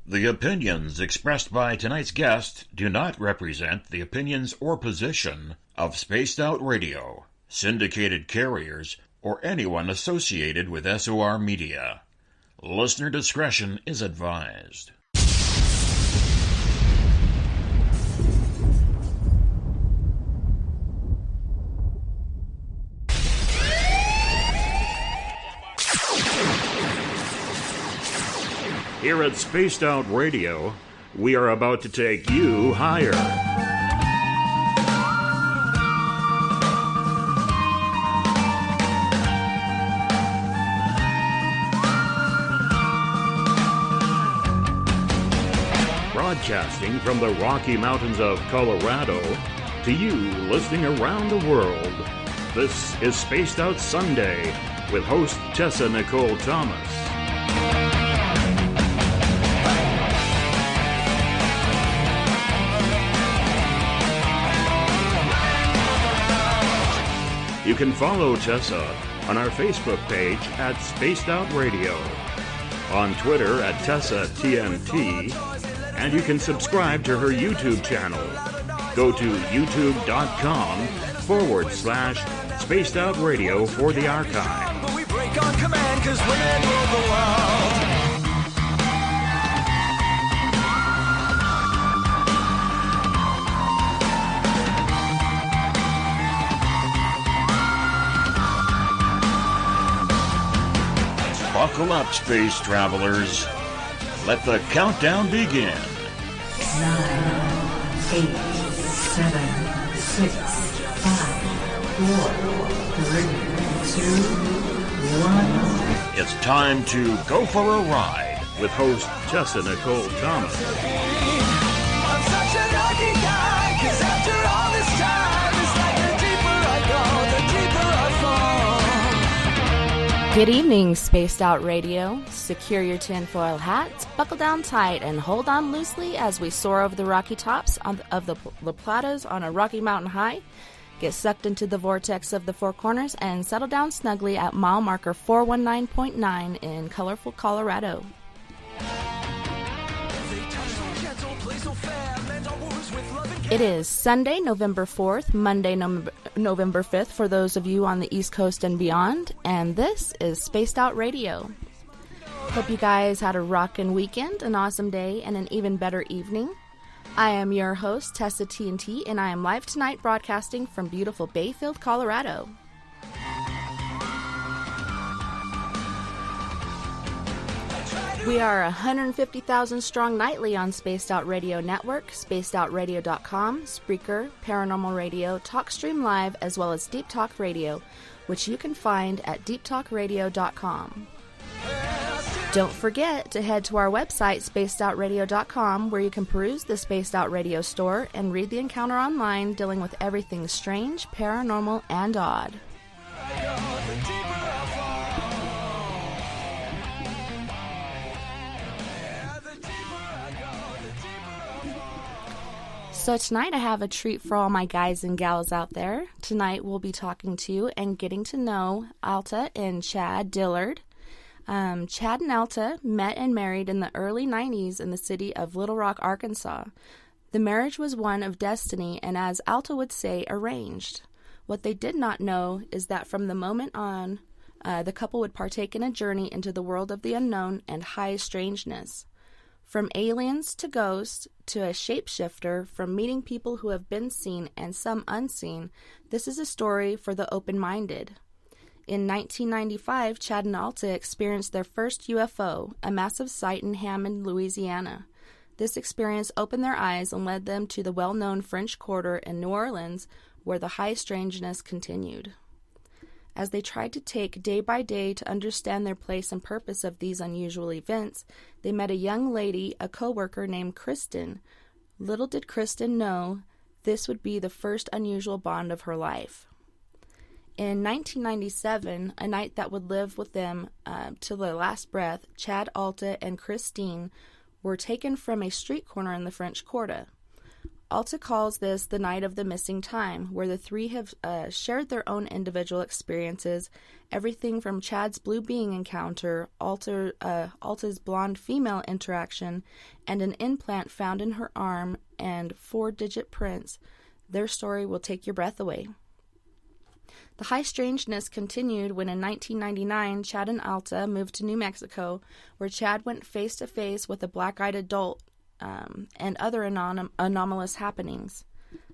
The opinions expressed by tonight's guest do not represent the opinions or position of Spaced Out Radio, syndicated carriers, or anyone associated with SOR Media. Listener discretion is advised. Here at Spaced Out Radio, we are about to take you higher. Broadcasting from the Rocky Mountains of Colorado to you listening around the world. This is Spaced Out Sunday with host Tessa Nicole Thomas. You can follow Tessa on our Facebook page at Spaced Out Radio, on Twitter at TessaTNT, and you can subscribe to her YouTube channel. Go to youtube.com/Spaced Out Radio for the archive. But we break on command 'cause women rule the world. Buckle up, space travelers. Let the countdown begin. 9, 8, 7, 6, 5, 4, 3, 2, 1. It's time to go for a ride with host Tessa Nicole Thomas. I'm such a lucky guy, 'cause after all this time, it's like the deeper I go, the deeper I fall. Good evening, Spaced Out Radio. Secure your tinfoil hats, buckle down tight, and hold on loosely as we soar over the rocky tops of the La Platas on a Rocky Mountain high. Get sucked into the vortex of the Four Corners and settle down snugly at mile marker 419.9 in colorful Colorado. It is Sunday, November 4th, Monday, November 5th for those of you on the East Coast and beyond, and this is Spaced Out Radio. Hope you guys had a rockin' weekend, an awesome day, and an even better evening. I am your host, TessaTNT, and I am live tonight broadcasting from beautiful Fylth, Colorado. We are 150,000 strong nightly on Spaced Out Radio Network, spacedoutradio.com, Spreaker, Paranormal Radio, TalkStream Live, as well as Deep Talk Radio, which you can find at deeptalkradio.com. Don't forget to head to our website, spacedoutradio.com, where you can peruse the Spaced Out Radio store and read the encounter online dealing with everything strange, paranormal, and odd. So tonight I have a treat for all my guys and gals out there. Tonight we'll be talking to and getting to know Alta and Cad Dillard. Cad and Alta met and married in the early 90s in the city of Little Rock, Arkansas. The marriage was one of destiny and, as Alta would say, arranged. What they did not know is that from the moment on, the couple would partake in a journey into the world of the unknown and high strangeness. From aliens to ghosts to a shapeshifter, from meeting people who have been seen and some unseen, this is a story for the open-minded. In 1995, Cad and Alta experienced their first UFO, a massive sight in Hammond, Louisiana. This experience opened their eyes and led them to the well-known French Quarter in New Orleans, where the high strangeness continued. As they tried to take day by day to understand their place and purpose of these unusual events, they met a young lady, a co-worker named Kristen. Little did Kristen know this would be the first unusual bond of her life. In 1997, a night that would live with them till their last breath, Cad, Alta, and Christine were taken from a street corner in the French Quarter. Alta calls this the night of the missing time, where the three have shared their own individual experiences, everything from Chad's blue being encounter, Alta's blonde female interaction, and an implant found in her arm, and 4-digit prints. Their story will take your breath away. The high strangeness continued when in 1999, Chad and Alta moved to New Mexico, where Chad went face-to-face with a black-eyed adult and other anomalous happenings.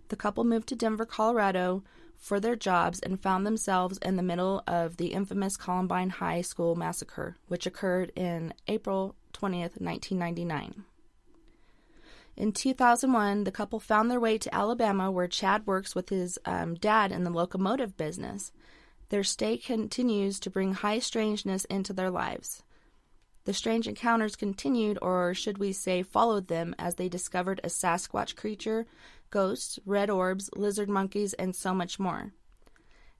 The couple moved to Denver, Colorado for their jobs and found themselves in the middle of the infamous Columbine High School massacre, which occurred in April 20th, 1999. In 2001, the couple found their way to Alabama, where Chad works with his dad in the locomotive business. Their stay continues to bring high strangeness into their lives. The strange encounters continued, or should we say followed them, as they discovered a Sasquatch creature, ghosts, red orbs, lizard monkeys, and so much more.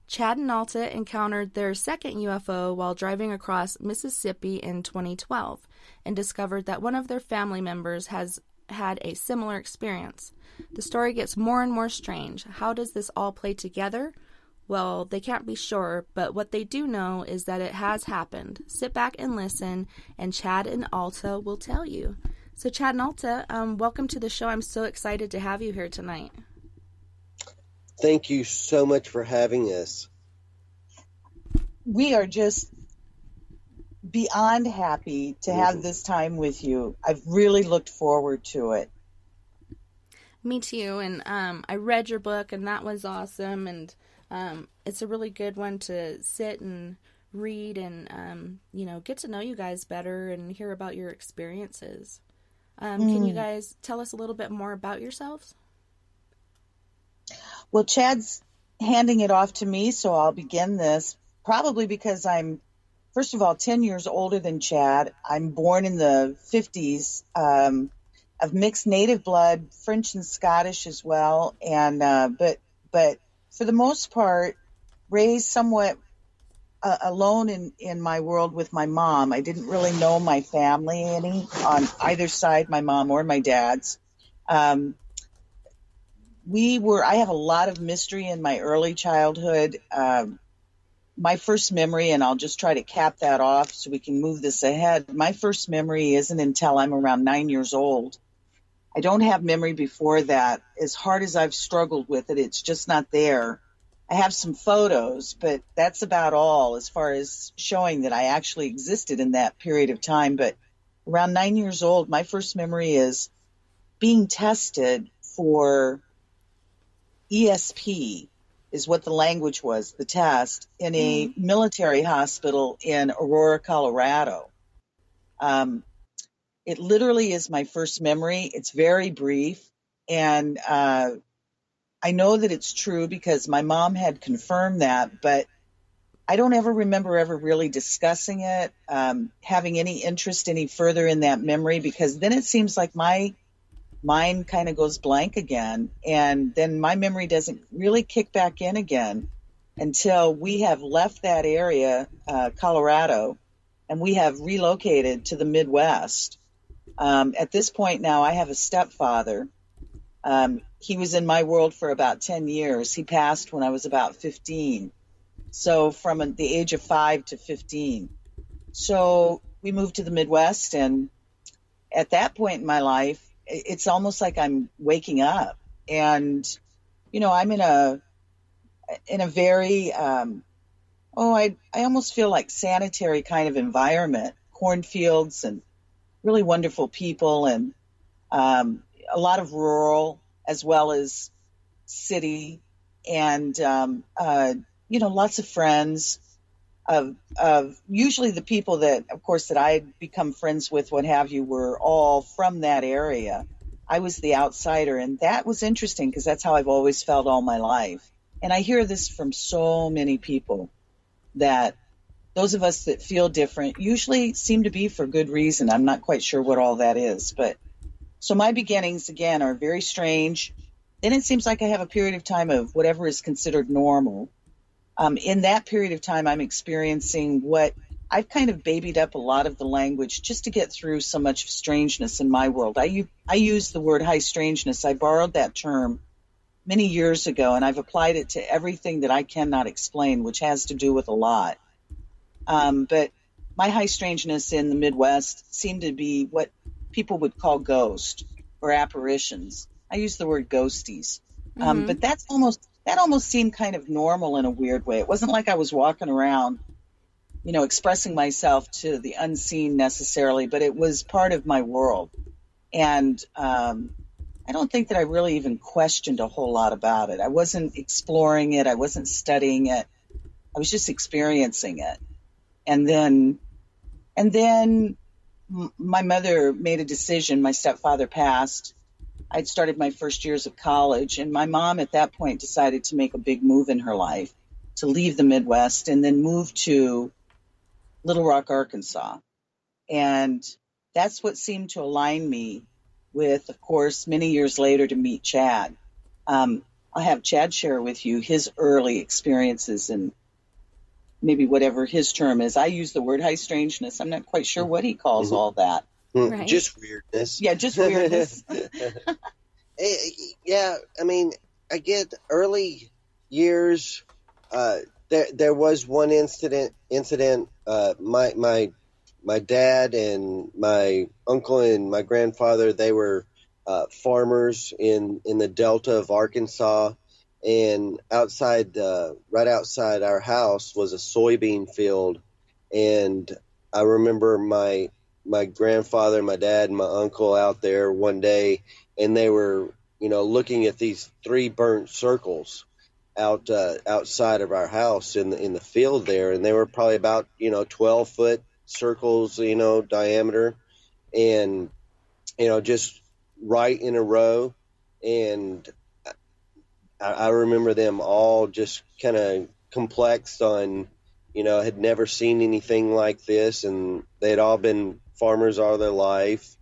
Chad and Alta encountered their second UFO while driving across Mississippi in 2012 and discovered that one of their family members has had a similar experience. The story gets more and more strange. How does this all play together? Well, they can't be sure, but what they do know is that it has happened. Sit back and listen, and Chad and Alta will tell you. So Chad and Alta, welcome to the show. I'm so excited to have you here tonight. Thank you so much for having us. We are just beyond happy to have this time with you. I've really looked forward to it. Me too, and I read your book, and that was awesome, and it's a really good one to sit and read and, get to know you guys better and hear about your experiences. Can you guys tell us a little bit more about yourselves? Well, Chad's handing it off to me, so I'll begin this, probably because I'm, first of all, 10 years older than Chad. I'm born in the 50s, of mixed native blood, French and Scottish as well, and but for the most part, raised somewhat alone in my world with my mom. I didn't really know my family any on either side, my mom or my dad's. I have a lot of mystery in my early childhood. My first memory, and I'll just try to cap that off so we can move this ahead. My first memory isn't until I'm around 9 years old. I don't have memory before that. As hard as I've struggled with it, it's just not there. I have some photos, but that's about all as far as showing that I actually existed in that period of time. But around 9 years old, my first memory is being tested for ESP, is what the language was, the test, in a military hospital in Aurora, Colorado. It literally is my first memory. It's very brief, and I know that it's true because my mom had confirmed that, but I don't ever remember ever really discussing it, having any interest any further in that memory, because then it seems like my mind kind of goes blank again, and then my memory doesn't really kick back in again until we have left that area, Colorado, and we have relocated to the Midwest. At this point now, I have a stepfather. He was in my world for about 10 years. He passed when I was about 15. So from the age of 5 to 15. So we moved to the Midwest, and at that point in my life, it's almost like I'm waking up, and, I'm in a very, I almost feel like sanitary kind of environment, cornfields and really wonderful people, and a lot of rural as well as city, and, lots of friends of usually the people that, of course, that I'd become friends with, what have you, were all from that area. I was the outsider, and that was interesting because that's how I've always felt all my life. And I hear this from so many people, that those of us that feel different usually seem to be for good reason. I'm not quite sure what all that is. But so my beginnings, again, are very strange. Then it seems like I have a period of time of whatever is considered normal. In that period of time, I'm experiencing what I've kind of babied up a lot of the language just to get through so much strangeness in my world. I use the word high strangeness. I borrowed that term many years ago, and I've applied it to everything that I cannot explain, which has to do with a lot. But my high strangeness in the Midwest seemed to be what people would call ghost or apparitions. I use the word ghosties. But that almost seemed kind of normal in a weird way. It wasn't like I was walking around, expressing myself to the unseen necessarily, but it was part of my world. And I don't think that I really even questioned a whole lot about it. I wasn't exploring it. I wasn't studying it. I was just experiencing it. And then my mother made a decision. My stepfather passed. I'd started my first years of college, and my mom at that point decided to make a big move in her life, to leave the Midwest and then move to Little Rock, Arkansas. And that's what seemed to align me with, of course, many years later to meet Chad. I'll have Chad share with you his early experiences and maybe whatever his term is. I use the word high strangeness. I'm not quite sure what he calls all that. Right. Just weirdness. Yeah, just weirdness. Yeah, I mean, I get early years. There was one incident. My dad and my uncle and my grandfather, they were farmers in the Delta of Arkansas, and right outside our house was a soybean field. And I remember my grandfather, my dad, and my uncle out there one day, and they were, looking at these 3 burnt circles outside of our house in the field there, and they were probably about 12-foot circles, diameter, and just right in a row. And I remember them all just kind of complexed on, had never seen anything like this, and they'd all been farmers all their life.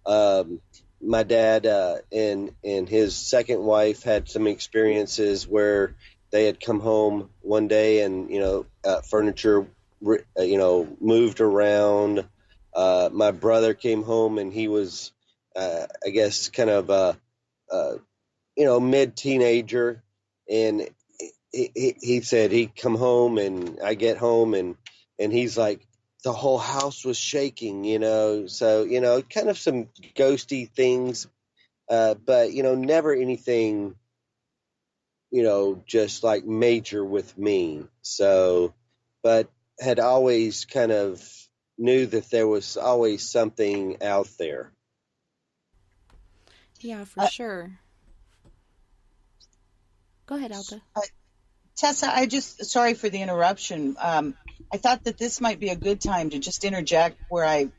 My dad and his second wife had some experiences where they had come home one day and furniture moved around. My brother came home and he was I guess kind of mid-teenager, and he said he'd come home, and I get home and he's like, the whole house was shaking, so kind of some ghosty things, but never anything just like major with me. So, but had always kind of knew that there was always something out there. Yeah, for sure. Go ahead, Alta. Tessa, sorry for the interruption. I thought that this might be a good time to just interject what I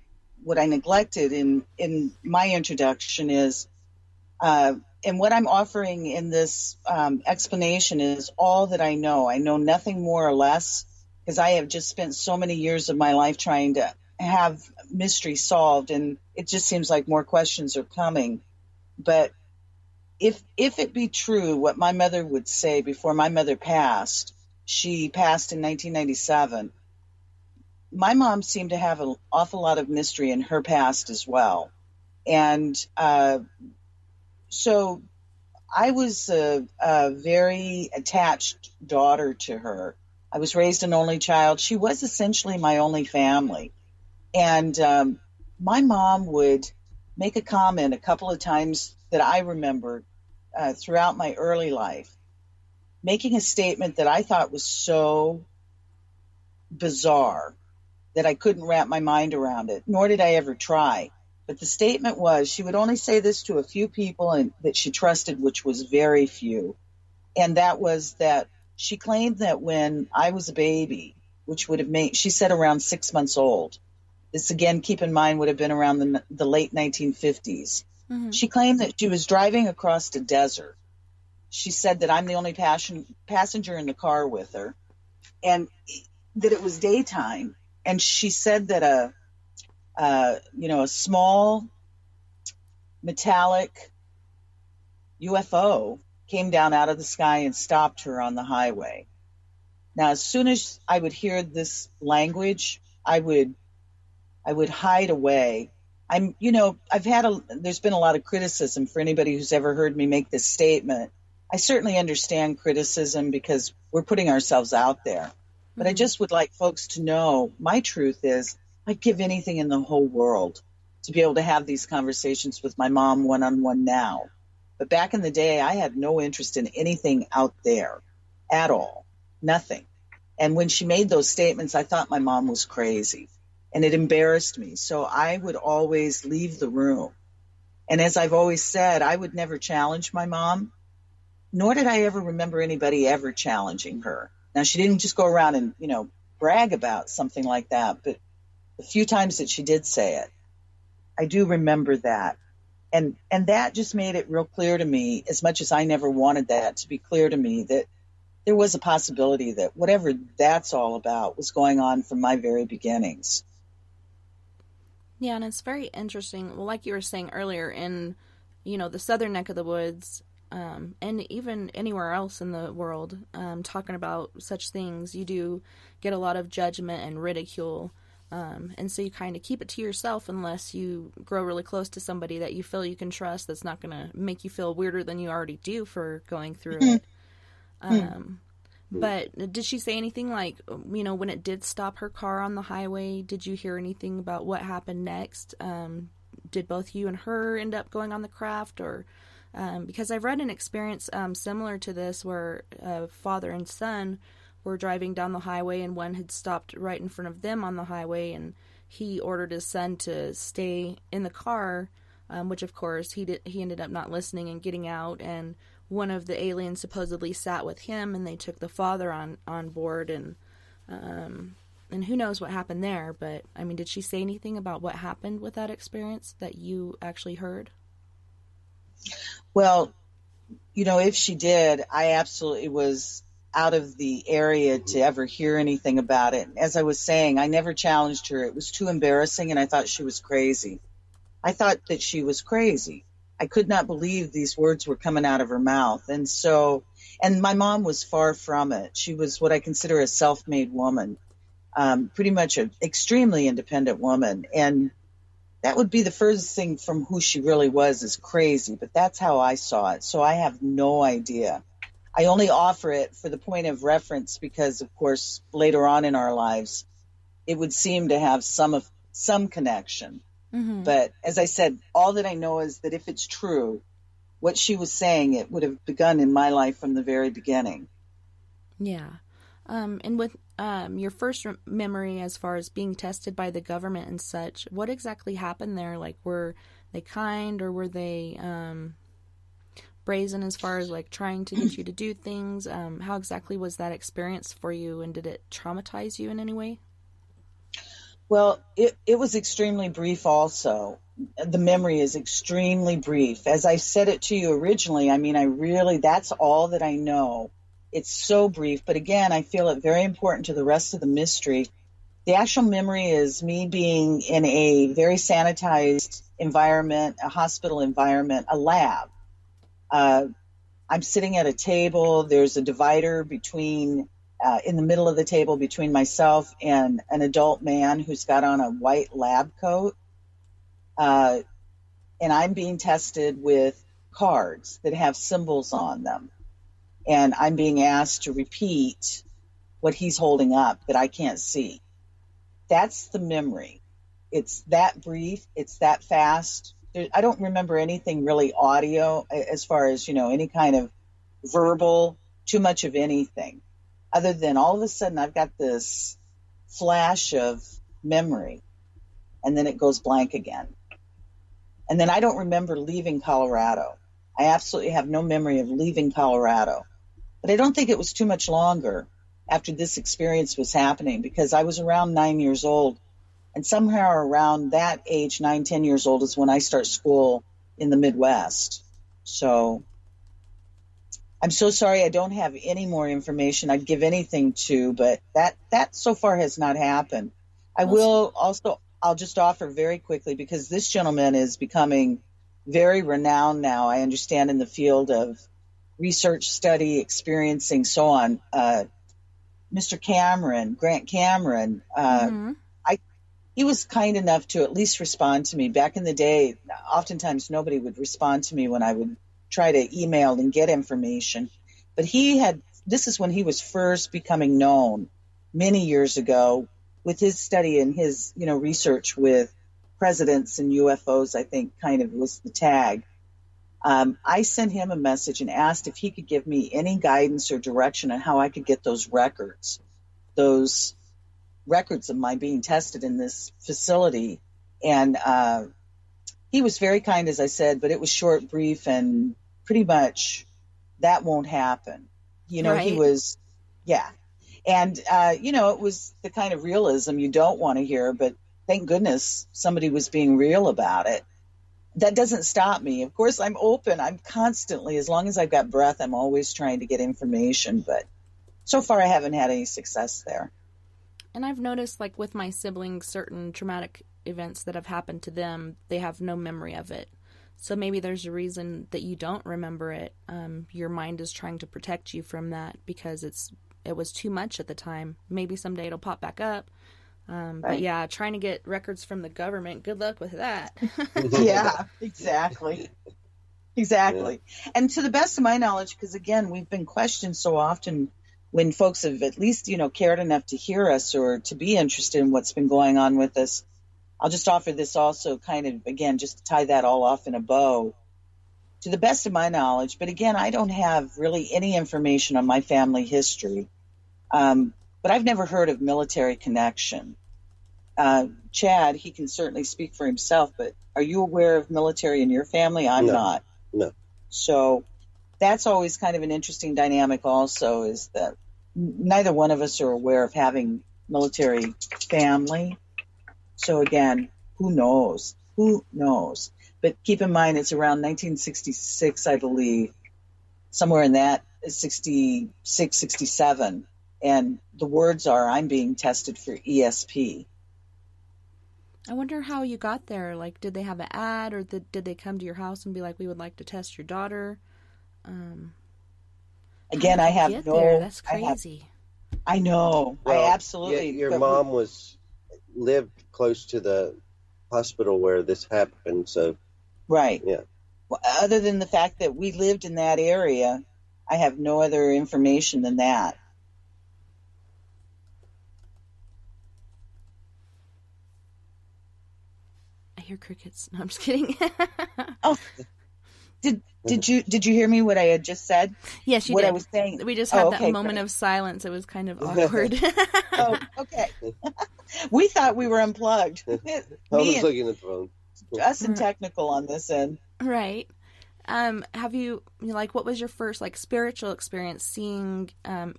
neglected in my introduction is, and what I'm offering in this explanation is all that I know. I know nothing more or less, because I have just spent so many years of my life trying to have mystery solved, and it just seems like more questions are coming. But if it be true what my mother would say before my mother passed, she passed in 1997, my mom seemed to have an awful lot of mystery in her past as well. And so I was a very attached daughter to her. I was raised an only child. She was essentially my only family. And my mom would make a comment a couple of times that I remember throughout my early life, making a statement that I thought was so bizarre that I couldn't wrap my mind around it, nor did I ever try. But the statement was, she would only say this to a few people and that she trusted, which was very few. And that was that she claimed that when I was a baby, which would have made, she said around 6 months old. This, again, keep in mind, would have been around the late 1950s. Mm-hmm. She claimed that she was driving across a desert. She said that I'm the only passenger in the car with her, and that it was daytime. And she said that a small metallic UFO came down out of the sky and stopped her on the highway. Now, as soon as I would hear this language, I would hide away. There's been a lot of criticism for anybody who's ever heard me make this statement. I certainly understand criticism because we're putting ourselves out there. But I just would like folks to know my truth is I'd give anything in the whole world to be able to have these conversations with my mom one-on-one now. But back in the day, I had no interest in anything out there at all, nothing. And when she made those statements, I thought my mom was crazy, and it embarrassed me. So I would always leave the room. And as I've always said, I would never challenge my mom, nor did I ever remember anybody ever challenging her. Now, she didn't just go around and, brag about something like that, but the few times that she did say it, I do remember that. And that just made it real clear to me, as much as I never wanted that to be clear to me, that there was a possibility that whatever that's all about was going on from my very beginnings. Yeah, and it's very interesting. Well, like you were saying earlier, in, the southern neck of the woods, and even anywhere else in the world, talking about such things, you do get a lot of judgment and ridicule. And so you kind of keep it to yourself unless you grow really close to somebody that you feel you can trust that's not going to make you feel weirder than you already do for going through it. But did she say anything like, when it did stop her car on the highway, did you hear anything about what happened next? Did both you and her end up going on the craft? Or because I've read an experience similar to this where father and son were driving down the highway and one had stopped right in front of them on the highway, and he ordered his son to stay in the car, which of course he ended up not listening and getting out, and one of the aliens supposedly sat with him, and they took the father on board, and who knows what happened there. But I mean, did she say anything about what happened with that experience that you actually heard? Well, if she did, I absolutely was out of the area to ever hear anything about it. As I was saying, I never challenged her. It was too embarrassing, and I thought she was crazy. I thought that she was crazy. I could not believe these words were coming out of her mouth. And my mom was far from it. She was what I consider a self-made woman, pretty much an extremely independent woman. And that would be the furthest thing from who she really was, is crazy. But that's how I saw it. So I have no idea. I only offer it for the point of reference because, of course, later on in our lives, it would seem to have some connection. Mm-hmm. But as I said, all that I know is that if it's true, what she was saying, it would have begun in my life from the very beginning. Yeah. And with your first memory as far as being tested by the government and such, what exactly happened there? Like, were they kind, or were they brazen as far as like trying to get you to do things? How exactly was that experience for you, and did it traumatize you in any way? Well, it was extremely brief also. The memory is extremely brief. As I said it to you originally, I mean, that's all that I know. It's so brief, but again, I feel it very important to the rest of the mystery. The actual memory is me being in a very sanitized environment, a hospital environment, a lab. I'm sitting at a table. There's a divider in the middle of the table between myself and an adult man who's got on a white lab coat. And I'm being tested with cards that have symbols on them. And I'm being asked to repeat what he's holding up that I can't see. That's the memory. It's that brief. It's that fast. I don't remember anything really audio as far as, any kind of verbal, too much of anything, other than all of a sudden I've got this flash of memory, and then it goes blank again. And then I don't remember leaving Colorado. I absolutely have no memory of leaving Colorado. But I don't think it was too much longer after this experience was happening, because I was around 9 years old. And somehow around that age, 9, 10 years old, is when I start school in the Midwest. So I'm so sorry I don't have any more information I'd give anything to, but that so far has not happened. I'll just offer very quickly, because this gentleman is becoming very renowned now, I understand, in the field of research, study, experiencing, so on. Mr. Cameron, Grant Cameron, I he was kind enough to at least respond to me. Back in the day, oftentimes nobody would respond to me when I would try to email and get information. But this is when he was first becoming known many years ago with his study and his, research with presidents and UFOs, I think kind of was the tag. I sent him a message and asked if he could give me any guidance or direction on how I could get those records of my being tested in this facility. And he was very kind, as I said, but it was short, brief, and pretty much that won't happen. Right. He was, yeah. And, it was the kind of realism you don't want to hear, but thank goodness somebody was being real about it. That doesn't stop me. Of course, I'm open. I'm constantly, as long as I've got breath, I'm always trying to get information. But so far, I haven't had any success there. And I've noticed, like, with my siblings, certain traumatic events that have happened to them, they have no memory of it. So maybe there's a reason that you don't remember it. Your mind is trying to protect you from that because it was too much at the time. Maybe someday it'll pop back up. Right. But yeah, trying to get records from the government, good luck with that. Yeah, exactly. Exactly. Yeah. And to the best of my knowledge, because again, we've been questioned so often when folks have at least, cared enough to hear us or to be interested in what's been going on with us. I'll just offer this also kind of, again, just to tie that all off in a bow. To the best of my knowledge, but again, I don't have really any information on my family history. But I've never heard of military connection. Chad, he can certainly speak for himself, but are you aware of military in your family? I'm not. No. So that's always kind of an interesting dynamic also, is that neither one of us are aware of having military family. So again, who knows? Who knows? But keep in mind, it's around 1966, I believe, somewhere in that, 66, 67. And the words are, I'm being tested for ESP. I wonder how you got there. Like, did they have an ad, or did they come to your house and be like, we would like to test your daughter? Again, I have no... There? That's crazy. I know. Well, I absolutely... Yeah, your mom lived close to the hospital where this happened, so... Right. Yeah. Well, other than the fact that we lived in that area, I have no other information than that. I hear crickets. No, I'm just kidding. Oh, did you hear me what I had just said? Yes, you did. What I was saying. We just had that moment great. of silence. It was kind of awkward. Oh, okay. We thought we were unplugged. I was looking at the phone. Us and technical on this end. Right. Have you, what was your first, spiritual experience seeing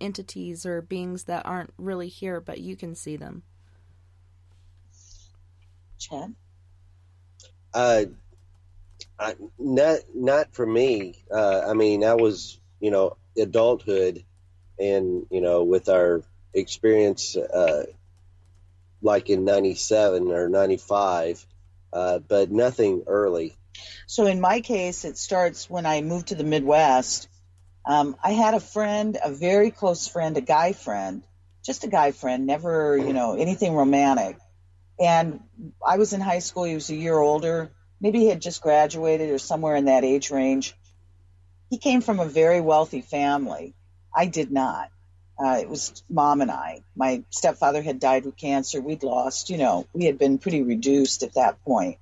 entities or beings that aren't really here, but you can see them? Chad? Not for me. I was, adulthood and, with our experience, like in 97 or 95, but nothing early. So in my case, it starts when I moved to the Midwest. I had a friend, a very close friend, a guy friend, just a guy friend, never, anything romantic. And I was in high school. He was a year older. Maybe he had just graduated or somewhere in that age range. He came from a very wealthy family. I did not. It was Mom and I. My stepfather had died with cancer. We'd lost, we had been pretty reduced at that point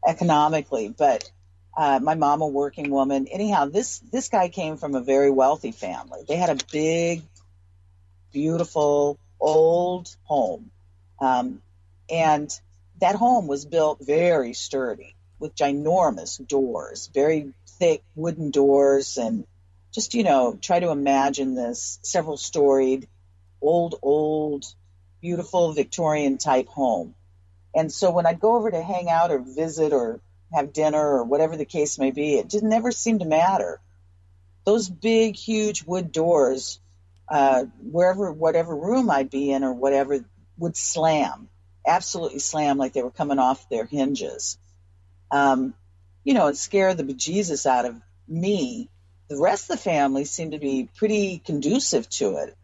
economically. But my mom, a working woman. Anyhow, this guy came from a very wealthy family. They had a big, beautiful, old home. And that home was built very sturdy with ginormous doors, very thick wooden doors, and just, try to imagine this several storied, old, beautiful Victorian type home. And so when I'd go over to hang out or visit or have dinner or whatever the case may be, it didn't ever seem to matter. Those big, huge wood doors, whatever room I'd be in or whatever, would slam. Absolutely slam, like they were coming off their hinges. It scared the bejesus out of me. The rest of the family seemed to be pretty conducive to it.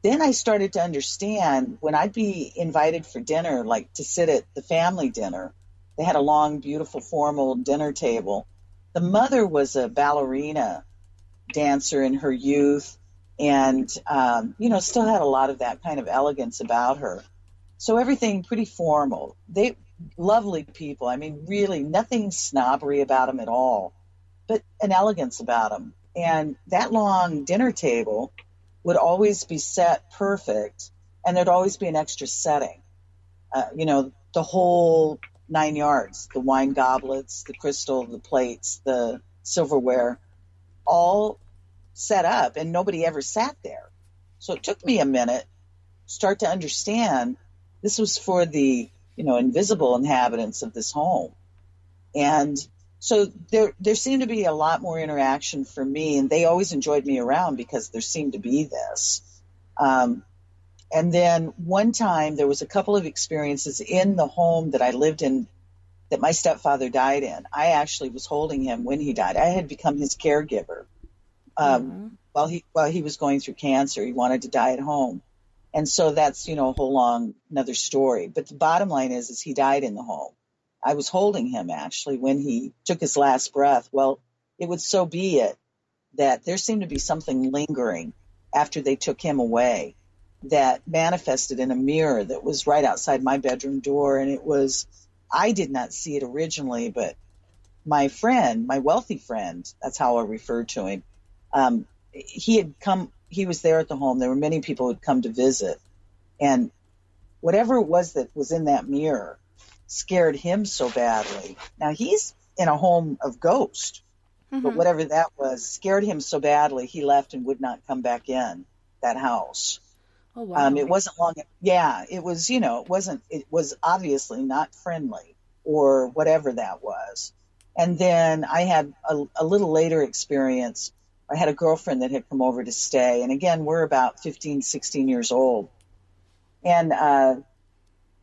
then I started to understand when I'd be invited for dinner, like to sit at the family dinner. They had a long, beautiful, formal dinner table. The mother was a ballerina dancer in her youth and, still had a lot of that kind of elegance about her. So everything pretty formal. They lovely people. I mean, really nothing snobbery about them at all, but an elegance about them. And that long dinner table would always be set perfect, and there'd always be an extra setting. The whole 9 yards, the wine goblets, the crystal, the plates, the silverware, all set up, and nobody ever sat there. So it took me a minute to start to understand this was for the, invisible inhabitants of this home. And so there seemed to be a lot more interaction for me, and they always enjoyed me around because there seemed to be this. And then one time there was a couple of experiences in the home that I lived in that my stepfather died in. I actually was holding him when he died. I had become his caregiver while he was going through cancer. He wanted to die at home. And so that's, a whole another story. But the bottom line is he died in the home. I was holding him actually when he took his last breath. Well, it would so be it that there seemed to be something lingering after they took him away that manifested in a mirror that was right outside my bedroom door. And I did not see it originally, but my friend, my wealthy friend, that's how I referred to him. He was there at the home. There were many people who had come to visit, and whatever it was that was in that mirror scared him so badly. Now he's in a home of ghosts, but whatever that was scared him so badly, he left and would not come back in that house. Oh, wow. It wasn't long. Yeah, it was, it was obviously not friendly or whatever that was. And then I had a little later experience. I had a girlfriend that had come over to stay. And again, we're about 15, 16 years old. And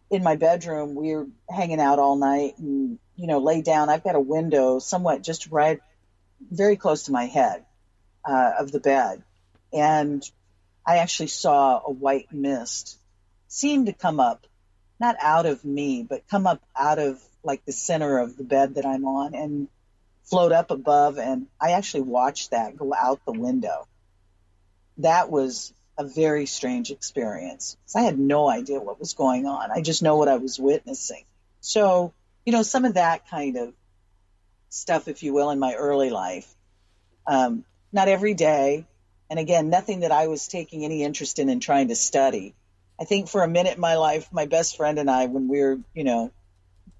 in my bedroom, we were hanging out all night and, lay down. I've got a window somewhat just right, very close to my head of the bed. And I actually saw a white mist seem to come up, not out of me, but come up out of like the center of the bed that I'm on and float up above. And I actually watched that go out the window. That was a very strange experience. I had no idea what was going on. I just know what I was witnessing. So, some of that kind of stuff, if you will, in my early life. Not every day. And again, nothing that I was taking any interest in and trying to study. I think for a minute in my life, my best friend and I, when we were,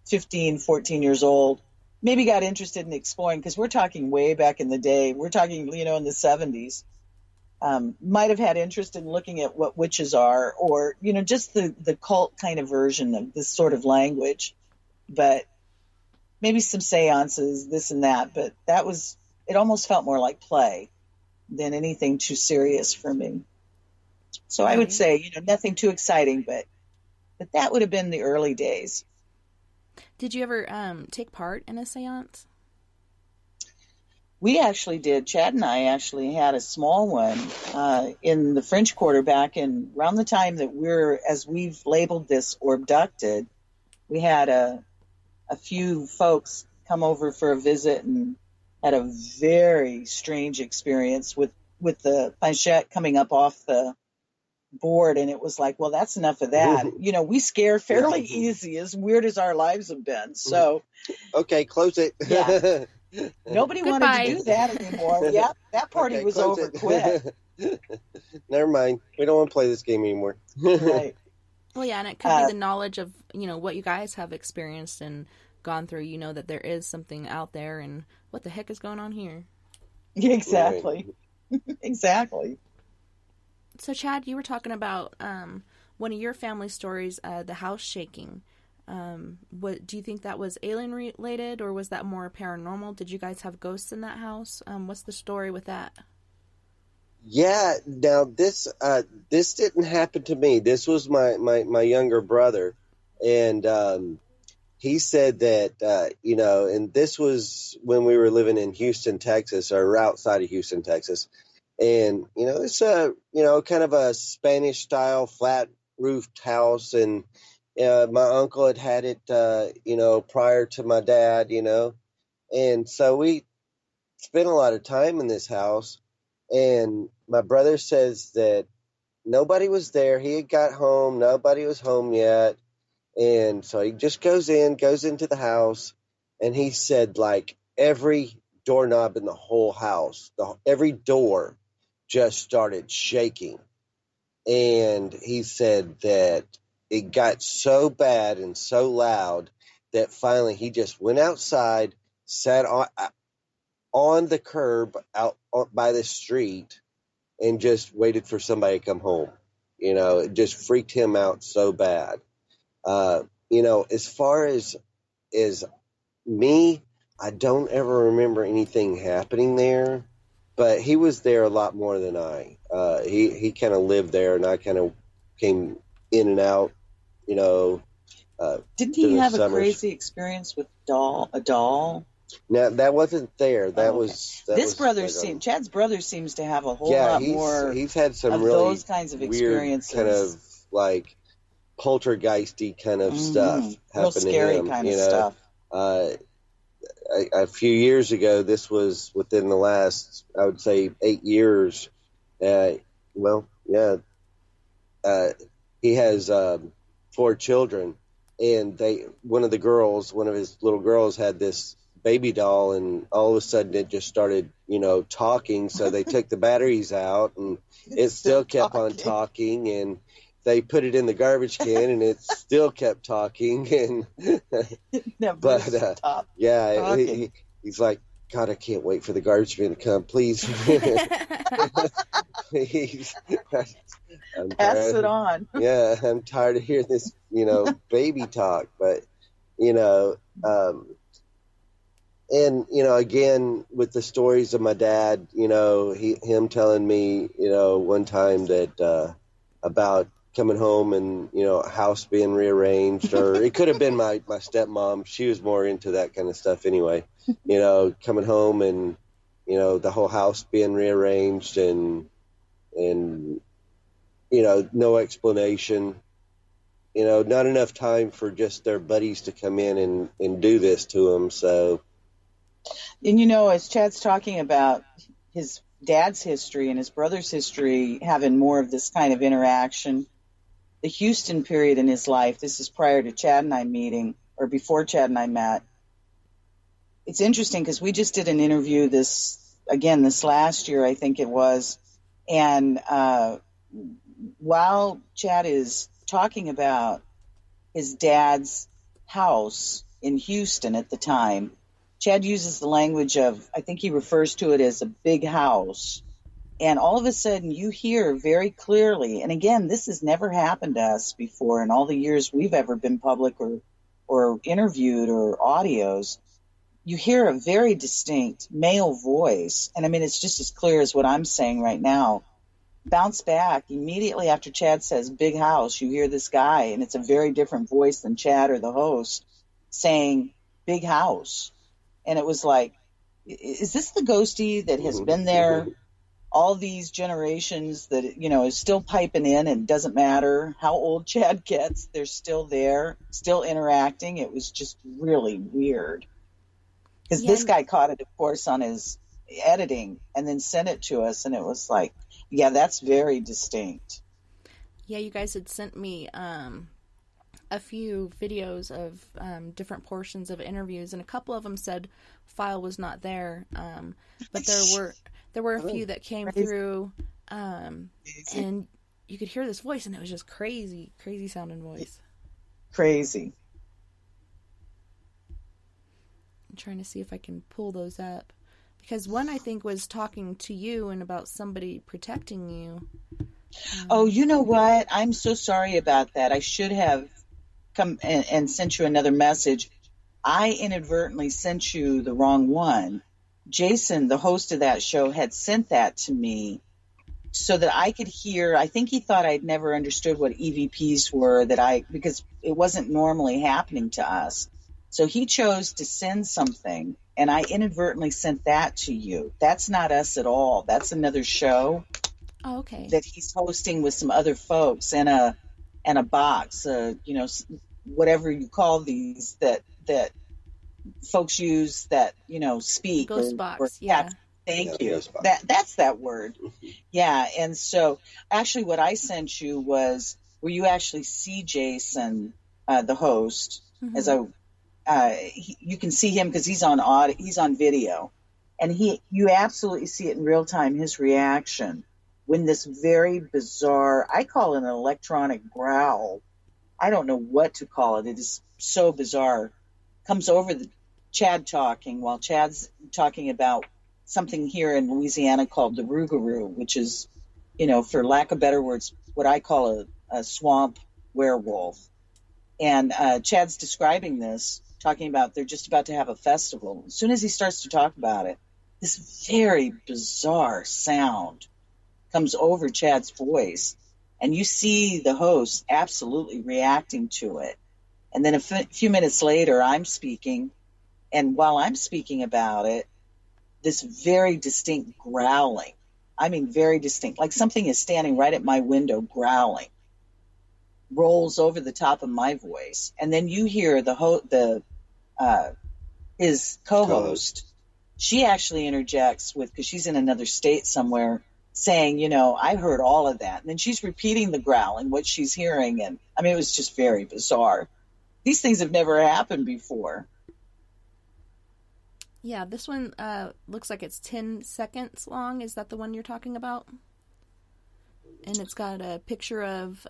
15, 14 years old, maybe got interested in exploring, because we're talking way back in the day. We're talking, in the 70s. Might have had interest in looking at what witches are, or, just the cult kind of version of this sort of language. But maybe some seances, this and that. But it almost felt more like play than anything too serious for me. So I would say, nothing too exciting, but that would have been the early days. Did you ever take part in a seance? We actually did. Chad and I actually had a small one in the French Quarter back in around the time that as we've labeled this, Orbducted. We had a few folks come over for a visit and had a very strange experience with the planchette coming up off the board. And it was like, well, that's enough of that. We scare fairly easy, as weird as our lives have been. So, okay, close it. Yeah. Nobody wanted to do that anymore. Yeah, that party was over quick. Never mind. We don't want to play this game anymore. Right. Well, yeah, and it could be the knowledge of, what you guys have experienced and gone through, that there is something out there, and what the heck is going on here? Exactly. Right. Exactly. So, Chad, you were talking about one of your family stories, the house shaking. What do you think that was alien related, or was that more paranormal? Did you guys have ghosts in that house? What's the story with that? Yeah. Now this didn't happen to me. This was my younger brother, and he said that and this was when we were living in Houston, Texas, or outside of Houston, Texas, And, it's kind of a Spanish style flat roofed house. And my uncle had it, prior to my dad, and so we spent a lot of time in this house. And my brother says that nobody was there. He had got home. Nobody was home yet. And so he just goes into the house, and he said, like, every doorknob in the whole house, every door just started shaking. And he said that it got so bad and so loud that finally he just went outside, sat on the curb out by the street, and just waited for somebody to come home. It just freaked him out so bad. As far as me, I don't ever remember anything happening there, but he was there a lot more than I. He kind of lived there, and I kind of came in and out, Didn't he have a crazy experience with a doll? No, that wasn't there. That okay. Chad's brother seems to have a whole lot more. He's had some of really those kinds of experiences, kind of like poltergeisty kind of stuff real happen scary to him. Kind of stuff. A few years ago, this was within the last, I would say, 8 years. He has 4 children, and one of his little girls had this baby doll, and all of a sudden it just started, talking. So they took the batteries out, and it still kept on talking, and they put it in the garbage can, and it still kept talking. And he's like, God, I can't wait for the garbage bin to come, please. Please. Pass it on. Yeah, I'm tired of hearing this, baby talk. But, and, again, with the stories of my dad, him telling me, one time that about coming home and, a house being rearranged, or it could have been my stepmom. She was more into that kind of stuff anyway, coming home and, the whole house being rearranged and no explanation, not enough time for just their buddies to come in and do this to them. So. And, as Chad's talking about his dad's history and his brother's history, having more of this kind of interaction, the Houston period in his life, this is prior to Chad and I meeting, or before Chad and I met. It's interesting because we just did an interview this last year, I think it was. And while Chad is talking about his dad's house in Houston at the time, Chad uses the language of, I think he refers to it as a big house. And all of a sudden you hear very clearly, and again, this has never happened to us before in all the years we've ever been public or interviewed or audios, you hear a very distinct male voice. And I mean, it's just as clear as what I'm saying right now. Bounce back immediately after Chad says big house, you hear this guy, and it's a very different voice than Chad or the host, saying big house. And it was like, is this the ghostie that has been there all these generations that, is still piping in, and doesn't matter how old Chad gets, they're still there, still interacting? It was just really weird. Because this guy caught it, of course, on his editing and then sent it to us, and it was like, yeah, that's very distinct. Yeah, you guys had sent me a few videos of different portions of interviews, and a couple of them said file was not there, but there were a few that came through, and you could hear this voice, and it was just crazy sounding voice. Crazy. I'm trying to see if I can pull those up, because one I think was talking to you and about somebody protecting you. Oh, you know what? I'm so sorry about that. I should have come and sent you another message. I inadvertently sent you the wrong one. Jason, the host of that show, had sent that to me so that I could hear. I think he thought I'd never understood what EVPs were, because it wasn't normally happening to us. So he chose to send something, and I inadvertently sent that to you. That's not us at all. That's another show Oh, okay. that he's hosting with some other folks and a box, whatever you call these that folks use that speak Ghost or box, yeah. capture. Thank Yeah, you. ghost box. That's that word. Yeah, and so actually, what I sent you was where you actually see Jason, the host, as you can see him because he's on audio, he's on video, and you absolutely see it in real time, his reaction when this very bizarre, I call it an electronic growl. I don't know what to call it. It is so bizarre. Comes over the Chad talking while Chad's talking about something here in Louisiana called the rougarou, which is, for lack of better words, what I call a swamp werewolf. And Chad's describing this, talking about they're just about to have a festival. As soon as he starts to talk about it, this very bizarre sound comes over Chad's voice, and you see the host absolutely reacting to it. And then a few minutes later, I'm speaking, and while I'm speaking about it, this very distinct growling, I mean very distinct, like something is standing right at my window growling, rolls over the top of my voice. And then you hear his co-host, she actually interjects with, because she's in another state somewhere, saying, I heard all of that. And then she's repeating the growling, what she's hearing. And I mean, it was just very bizarre. These things have never happened before. Yeah, this one looks like it's 10 seconds long. Is that the one you're talking about? And it's got a picture of,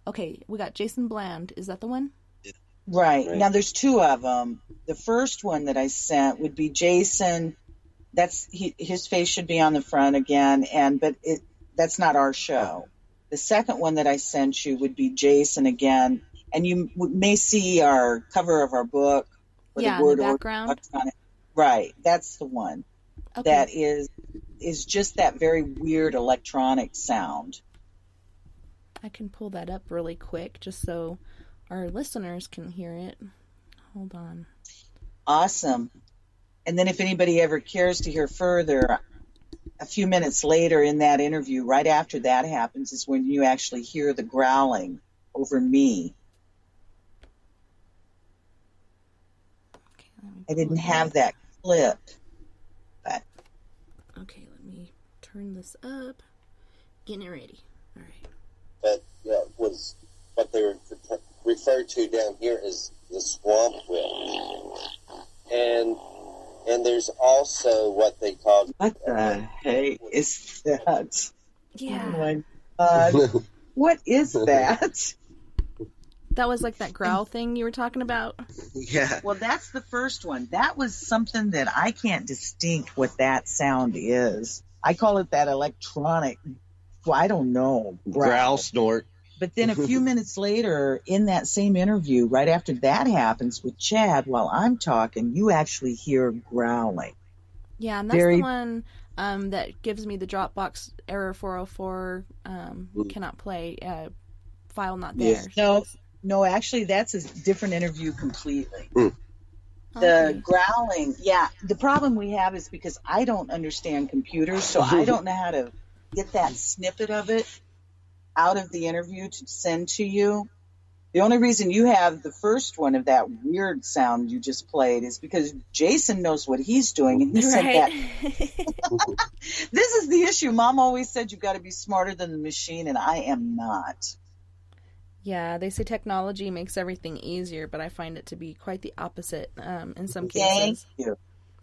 okay, we got Jason Bland. Is that the one? Right. Now, there's two of them. The first one that I sent would be Jason. His face should be on the front again, but that's not our show. The second one that I sent you would be Jason again, and you may see our cover of our book. Yeah, the word in the background. On it. Right, that's the one. Okay. That is just that very weird electronic sound. I can pull that up really quick just so our listeners can hear it. Hold on. Awesome. And then if anybody ever cares to hear further, a few minutes later in that interview, right after that happens, is when you actually hear the growling over me. I didn't have that clip. But. Okay, let me turn this up. Getting it ready. All right. That was what they were referred to down here as the swamp wind. And there's also what they called... What the heck is that? Yeah. Oh my God. What is that? That was like that growl thing you were talking about? Yeah. Well, that's the first one. That was something that I can't distinct what that sound is. I call it that electronic, well, I don't know. Growl snort. But then a few minutes later, in that same interview, right after that happens with Chad, while I'm talking, you actually hear growling. Yeah, and that's the one that gives me the Dropbox error 404, cannot play, file not there. Yeah. No, actually, that's a different interview completely. Mm. The growling, yeah. The problem we have is because I don't understand computers, so I don't know how to get that snippet of it out of the interview to send to you. The only reason you have the first one of that weird sound you just played is because Jason knows what he's doing, and he sent that. This is the issue. Mom always said you've got to be smarter than the machine, and I am not. Yeah, they say technology makes everything easier, but I find it to be quite the opposite in some cases.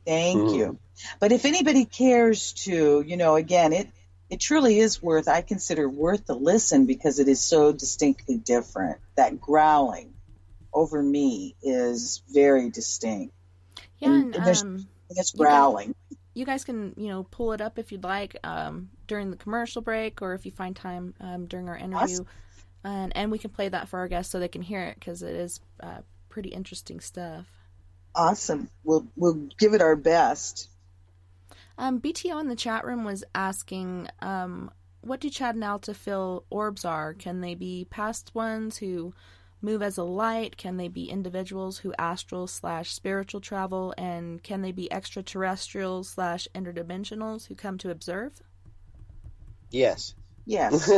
Thank you. But if anybody cares to, again, it truly is I consider worth the listen because it is so distinctly different. That growling over me is very distinct. Yeah, and it's growling. You guys can, pull it up if you'd like during the commercial break or if you find time during our interview. Awesome. And we can play that for our guests so they can hear it because it is pretty interesting stuff. Awesome. We'll give it our best. BTO in the chat room was asking, what do Chad and Alta feel orbs are? Can they be past ones who move as a light? Can they be individuals who astral/spiritual travel? And can they be extraterrestrials/interdimensionals who come to observe? Yes. Yes.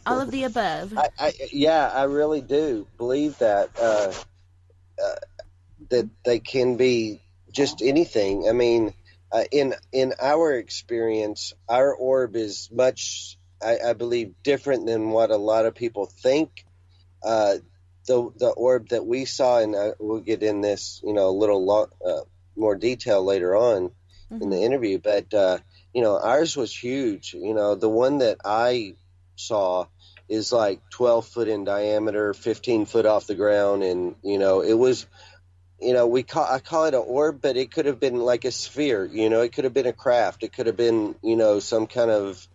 All of the above. I really do believe that that they can be just anything. I mean, in our experience, our orb is much, I believe, different than what a lot of people think. The orb that we saw, and we'll get in this, a little more detail later on in the interview, but ours was huge. The one that I saw is like 12 foot in diameter, 15 foot off the ground, and it was. I call it an orb, but it could have been like a sphere. It could have been a craft. It could have been, some kind of,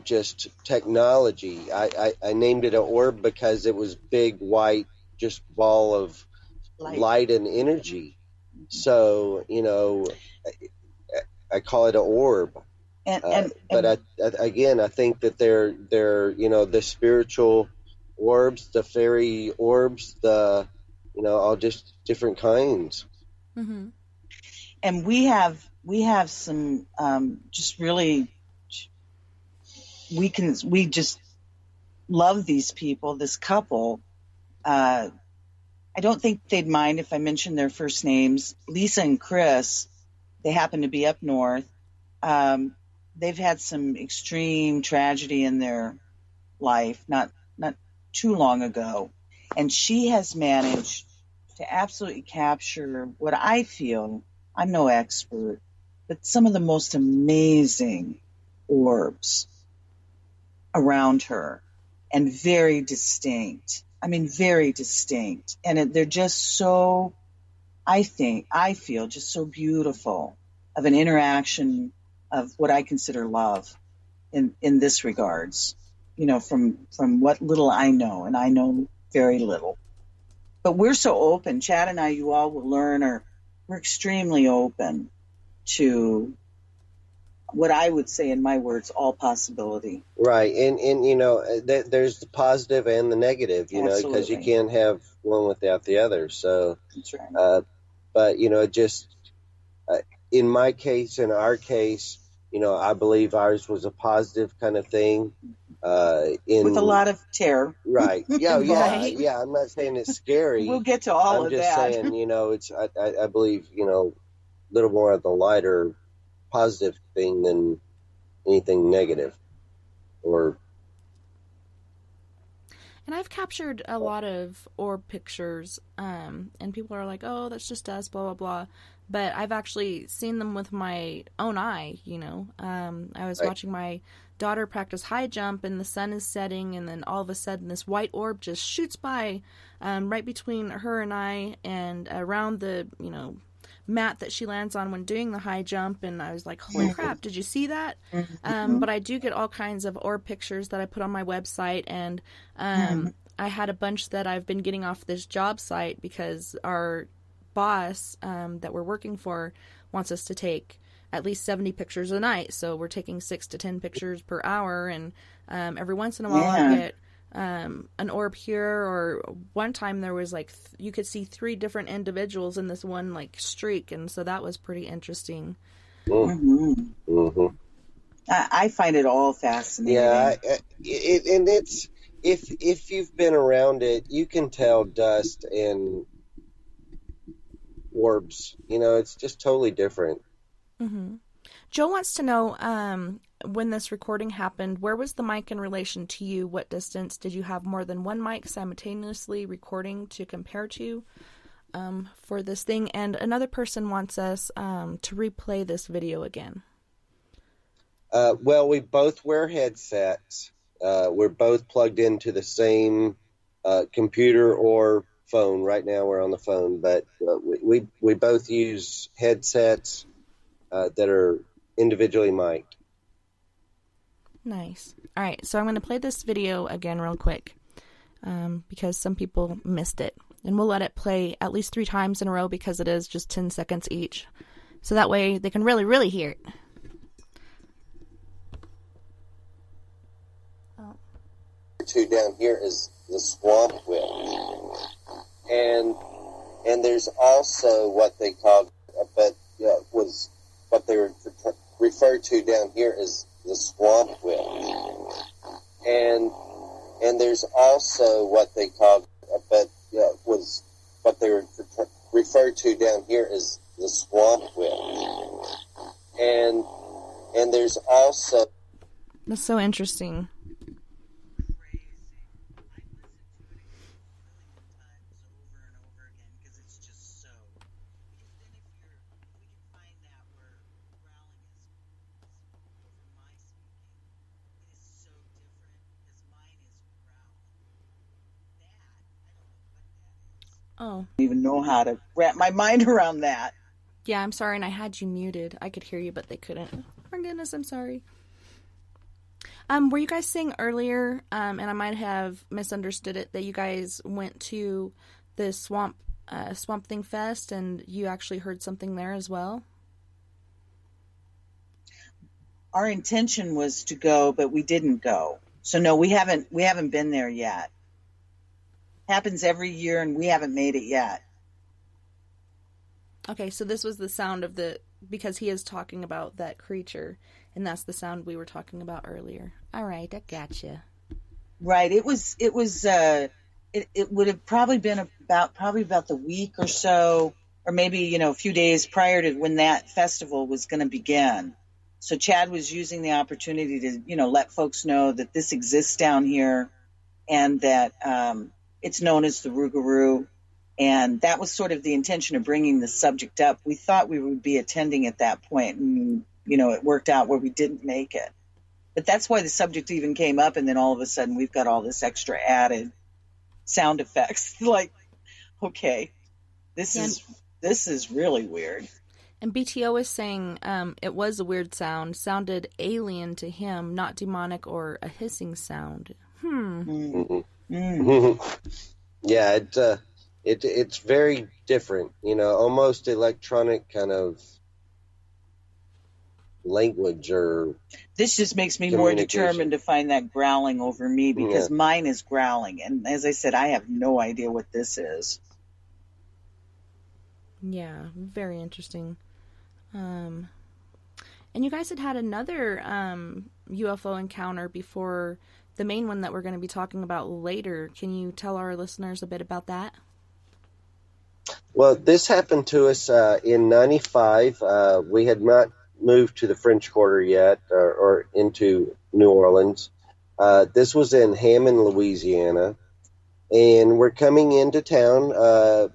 just technology. I named it an orb because it was big, white, just ball of light and energy. So, I call it an orb. But I think that they're the spiritual orbs, the fairy orbs, all just different kinds. Mm-hmm. And we have some just really, we just love these people, this couple. I don't think they'd mind if I mention their first names. Lisa and Chris, they happen to be up north. They've had some extreme tragedy in their life, not too long ago. And she has managed to absolutely capture what I feel, I'm no expert, but some of the most amazing orbs around her, and very distinct. I mean, very distinct. And they're just so, I feel just so beautiful of an interaction of what I consider love in this regards, from what little I know, and I know very little. But we're so open. Chad and I, you all will learn, we're extremely open to what I would say, in my words, all possibility. Right. And there's the positive and the negative, because you can't have one without the other. So, that's right. But, just in my case, in our case, I believe ours was a positive kind of thing. With a lot of terror. Right. Yeah. Right. Yeah. I'm not saying it's scary. We'll get to all of that. I'm just saying, it's, I believe, a little more of the lighter positive thing than anything negative. And I've captured a lot of orb pictures, and people are like, oh, that's just us, blah, blah, blah. But I've actually seen them with my own eye, I was watching my daughter practice high jump, and the sun is setting, and then all of a sudden this white orb just shoots by right between her and I, and around the, mat that she lands on when doing the high jump, and I was like, holy crap, did you see that? But I do get all kinds of orb pictures that I put on my website, and I had a bunch that I've been getting off this job site because our boss that we're working for wants us to take at least 70 pictures a night, so we're taking 6 to 10 pictures per hour, and every once in a while I get an orb here, or one time there was like you could see 3 different individuals in this one like streak, and so that was pretty interesting. I find it all fascinating. Yeah, and it's if you've been around it, you can tell dust and orbs. It's just totally different. Joe wants to know, when this recording happened, where was the mic in relation to you? What distance? Did you have more than one mic simultaneously recording to compare to for this thing? And another person wants us to replay this video again. Well, we both wear headsets. We're both plugged into the same computer or phone. Right now we're on the phone, but we both use headsets that are individually mic'd. Nice. All right, so I'm going to play this video again real quick because some people missed it. And we'll let it play at least 3 times in a row because it is just 10 seconds each. So that way they can really, really hear it. Two down here is the swamp witch. And there's also what they call, but was what they were referred to down here as the swamp witch. And there's also what they call, but was what they were referred to down here as the swamp witch. And there's also. That's so interesting. Oh. I don't even know how to wrap my mind around that. Yeah, I'm sorry, and I had you muted. I could hear you, but they couldn't. Oh my goodness, I'm sorry. Were you guys saying earlier, and I might have misunderstood it, that you guys went to the Swamp Thing Fest, and you actually heard something there as well? Our intention was to go, but we didn't go. So no, we haven't been there yet. Happens every year, and we haven't made it yet. Okay, so this was the sound of because he is talking about that creature, and that's the sound we were talking about earlier. All right, I gotcha. Right, it would have probably been about the week or so, or maybe, a few days prior to when that festival was going to begin. So Chad was using the opportunity to, let folks know that this exists down here, and that, it's known as the Rougarou, and that was sort of the intention of bringing the subject up. We thought we would be attending at that point, and, it worked out where we didn't make it. But that's why the subject even came up, and then all of a sudden we've got all this extra added sound effects. Like, okay, this is really weird. And BTO is saying it was a weird sound, sounded alien to him, not demonic or a hissing sound. Mm-hmm. Yeah, it's very different, almost electronic kind of language. Or this just makes me more determined to find that growling over me, because mine is growling, and as I said, I have no idea what this is. Yeah, very interesting. And you guys had another UFO encounter before the main one that we're going to be talking about later. Can you tell our listeners a bit about that? Well, this happened to us in 95. We had not moved to the French Quarter yet, or into New Orleans. This was in Hammond, Louisiana. And we're coming into town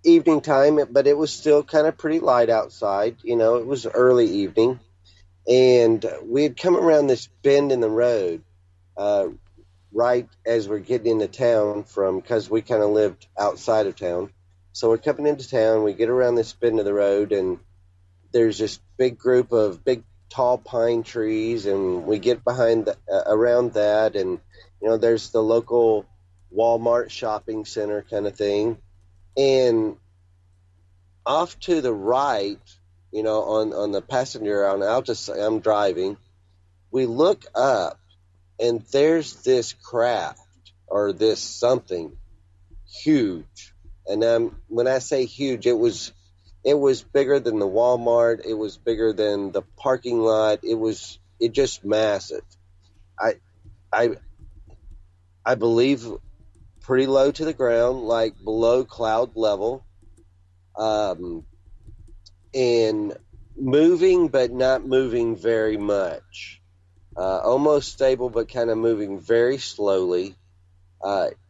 evening time, but it was still kind of pretty light outside. It was early evening. And we had come around this bend in the road right as we're getting into town because we kind of lived outside of town. So we're coming into town, we get around this bend of the road, and there's this big group of big tall pine trees, and we get around that, and there's the local Walmart shopping center kind of thing. And off to the right, on the passenger on Alta, I'm driving, we look up, and there's this craft, or this something huge. And when I say huge, it was bigger than the Walmart. It was bigger than the parking lot. It just massive. I believe pretty low to the ground, like below cloud level, and moving, but not moving very much. Almost stable, but kind of moving very slowly.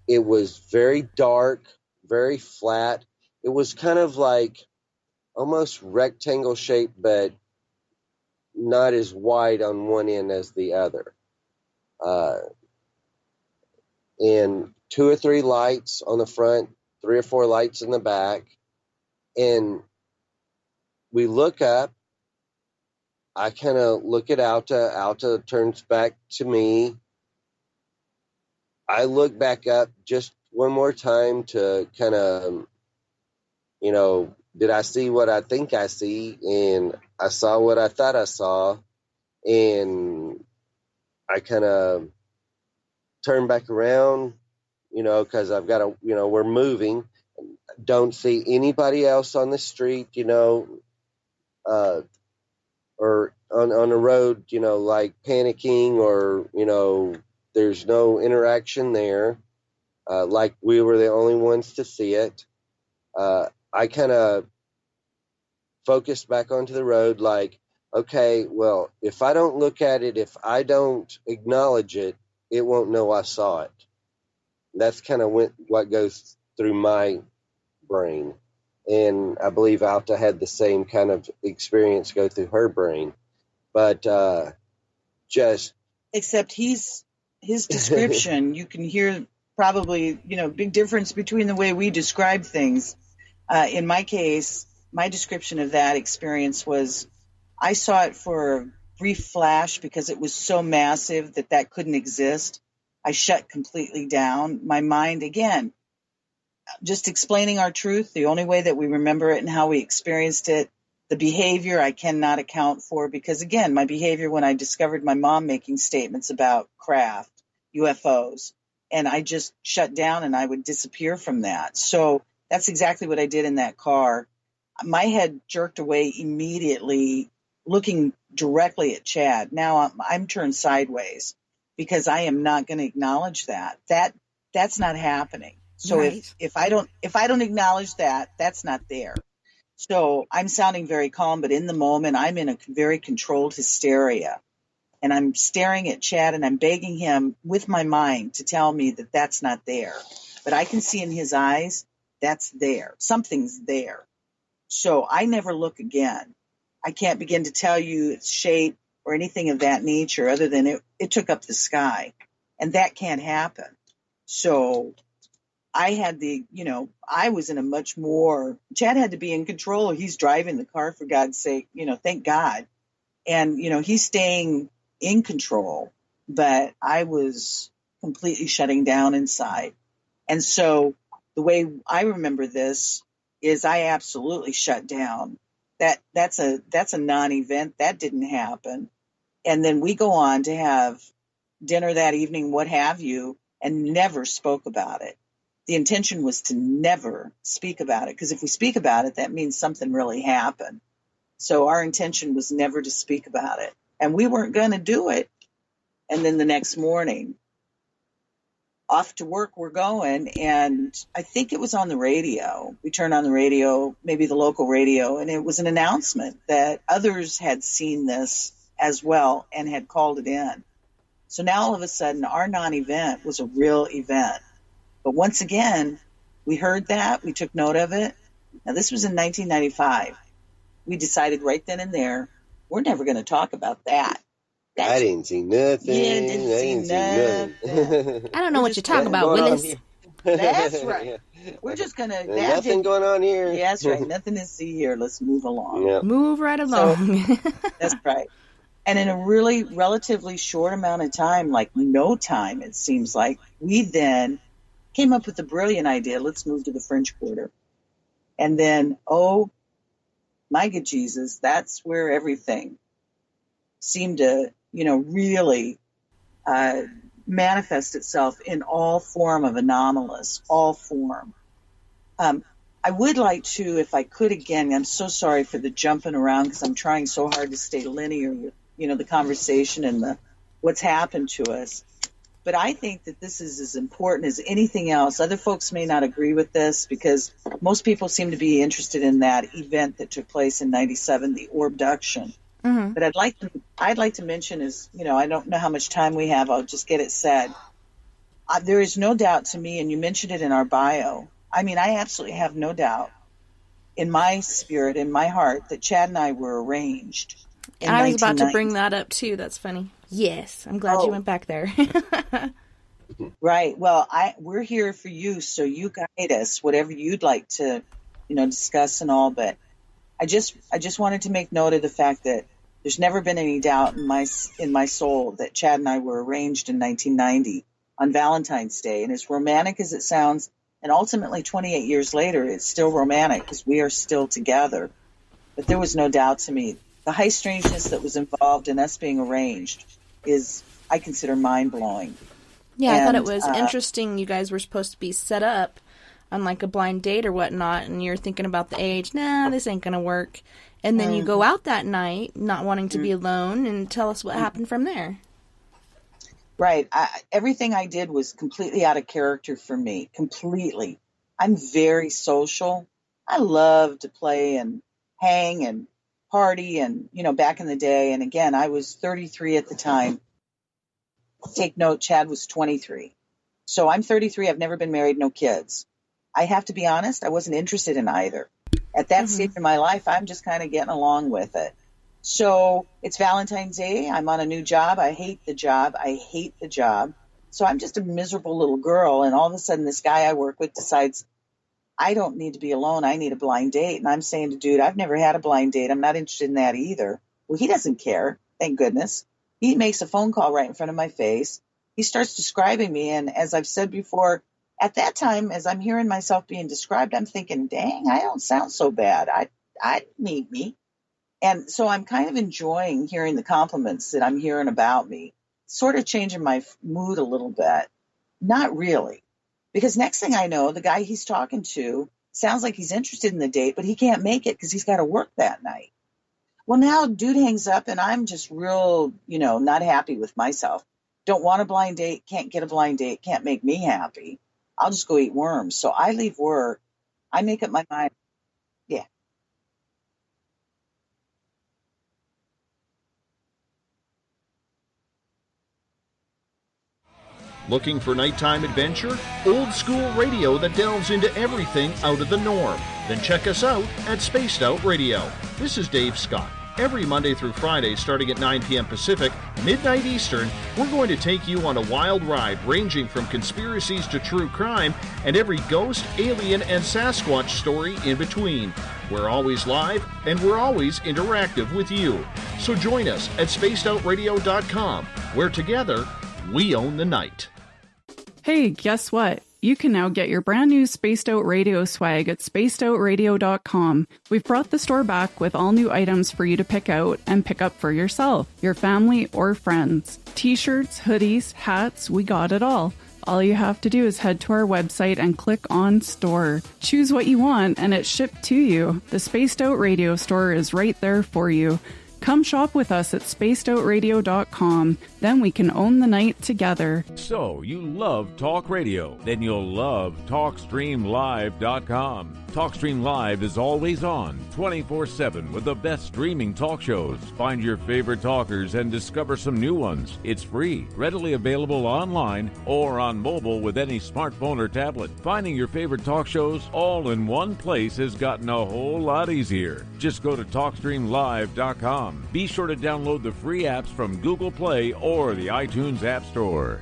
It was very dark, very flat. It was kind of like almost rectangle shaped, but not as wide on one end as the other. And 2 or 3 lights on the front, 3 or 4 lights in the back. And we look up. I kind of look at Alta. Alta turns back to me. I look back up just one more time to kind of, did I see what I think I see? And I saw what I thought I saw. And I kind of turned back around, because I've got to, we're moving. Don't see anybody else on the street, or on the road, like panicking or, there's no interaction there. Like we were the only ones to see it. I kind of focused back onto the road like, okay, well, if I don't look at it, if I don't acknowledge it, it won't know I saw it. That's kind of what goes through my brain. And I believe Alta had the same kind of experience go through her brain. But just... Except his description, you can hear probably, big difference between the way we describe things. In my case, my description of that experience was I saw it for a brief flash because it was so massive that couldn't exist. I shut completely down. My mind, again, just explaining our truth, the only way that we remember it and how we experienced it. The behavior I cannot account for because, again, my behavior when I discovered my mom making statements about craft, UFOs, and I just shut down and I would disappear from that. So that's exactly what I did in that car. My head jerked away immediately, looking directly at Chad. Now I'm turned sideways because I am not going to acknowledge that. That's not happening. So right. if I don't acknowledge that, that's not there. So I'm sounding very calm, but in the moment, I'm in a very controlled hysteria. And I'm staring at Chad and I'm begging him with my mind to tell me that that's not there. But I can see in his eyes, that's there. Something's there. So I never look again. I can't begin to tell you its shape or anything of that nature other than it took up the sky. And that can't happen. So I had I was in a much more, Chad had to be in control. He's driving the car, for God's sake, thank God. And, he's staying in control, but I was completely shutting down inside. And so the way I remember this is I absolutely shut down. That's a non-event. That didn't happen. And then we go on to have dinner that evening, what have you, and never spoke about it. The intention was to never speak about it, because if we speak about it, that means something really happened. So our intention was never to speak about it, and we weren't going to do it. And then the next morning, off to work we're going, and I think it was on the radio. We turned on the radio, maybe the local radio, and it was an announcement that others had seen this as well and had called it in. So now all of a sudden, our non-event was a real event. But once again, we heard that, we took note of it. Now, this was in 1995. We decided right then and there, we're never going to talk about that. I didn't see nothing. Yeah, didn't see nothing. I don't know what you're talking about, Willis. That's right. We're just going to... Nothing going on here. Yeah, that's right. Nothing to see here. Let's move along. Yep. Move right along. So, that's right. And in a really relatively short amount of time, like no time, it seems like, we then came up with a brilliant idea. Let's move to the French Quarter. And then, oh, my good Jesus, that's where everything seemed to, really manifest itself in all form of anomalous, all form. I would like to, if I could again, I'm so sorry for the jumping around because I'm trying so hard to stay linear with, the conversation and what's happened to us. But I think that this is as important as anything else. Other folks may not agree with this because most people seem to be interested in that event that took place in '97, the Orbduction. Mm-hmm. But I'd like to mention is, I don't know how much time we have. I'll just get it said. There is no doubt to me, and you mentioned it in our bio. I mean, I absolutely have no doubt in my spirit, in my heart, that Chad and I were arranged. I was about to bring that up too. That's funny. Yes, I'm glad you went back there. Right. Well, we're here for you, so you guide us, whatever you'd like to, discuss and all. But I just wanted to make note of the fact that there's never been any doubt in my soul that Chad and I were arranged in 1990 on Valentine's Day. And as romantic as it sounds, and ultimately 28 years later, it's still romantic because we are still together. But there was no doubt to me. The high strangeness that was involved in us being arranged is, I consider, mind-blowing. Yeah, I thought it was interesting you guys were supposed to be set up on like a blind date or whatnot, and you're thinking about the age, nah, this ain't going to work. And then you go out that night not wanting to be alone, and tell us what happened from there. Right. Everything I did was completely out of character for me, completely. I'm very social. I love to play and hang and party and, back in the day. And again, I was 33 at the time. Take note, Chad was 23. So I'm 33. I've never been married, no kids. I have to be honest, I wasn't interested in either. At that stage in my life, I'm just kind of getting along with it. So it's Valentine's Day. I'm on a new job. I hate the job. So I'm just a miserable little girl. And all of a sudden, this guy I work with decides, I don't need to be alone. I need a blind date. And I'm saying to dude, I've never had a blind date. I'm not interested in that either. Well, he doesn't care. Thank goodness. He makes a phone call right in front of my face. He starts describing me. And as I've said before, at that time, as I'm hearing myself being described, I'm thinking, dang, I don't sound so bad. I'd need me. And so I'm kind of enjoying hearing the compliments that I'm hearing about me, sort of changing my mood a little bit. Not really. Because next thing I know, the guy he's talking to sounds like he's interested in the date, but he can't make it because he's got to work that night. Well, now dude hangs up and I'm just real, not happy with myself. Don't want a blind date, can't get a blind date, can't make me happy. I'll just go eat worms. So I leave work. I make up my mind. Yeah. Looking for nighttime adventure? Old school radio that delves into everything out of the norm? Then check us out at Spaced Out Radio. This is Dave Scott. Every Monday through Friday, starting at 9 p.m. Pacific, midnight Eastern, we're going to take you on a wild ride ranging from conspiracies to true crime and every ghost, alien, and Sasquatch story in between. We're always live, and we're always interactive with you. So join us at spacedoutradio.com, where together, we own the night. Hey, guess what? You can now get your brand new Spaced Out Radio swag at spacedoutradio.com. We've brought the store back with all new items for you to pick out and pick up for yourself, your family, or friends. T-shirts, hoodies, hats, we got it all. All you have to do is head to our website and click on Store. Choose what you want and it's shipped to you. The Spaced Out Radio store is right there for you. Come shop with us at spacedoutradio.com. Then we can own the night together. So, you love talk radio? Then you'll love TalkStreamLive.com. TalkStream Live is always on, 24/7 with the best streaming talk shows. Find your favorite talkers and discover some new ones. It's free, readily available online or on mobile with any smartphone or tablet. Finding your favorite talk shows all in one place has gotten a whole lot easier. Just go to TalkStreamLive.com. Be sure to download the free apps from Google Play or the iTunes App Store.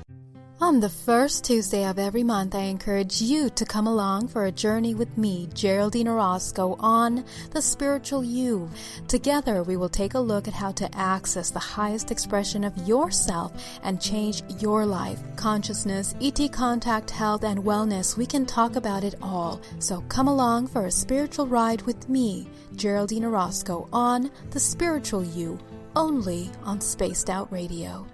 On the first Tuesday of every month, I encourage you to come along for a journey with me, Geraldine Orozco, on The Spiritual You. Together, we will take a look at how to access the highest expression of yourself and change your life. Consciousness, ET contact, health, and wellness, we can talk about it all. So come along for a spiritual ride with me, Geraldine Orozco, on The Spiritual You, only on Spaced Out Radio.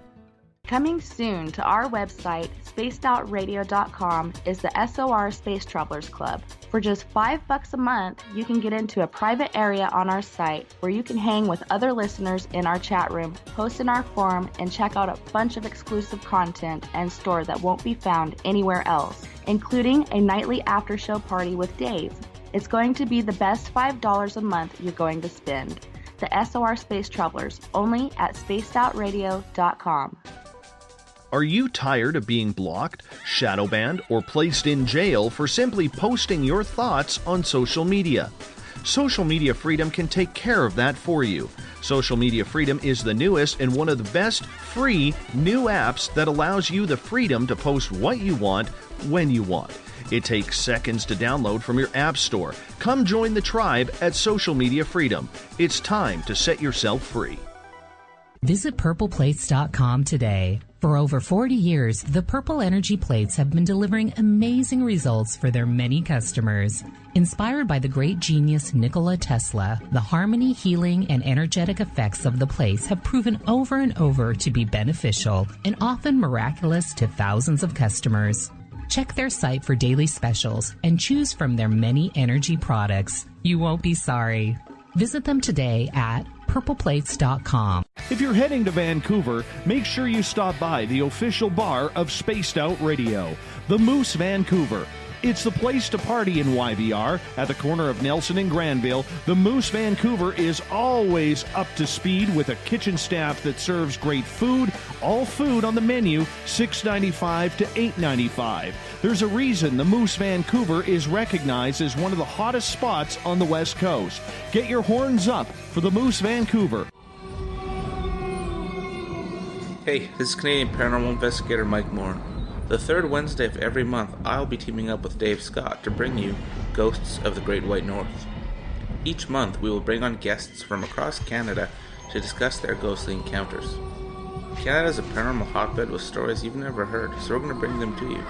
Coming soon to our website, spacedoutradio.com, is the SOR Space Travelers Club. For just $5 a month, you can get into a private area on our site where you can hang with other listeners in our chat room, post in our forum, and check out a bunch of exclusive content and store that won't be found anywhere else, including a nightly after-show party with Dave. It's going to be the best $5 a month you're going to spend. The SOR Space Travelers, only at spacedoutradio.com. Are you tired of being blocked, shadow banned, or placed in jail for simply posting your thoughts on social media? Social Media Freedom can take care of that for you. Social Media Freedom is the newest and one of the best free new apps that allows you the freedom to post what you want, when you want. It takes seconds to download from your app store. Come join the tribe at Social Media Freedom. It's time to set yourself free. Visit purpleplates.com today. For over 40 years, the Purple Energy Plates have been delivering amazing results for their many customers. Inspired by the great genius Nikola Tesla, the harmony, healing, and energetic effects of the plates have proven over and over to be beneficial and often miraculous to thousands of customers. Check their site for daily specials and choose from their many energy products. You won't be sorry. Visit them today at purpleplates.com. If you're heading to Vancouver, make sure you stop by the official bar of Spaced Out Radio, the Moose Vancouver. It's the place to party in YVR. At the corner of Nelson and Granville, the Moose Vancouver is always up to speed with a kitchen staff that serves great food. All food on the menu, $6.95 to $8.95. There's a reason the Moose Vancouver is recognized as one of the hottest spots on the West Coast. Get your horns up for the Moose Vancouver. Hey, this is Canadian Paranormal Investigator Mike Moore. The third Wednesday of every month, I'll be teaming up with Dave Scott to bring you Ghosts of the Great White North. Each month, we will bring on guests from across Canada to discuss their ghostly encounters. Canada is a paranormal hotbed with stories you've never heard, so we're going to bring them to you.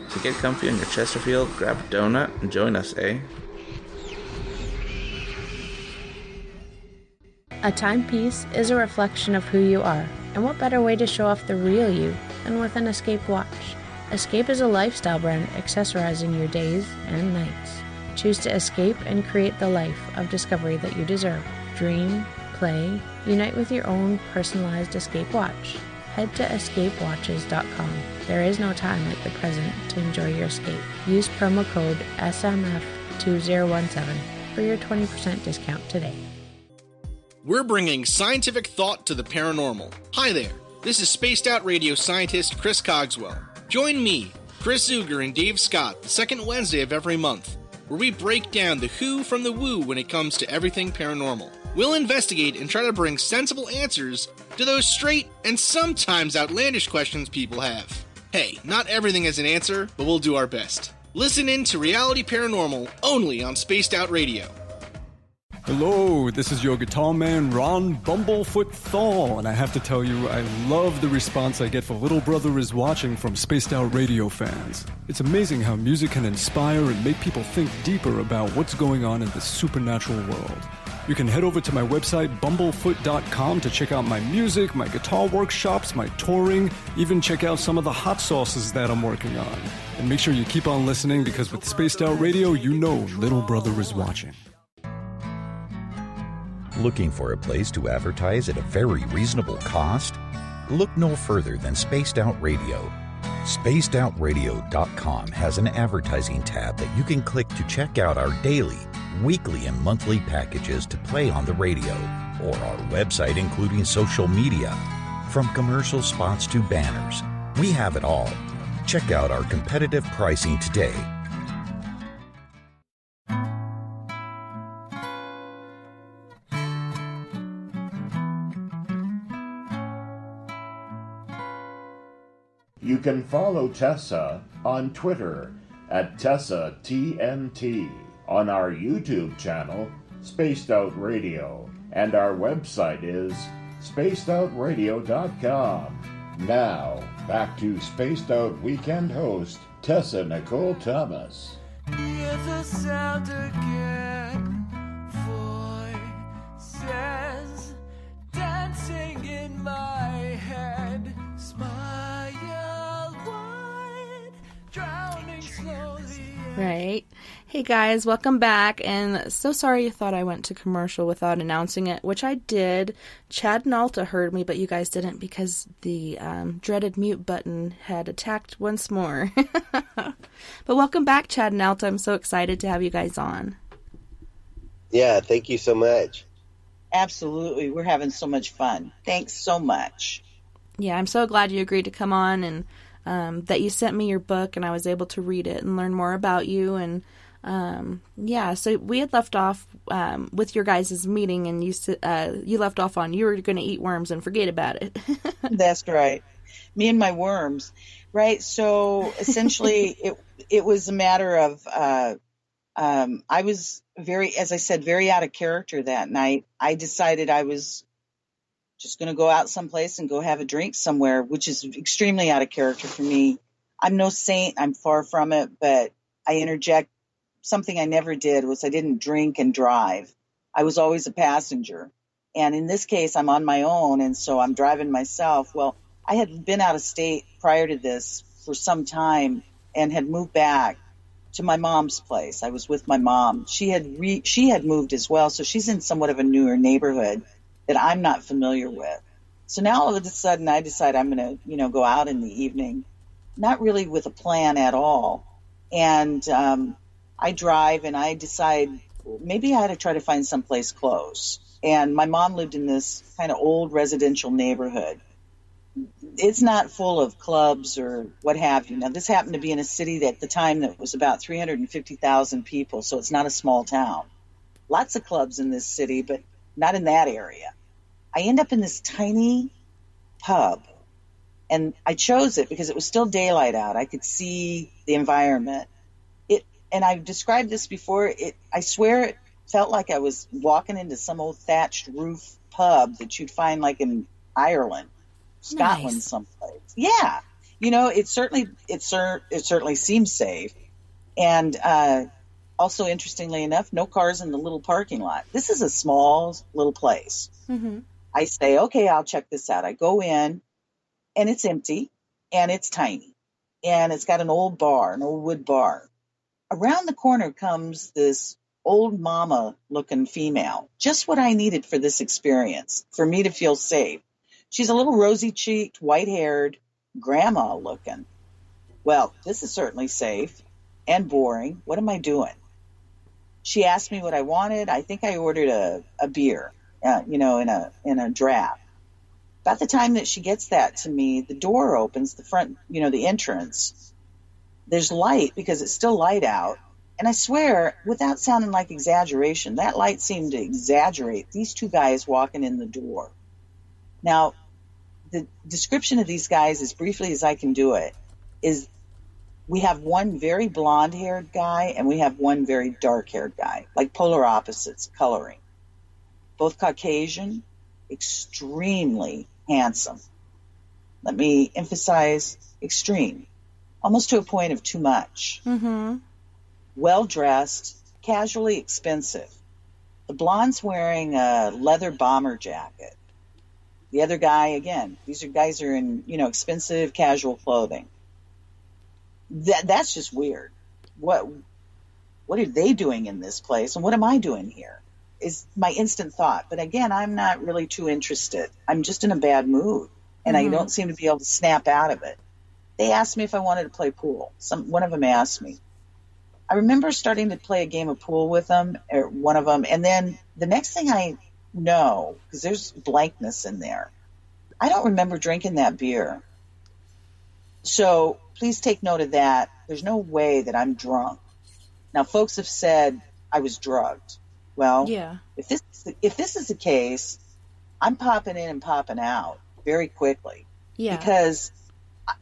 So get comfy on your Chesterfield, grab a donut, and join us, eh? A timepiece is a reflection of who you are, and what better way to show off the real you than with an Escape watch. Escape is a lifestyle brand accessorizing your days and nights. Choose to escape and create the life of discovery that you deserve. Dream, play, unite with your own personalized Escape watch. Head to escapewatches.com. There is no time like the present to enjoy your escape. Use promo code SMF2017 for your 20% discount today. We're bringing scientific thought to the paranormal. Hi there, this is Spaced Out Radio scientist Chris Cogswell. Join me, Chris Zuger, and Dave Scott the second Wednesday of every month, where we break down the who from the woo when it comes to everything paranormal. We'll investigate and try to bring sensible answers to those straight and sometimes outlandish questions people have. Hey, not everything has an answer, but we'll do our best. Listen in to Reality Paranormal only on Spaced Out Radio. Hello, this is your guitar man, Ron Bumblefoot Thal, and I have to tell you, I love the response I get for Little Brother is Watching from Spaced Out Radio fans. It's amazing how music can inspire and make people think deeper about what's going on in the supernatural world. You can head over to my website, bumblefoot.com, to check out my music, my guitar workshops, my touring, even check out some of the hot sauces that I'm working on. And make sure you keep on listening, because with Spaced Out Radio, you know Little Brother is watching. Looking for a place to advertise at a very reasonable cost? Look no further than Spaced Out Radio. SpacedOutRadio.com has an advertising tab that you can click to check out our daily, weekly, and monthly packages to play on the radio, or our website including social media. From commercial spots to banners, we have it all. Check out our competitive pricing today. You can follow Tessa on Twitter at TessaTNT, on our YouTube channel, Spaced Out Radio, and our website is spacedoutradio.com. Now, back to Spaced Out Weekend host, Tessa Nicole Thomas. Hear the sound again, voices dancing in my head, smile wide, drowning slowly. Right. Hey guys, welcome back, and so sorry you thought I went to commercial without announcing it, which I did. Cad and Alta heard me, but you guys didn't, because the dreaded mute button had attacked once more. But welcome back, Cad and Alta. I'm so excited to have you guys on. Yeah, thank you so much. Absolutely. We're having so much fun. Thanks so much. Yeah, I'm so glad you agreed to come on, and that you sent me your book, and I was able to read it and learn more about you. And yeah, so we had left off with your guys' meeting, and you left off on you were going to eat worms and forget about it. That's right. Me and my worms. Right. So essentially it was a matter of I was very, as I said, very out of character that night. I decided I was just going to go out someplace and go have a drink somewhere, which is extremely out of character for me. I'm no saint. I'm far from it, but I interject. Something I never did was I didn't drink and drive. I was always a passenger. And in this case, I'm on my own, and so I'm driving myself. Well, I had been out of state prior to this for some time and had moved back to my mom's place. I was with my mom. She had moved as well, so she's in somewhat of a newer neighborhood that I'm not familiar with. So now all of a sudden I decide I'm going to, go out in the evening, not really with a plan at all. And I drive and I decide maybe I had to try to find someplace close. And my mom lived in this kind of old residential neighborhood. It's not full of clubs or what have you. Now, this happened to be in a city that at the time that was about 350,000 people, so it's not a small town. Lots of clubs in this city, but not in that area. I end up in this tiny pub, and I chose it because it was still daylight out. I could see the environment. And I've described this before. I swear it felt like I was walking into some old thatched roof pub that you'd find like in Ireland, Scotland, Nice. someplace. Yeah. It certainly seems safe. And also, interestingly enough, no cars in the little parking lot. This is a small little place. Mm-hmm. I say, okay, I'll check this out. I go in, and it's empty, and it's tiny, and it's got an old wood bar. Around the corner comes this old mama-looking female, just what I needed for this experience, for me to feel safe. She's a little rosy-cheeked, white-haired, grandma-looking. Well, this is certainly safe and boring. What am I doing? She asked me what I wanted. I think I ordered a beer, in a draft. About the time that she gets that to me, the door opens, the front, the entrance. There's light because it's still light out. And I swear, without sounding like exaggeration, that light seemed to exaggerate these two guys walking in the door. Now, the description of these guys, as briefly as I can do it, is we have one very blonde-haired guy and we have one very dark-haired guy, like polar opposites coloring. Both Caucasian, extremely handsome. Let me emphasize extreme. Almost to a point of too much. Mm-hmm. Well-dressed, casually expensive. The blonde's wearing a leather bomber jacket. The other guy, again, these guys are in, expensive casual clothing. That's just weird. What are they doing in this place, and what am I doing here? Is my instant thought. But again, I'm not really too interested. I'm just in a bad mood, and I don't seem to be able to snap out of it. They asked me if I wanted to play pool. One of them asked me. I remember starting to play a game of pool with them, or one of them, and then the next thing I know, because there's blankness in there, I don't remember drinking that beer. So please take note of that. There's no way that I'm drunk. Now, folks have said I was drugged. Well, Yeah. if this is the case, I'm popping in and popping out very quickly. Yeah. Because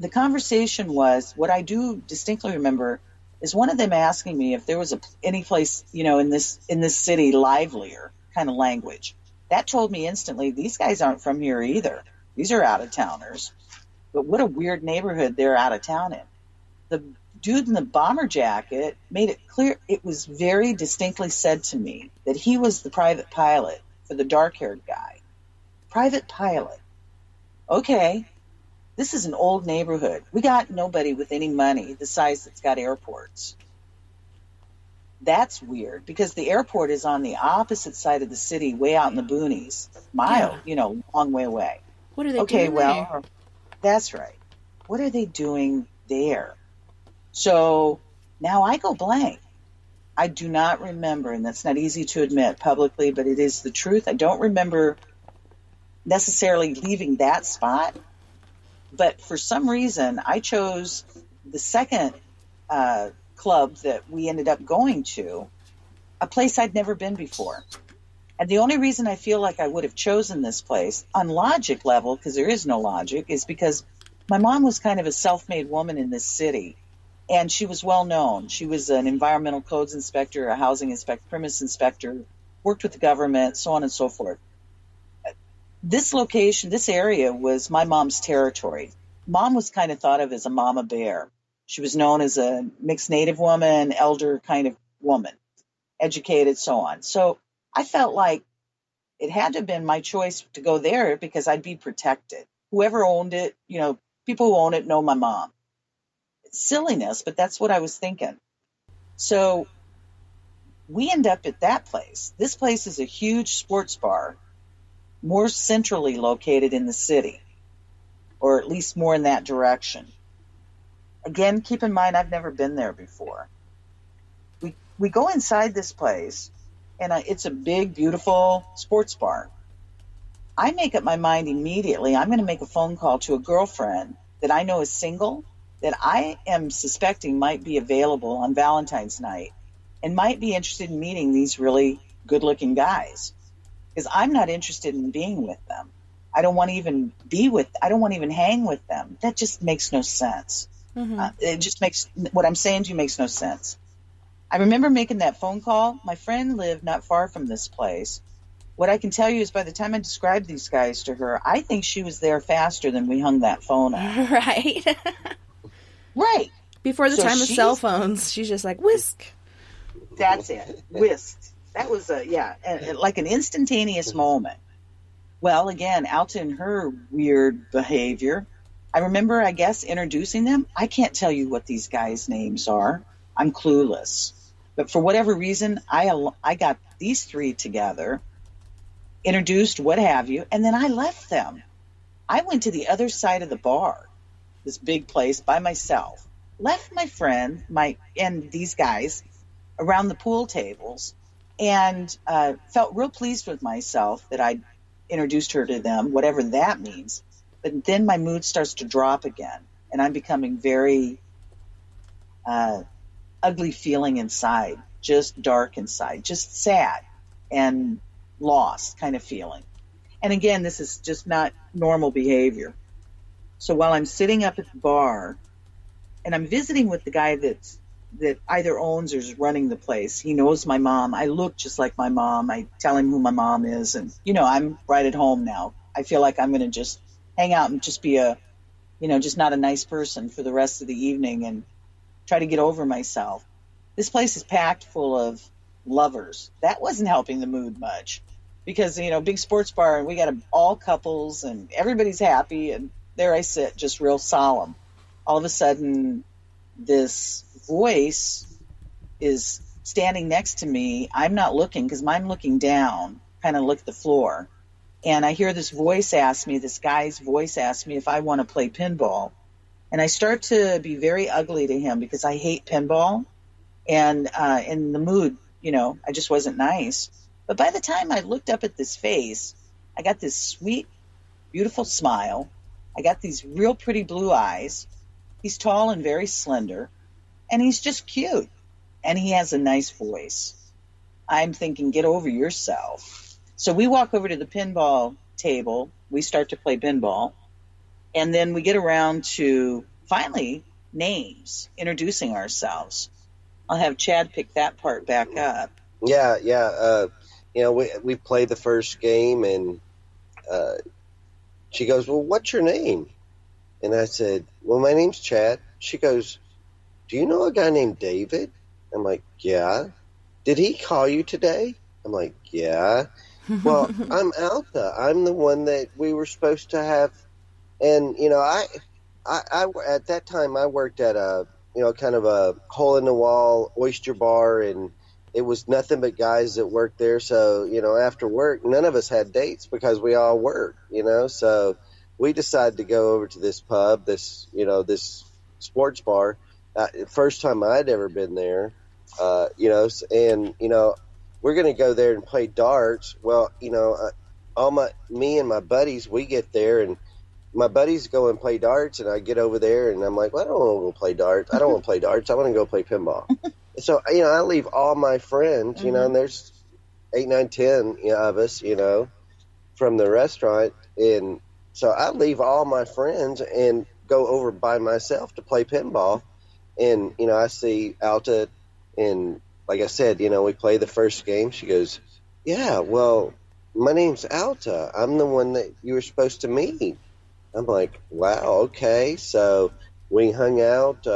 the conversation was, what I do distinctly remember is one of them asking me if there was any place, in this city, livelier kind of language. That told me instantly, these guys aren't from here either. These are out-of-towners. But what a weird neighborhood they're out of town in. The dude in the bomber jacket made it clear, it was very distinctly said to me that he was the private pilot for the dark-haired guy. Private pilot. Okay. This is an old neighborhood. We got nobody with any money the size that's got airports. That's weird because the airport is on the opposite side of the city, way out in the boonies. Long way away. What are they doing there? That's right. What are they doing there? So now I go blank. I do not remember, and that's not easy to admit publicly, but it is the truth. I don't remember necessarily leaving that spot. But for some reason, I chose the second club that we ended up going to, a place I'd never been before. And the only reason I feel like I would have chosen this place, on logic level, because there is no logic, is because my mom was kind of a self-made woman in this city. And she was well known. She was an environmental codes inspector, a housing inspector, premise inspector, worked with the government, so on and so forth. this location, this area was my mom's territory. Mom was kind of thought of as a mama bear. She was known as a mixed native woman, elder kind of woman, educated, so on. So I felt like it had to have been my choice to go there because I'd be protected. Whoever owned it, people who own it know my mom. It's silliness, but that's what I was thinking. So we end up at that place. This place is a huge sports bar, more centrally located in the city, or at least more in that direction. Again, keep in mind, I've never been there before. We go inside this place, and it's a big, beautiful sports bar. I make up my mind immediately. I'm going to make a phone call to a girlfriend that I know is single, that I am suspecting might be available on Valentine's night and might be interested in meeting these really good-looking guys, because I'm not interested in being with them. I don't want to even hang with them. That just makes no sense. It just makes, what I'm saying to you makes no sense. I remember making that phone call. My friend lived not far from this place. What I can tell you is by the time I described these guys to her, I think she was there faster than we hung that phone up. Right. Right. Before the time of cell phones, she's just like, whisk. That's it. Whisked. That was like an instantaneous moment. Well, again, Alta and her weird behavior. I remember, I guess, introducing them. I can't tell you what these guys' names are. I'm clueless. But for whatever reason, I got these three together, introduced, what have you, and then I left them. I went to the other side of the bar, this big place, by myself. Left my friend, and these guys around the pool tables, and felt real pleased with myself that I introduced her to them, whatever that means. But then my mood starts to drop again, and I'm becoming very ugly feeling inside, just dark inside, just sad and lost kind of feeling. And again, this is just not normal behavior. So while I'm sitting up at the bar, and I'm visiting with the guy that either owns or is running the place. He knows my mom. I look just like my mom. I tell him who my mom is, and I'm right at home now. I feel like I'm going to just hang out and just be just not a nice person for the rest of the evening and try to get over myself. This place is packed full of lovers. That wasn't helping the mood much because, big sports bar, and we got all couples and everybody's happy, and there I sit, just real solemn. All of a sudden, this voice is standing next to me. I'm not looking because I'm looking down, kind of look at the floor. And I hear this guy's voice ask me if I want to play pinball. And I start to be very ugly to him because I hate pinball. And in the mood, I just wasn't nice. But by the time I looked up at this face, I got this sweet, beautiful smile. I got these real pretty blue eyes. He's tall and very slender. And he's just cute. And he has a nice voice. I'm thinking, get over yourself. So we walk over to the pinball table. We start to play pinball. And then we get around to, finally, names, introducing ourselves. I'll have Chad pick that part back up. Yeah. We played the first game, and she goes, well, what's your name? And I said, well, my name's Chad. She goes, do you know a guy named David? I'm like, yeah. Did he call you today? I'm like, yeah. Well, I'm Alta. I'm the one that we were supposed to have. And, I at that time I worked at a, kind of a hole-in-the-wall oyster bar, and it was nothing but guys that worked there. So, after work, none of us had dates because we all worked, So we decided to go over to this pub, this sports bar. First time I'd ever been there, and, we're going to go there and play darts. Well, me and my buddies, we get there, and my buddies go and play darts, and I get over there, and I'm like, well, I don't want to go play darts. I don't want to play darts. I want to go play pinball. So, I leave all my friends, and there's 8, 9, 10 of us, from the restaurant. And so I leave all my friends and go over by myself to play pinball. And, I see Alta, and like I said, we play the first game. She goes, yeah, well, my name's Alta. I'm the one that you were supposed to meet. I'm like, wow, okay. So we hung out,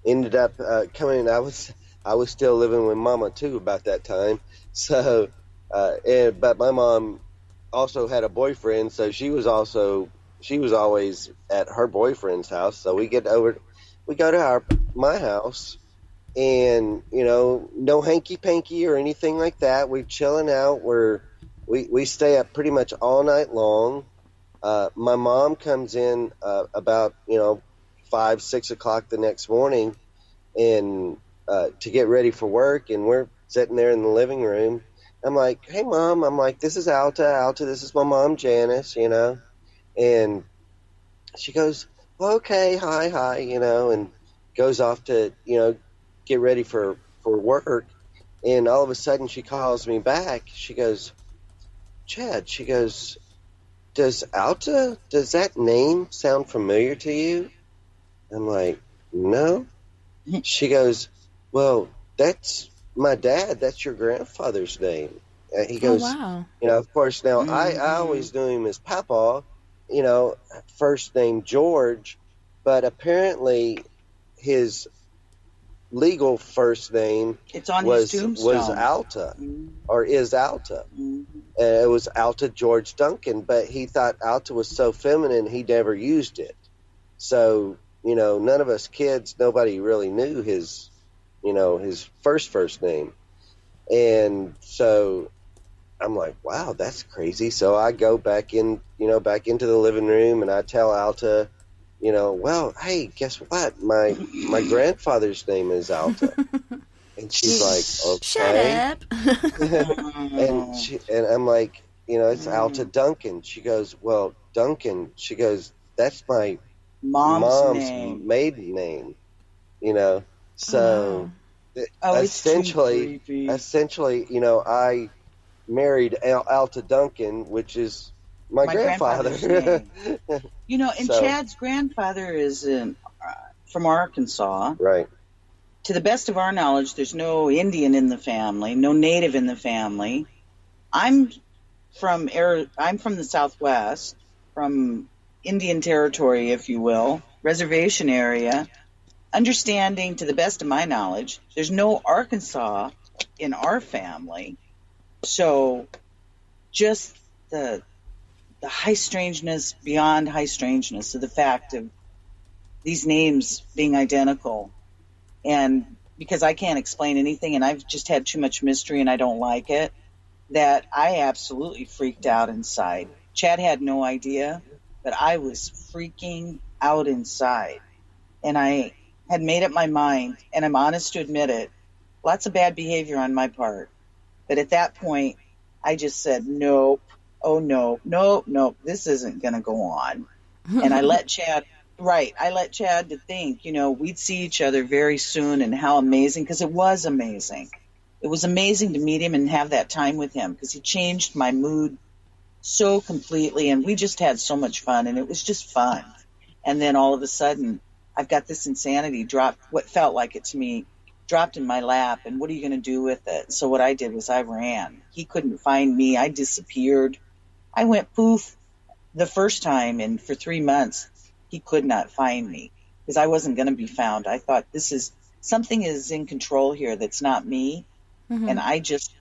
ended up coming. I was still living with Mama too about that time. So, but my mom also had a boyfriend, so she was always at her boyfriend's house. So we go to my house, and no hanky panky or anything like that. We're chilling out. We stay up pretty much all night long. My mom comes in about 5, 6 o'clock the next morning, and to get ready for work, and we're sitting there in the living room. I'm like, hey, Mom. I'm like, this is Alta. Alta, this is my mom, Janice, And she goes, well, okay, hi, and goes off to, get ready for work. And all of a sudden she calls me back. She goes, Chad, she goes, does that name sound familiar to you? I'm like, no. She goes, well, that's my dad. That's your grandfather's name. He goes, wow. Of course, now I always knew him as Papa, first name George, but apparently his legal first name his tombstone. Was Alta, or is Alta. It was Alta George Duncan, but he thought Alta was so feminine he never used it. So, none of us kids, nobody really knew his first name. And so I'm like, wow, that's crazy. So I go back into the living room, and I tell Alta, well, hey, guess what? My grandfather's name is Alta. And she's like, okay. Shut up. and I'm like, it's Alta Duncan. She goes, well, Duncan. She goes, that's my mom's maiden name. So essentially, I married Alta Duncan, which is my grandfather. And Chad's grandfather is from Arkansas. Right. To the best of our knowledge, there's no Indian in the family, no Native in the family. I'm from the Southwest, from Indian Territory, if you will, reservation area. Understanding, to the best of my knowledge, there's no Arkansas in our family. So just the high strangeness beyond high strangeness of the fact of these names being identical. And because I can't explain anything, and I've just had too much mystery and I don't like it, that I absolutely freaked out inside. Chad had no idea, but I was freaking out inside. And I had made up my mind, and I'm honest to admit it, lots of bad behavior on my part. But at that point, I just said, nope, oh no, nope, this isn't going to go on. And I let Chad to think, we'd see each other very soon, and how amazing, because it was amazing. It was amazing to meet him and have that time with him, because he changed my mood so completely, and we just had so much fun, and it was just fun. And then all of a sudden, I've got this insanity dropped, what felt like it to me, dropped in my lap, and what are you going to do with it? So what I did was I ran. He couldn't find me. I disappeared. I went poof the first time, and for 3 months, he could not find me because I wasn't going to be found. I thought something is in control here that's not me. Mm-hmm. And I just,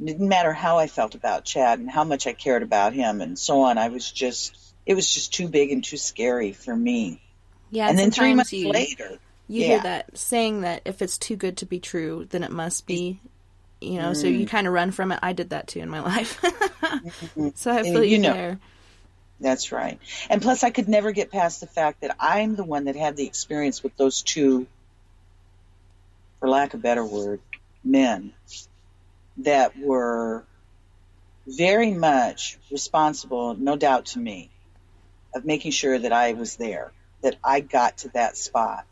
didn't matter how I felt about Chad and how much I cared about him and so on. It was just too big and too scary for me. Yeah. And then 3 months later, you hear that saying that if it's too good to be true, then it must be, so you kind of run from it. I did that too in my life. So I feel you there. That's right. And plus, I could never get past the fact that I'm the one that had the experience with those two, for lack of a better word, men that were very much responsible, no doubt to me, of making sure that I was there, that I got to that spot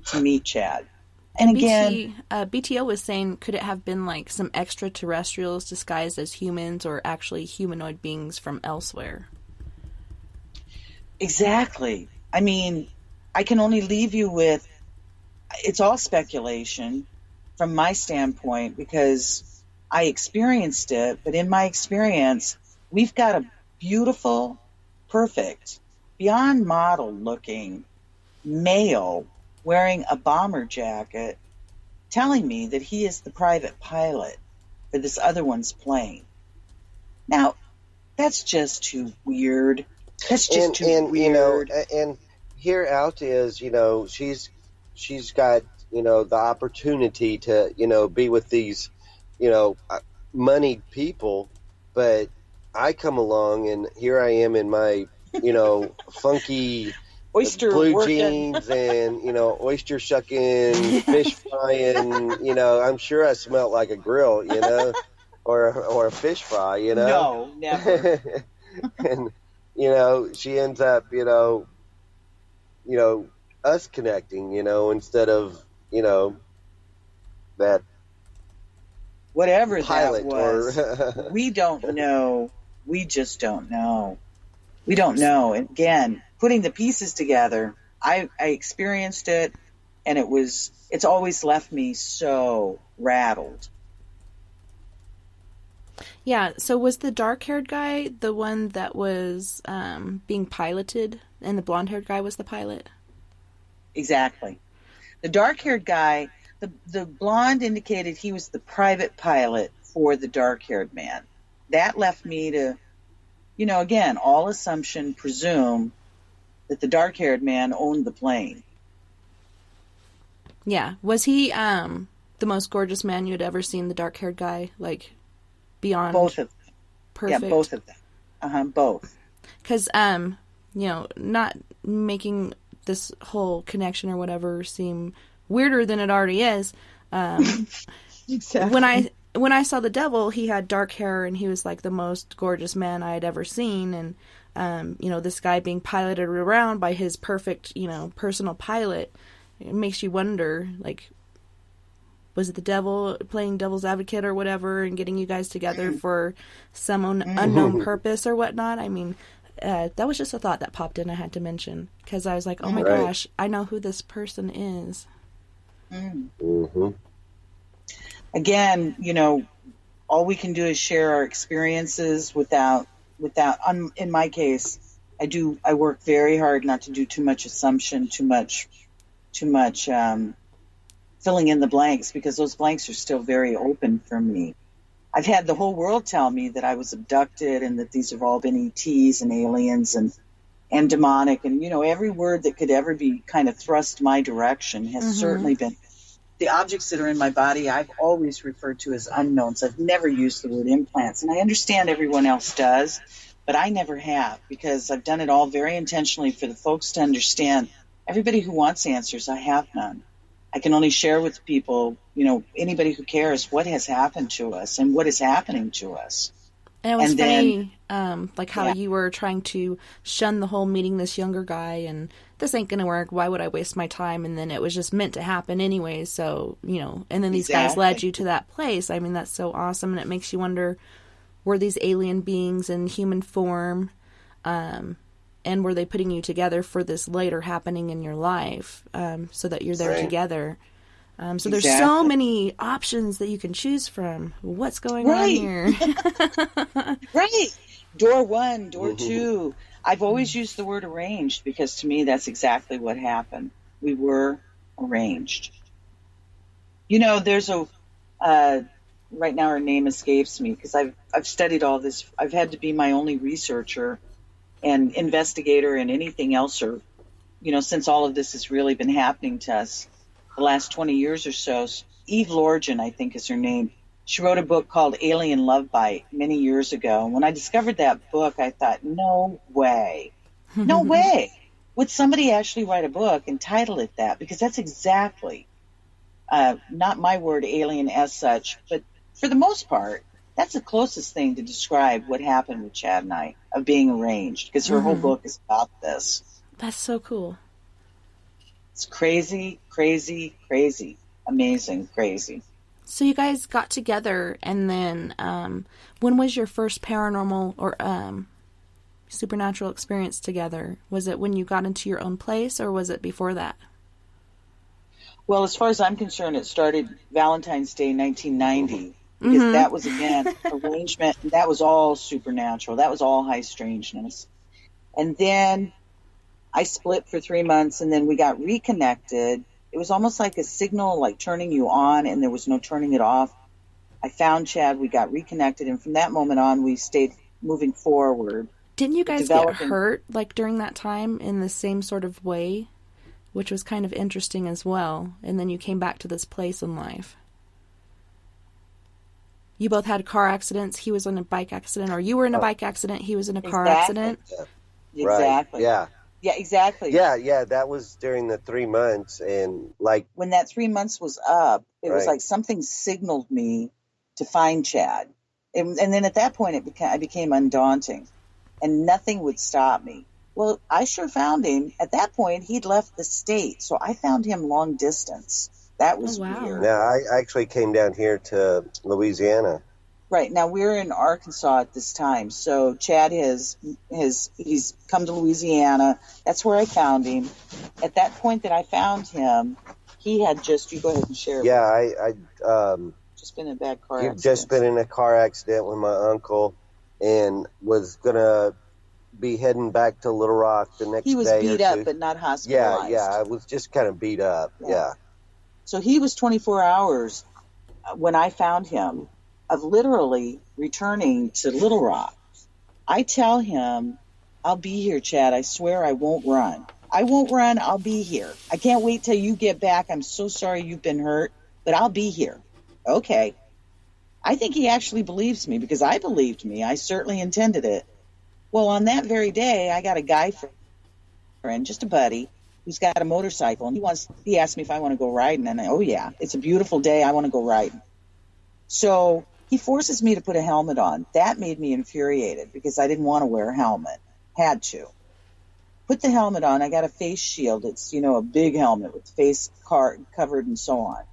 to meet Chad. And again, BTO was saying, could it have been like some extraterrestrials disguised as humans, or actually humanoid beings from elsewhere? Exactly. I mean, I can only leave you with, it's all speculation from my standpoint, because I experienced it, but in my experience, we've got a beautiful, perfect, beyond model looking male wearing a bomber jacket telling me that he is the private pilot for this other one's plane. Now, that's just too weird. That's just too weird. You know, and here out is, you know, she's got, you know, the opportunity to, you know, be with these, you know, moneyed people, but I come along and here I am in my, you know, funky oyster blue working. jeans and, you know, oyster shucking, fish frying, you know, I'm sure I smelled like a grill, you know, or a fish fry, you know. No, never. And, you know, she ends up, you know, us connecting, you know, instead of, you know, that whatever pilot that was. We don't know. We just don't know. We don't know. And again, putting the pieces together, I experienced it, and it's always left me so rattled. Yeah, so was the dark-haired guy the one that was being piloted, and the blonde-haired guy was the pilot? Exactly. The dark-haired guy, the blonde indicated he was the private pilot for the dark-haired man. That left me to, you know, again, all assumption, presume that the dark-haired man owned the plane. Yeah. Was he the most gorgeous man you had ever seen, the dark-haired guy? Like, beyond... Both of them. Perfect? Yeah, both of them. Both. Because, you know, not making this whole connection or whatever seem weirder than it already is. Exactly. When I saw the devil, he had dark hair and he was like the most gorgeous man I had ever seen. And, you know, this guy being piloted around by his perfect, you know, personal pilot, it makes you wonder, like, was it the devil playing devil's advocate or whatever and getting you guys together for some unknown purpose or whatnot? I mean, that was just a thought that popped in I had to mention, because I was like, oh my gosh, I know who this person is. Mm-hmm. Again, you know, all we can do is share our experiences without, in my case, I work very hard not to do too much assumption, too much filling in the blanks, because those blanks are still very open for me. I've had the whole world tell me that I was abducted and that these have all been ETs and aliens and demonic, and, you know, every word that could ever be kind of thrust my direction has certainly been. The objects that are in my body, I've always referred to as unknowns. I've never used the word implants, and I understand everyone else does, but I never have, because I've done it all very intentionally for the folks to understand. Everybody who wants answers, I have none. I can only share with people, you know, anybody who cares, what has happened to us and what is happening to us. And it was funny, like how you were trying to shun the whole meeting this younger guy, and this ain't gonna work, why would I waste my time? And then it was just meant to happen anyway, so, you know, and then these guys led you to that place. I mean, that's so awesome, and it makes you wonder, were these alien beings in human form, and were they putting you together for this later happening in your life, so that you're there together? So there's so many options that you can choose from. What's going on here? Right. Door one, door two. I've always used the word arranged, because to me that's exactly what happened. We were arranged. You know, there's right now her name escapes me, because I've studied all this. I've had to be my only researcher and investigator and anything else, or, you know, since all of this has really been happening to us the last 20 years or so. Eve Lorgen, I think is her name. She wrote a book called Alien Love Bite many years ago. And when I discovered that book, I thought, no way. No way would somebody actually write a book and title it that, because that's exactly, not my word alien as such, but for the most part, that's the closest thing to describe what happened with Chad and I, of being arranged, because her whole book is about this. That's so cool. It's crazy, crazy, crazy, amazing, crazy. So you guys got together, and then when was your first paranormal or supernatural experience together? Was it when you got into your own place, or was it before that? Well, as far as I'm concerned, it started Valentine's Day, 1990. because that was, again, arrangement. That was all supernatural. That was all high strangeness. And then I split for 3 months, and then we got reconnected. It was almost like a signal, like turning you on, and there was no turning it off. I found Chad. We got reconnected, and from that moment on, we stayed moving forward. Didn't you guys get hurt like during that time in the same sort of way, which was kind of interesting as well? And then you came back to this place in life. You both had car accidents. He was in a bike accident, or you were in a bike accident. He was in a car accident. Exactly. Right. Yeah, exactly. Yeah, that was during the 3 months, and like when that 3 months was up, it was Right. like something signaled me to find Chad, and then at that point, I became undaunting, and nothing would stop me. Well, I sure found him. At that point, he'd left the state, so I found him long distance. That was weird. Yeah, I actually came down here to Louisiana. Right. Now, we're in Arkansas at this time. So Chad he's come to Louisiana. That's where I found him. At that point that I found him, he had just, you go ahead and share. Yeah, I just been in a bad car You've accident. just been in a car accident with my uncle and was going to be heading back to Little Rock the next day. He was beat up, but not hospitalized. Yeah, I was just kind of beat up. Yeah. So he was 24 hours when I found him of literally returning to Little Rock. I tell him, I'll be here, Chad. I swear I won't run. I won't run. I'll be here. I can't wait till you get back. I'm so sorry you've been hurt, but I'll be here. Okay. I think he actually believes me because I believed me. I certainly intended it. Well, on that very day, I got a guy friend, just a buddy, who's got a motorcycle, and he asked me if I want to go riding, and oh yeah, it's a beautiful day. I want to go riding. So he forces me to put a helmet on. That made me infuriated because I didn't want to wear a helmet. Had to. Put the helmet on. I got a face shield. It's, a big helmet with face covered and so on.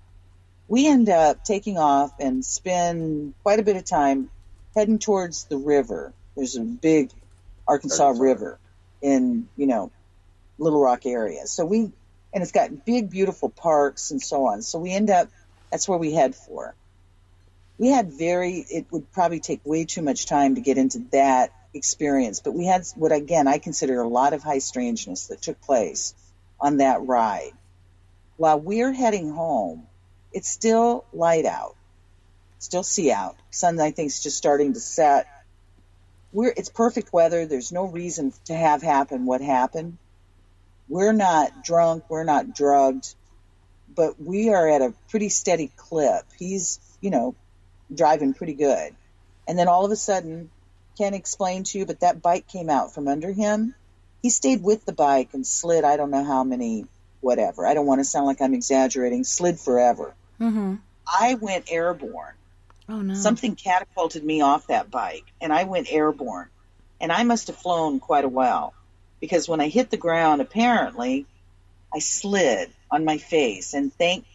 We end up taking off and spend quite a bit of time heading towards the river. There's a big Arkansas River in, Little Rock area. And it's got big, beautiful parks and so on. So we end up, that's where we head for. It would probably take way too much time to get into that experience, but we had what, again, I consider a lot of high strangeness that took place on that ride. While we're heading home, it's still light out, still sea out. Sun, I think, is just starting to set. It's perfect weather. There's no reason to have happen what happened. We're not drunk. We're not drugged, but we are at a pretty steady clip. He's, driving pretty good. And then all of a sudden, can't explain to you, but that bike came out from under him. He stayed with the bike and slid, I don't know how many, whatever. I don't want to sound like I'm exaggerating, slid forever. Mm-hmm. I went airborne. Oh, no. Something catapulted me off that bike, and I went airborne. And I must have flown quite a while, because when I hit the ground, apparently, I slid on my face. And thank,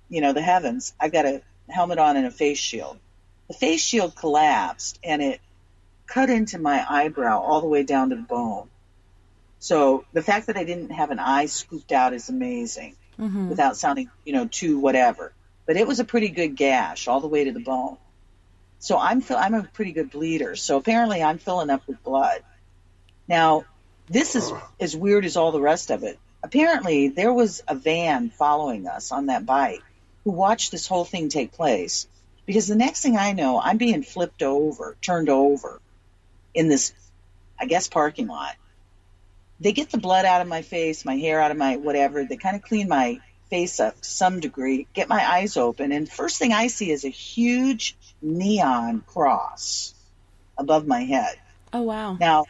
the heavens, I've got a helmet on and a face shield. The face shield collapsed, and it cut into my eyebrow all the way down to the bone. So the fact that I didn't have an eye scooped out is amazing, without sounding, too whatever. But it was a pretty good gash all the way to the bone. So I'm a pretty good bleeder. So apparently I'm filling up with blood. Now, this is as weird as all the rest of it. Apparently there was a van following us on that bike who watched this whole thing take place. Because the next thing I know, I'm being turned over in this, I guess, parking lot. They get the blood out of my face, my hair out of my whatever. They kind of clean my face up to some degree, get my eyes open, and first thing I see is a huge neon cross above my head. Oh, wow. Now,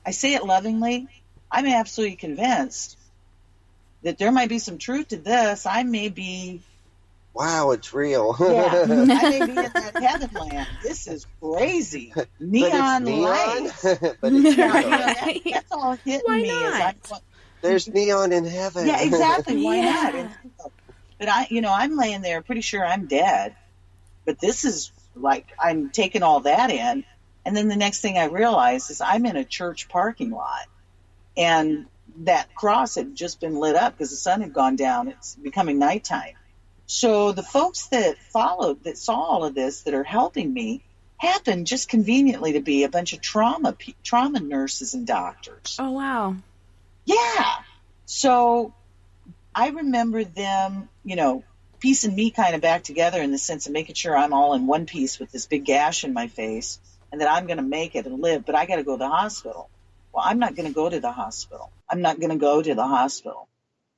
I say it lovingly. I'm absolutely convinced that there might be some truth to this. I may be... Wow, it's real. Yeah, I may be in that heaven land. This is crazy. Neon lights. But it's neon. That's all hitting Why me. not? There's neon in heaven. Yeah, exactly. Why Yeah. not? But I'm laying there pretty sure I'm dead. But this is like, I'm taking all that in. And then the next thing I realize is I'm in a church parking lot. And that cross had just been lit up because the sun had gone down. It's becoming nighttime. So the folks that saw all of this, that are helping me, happen just conveniently to be a bunch of trauma nurses and doctors. Oh, wow. Yeah. So I remember them, piecing me kind of back together in the sense of making sure I'm all in one piece with this big gash in my face and that I'm going to make it and live, but I got to go to the hospital. Well, I'm not going to go to the hospital.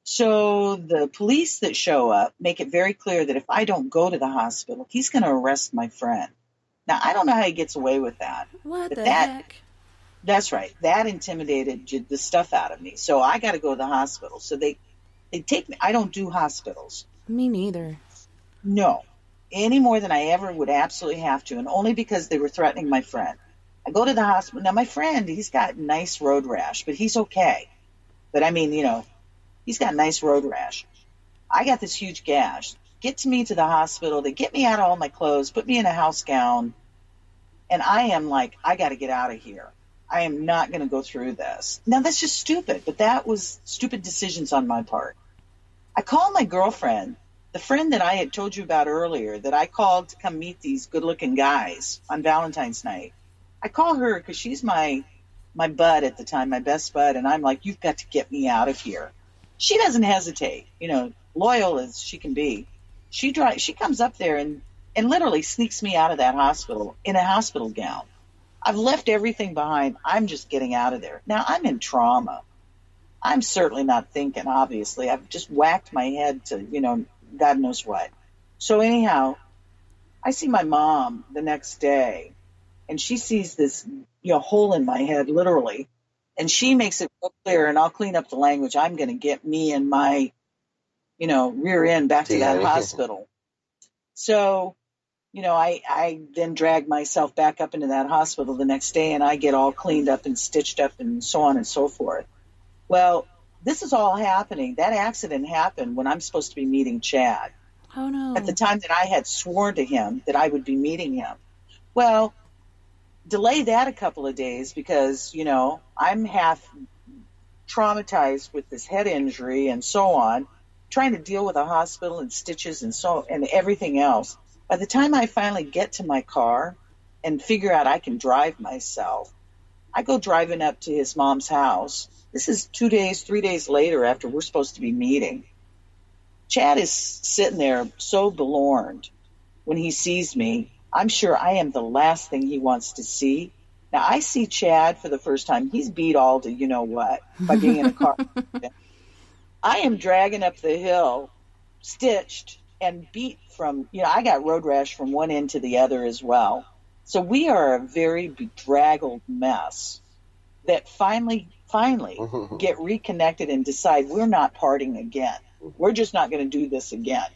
So the police that show up make it very clear that if I don't go to the hospital, he's going to arrest my friend. Now, I don't know how he gets away with that. What the heck? That's right. That intimidated the stuff out of me. So I got to go to the hospital. So they take me. I don't do hospitals. Me neither. No. Any more than I ever would absolutely have to. And only because they were threatening my friend. I go to the hospital. Now, my friend, he's got nice road rash, but he's okay. But I mean, he's got nice road rash. I got this huge gash. Get me to the hospital. They get me out of all my clothes, put me in a house gown. And I am like, I got to get out of here. I am not going to go through this. Now, that's just stupid, but that was stupid decisions on my part. I called my girlfriend, the friend that I had told you about earlier, that I called to come meet these good-looking guys on Valentine's night. I call her because she's my bud at the time, my best bud, and I'm like, you've got to get me out of here. She doesn't hesitate, loyal as she can be. She comes up there and literally sneaks me out of that hospital in a hospital gown. I've left everything behind. I'm just getting out of there. Now, I'm in trauma. I'm certainly not thinking, obviously. I've just whacked my head to, God knows what. So anyhow, I see my mom the next day, and she sees this, hole in my head, literally. And she makes it real clear, and I'll clean up the language. I'm going to get me and my, rear end back to that hospital. So, I then drag myself back up into that hospital the next day, and I get all cleaned up and stitched up and so on and so forth. Well, this is all happening. That accident happened when I'm supposed to be meeting Chad. Oh, no. At the time that I had sworn to him that I would be meeting him. Well, delay that a couple of days because, I'm half traumatized with this head injury and so on, trying to deal with a hospital and stitches and everything else. By the time I finally get to my car and figure out I can drive myself, I go driving up to his mom's house. This is 3 days later after we're supposed to be meeting. Chad is sitting there so belorned when he sees me. I'm sure I am the last thing he wants to see. Now, I see Chad for the first time. He's beat all to you-know-what by being in a car. I am dragging up the hill, stitched and beat from, I got road rash from one end to the other as well. So we are a very bedraggled mess that finally get reconnected and decide we're not parting again. We're just not going to do this again.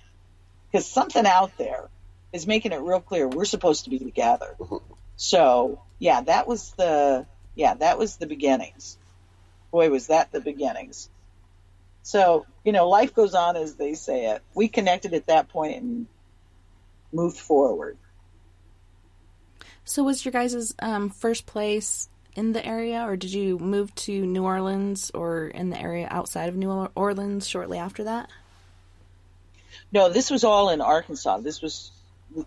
Because something out there is making it real clear we're supposed to be together. So, that was the beginnings. Boy, was that the beginnings. So, life goes on as they say it. We connected at that point and moved forward. So was your guys' first place in the area, or did you move to New Orleans or in the area outside of New Orleans shortly after that? No, this was all in Arkansas.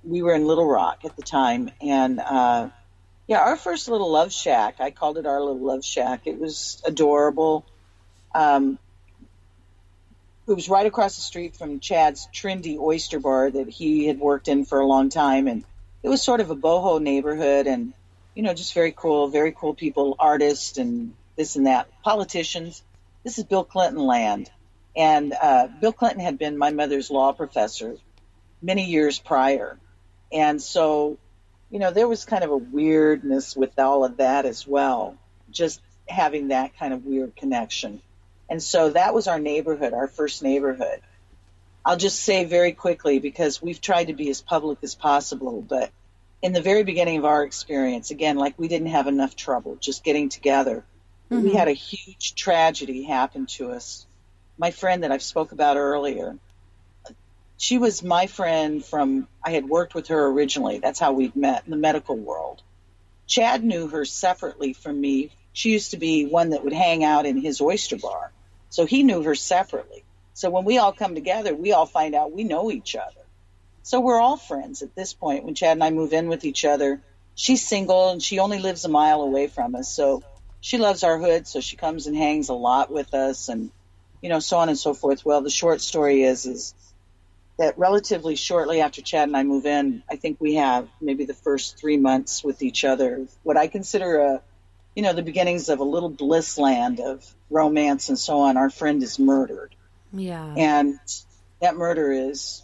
We were in Little Rock at the time. And, our first little love shack, I called it our little love shack. It was adorable. It was right across the street from Chad's trendy oyster bar that he had worked in for a long time. And it was sort of a boho neighborhood and, just very cool people, artists and this and that, politicians. This is Bill Clinton land. And Bill Clinton had been my mother's law professor many years prior. And so, there was kind of a weirdness with all of that as well, just having that kind of weird connection. And so that was our neighborhood, our first neighborhood. I'll just say very quickly, because we've tried to be as public as possible, but in the very beginning of our experience, again, like we didn't have enough trouble just getting together. Mm-hmm. We had a huge tragedy happen to us. My friend that I've spoke about earlier, she was my friend I had worked with her originally. That's how we'd met in the medical world. Chad knew her separately from me. She used to be one that would hang out in his oyster bar. So he knew her separately. So when we all come together, we all find out we know each other. So we're all friends at this point. When Chad and I move in with each other, she's single and she only lives a mile away from us. So she loves our hood, so she comes and hangs a lot with us, and so on and so forth. Well, the short story is that relatively shortly after Chad and I move in, I think we have maybe the first 3 months with each other, what I consider the beginnings of a little bliss land of romance and so on. Our friend is murdered. Yeah. And that murder is,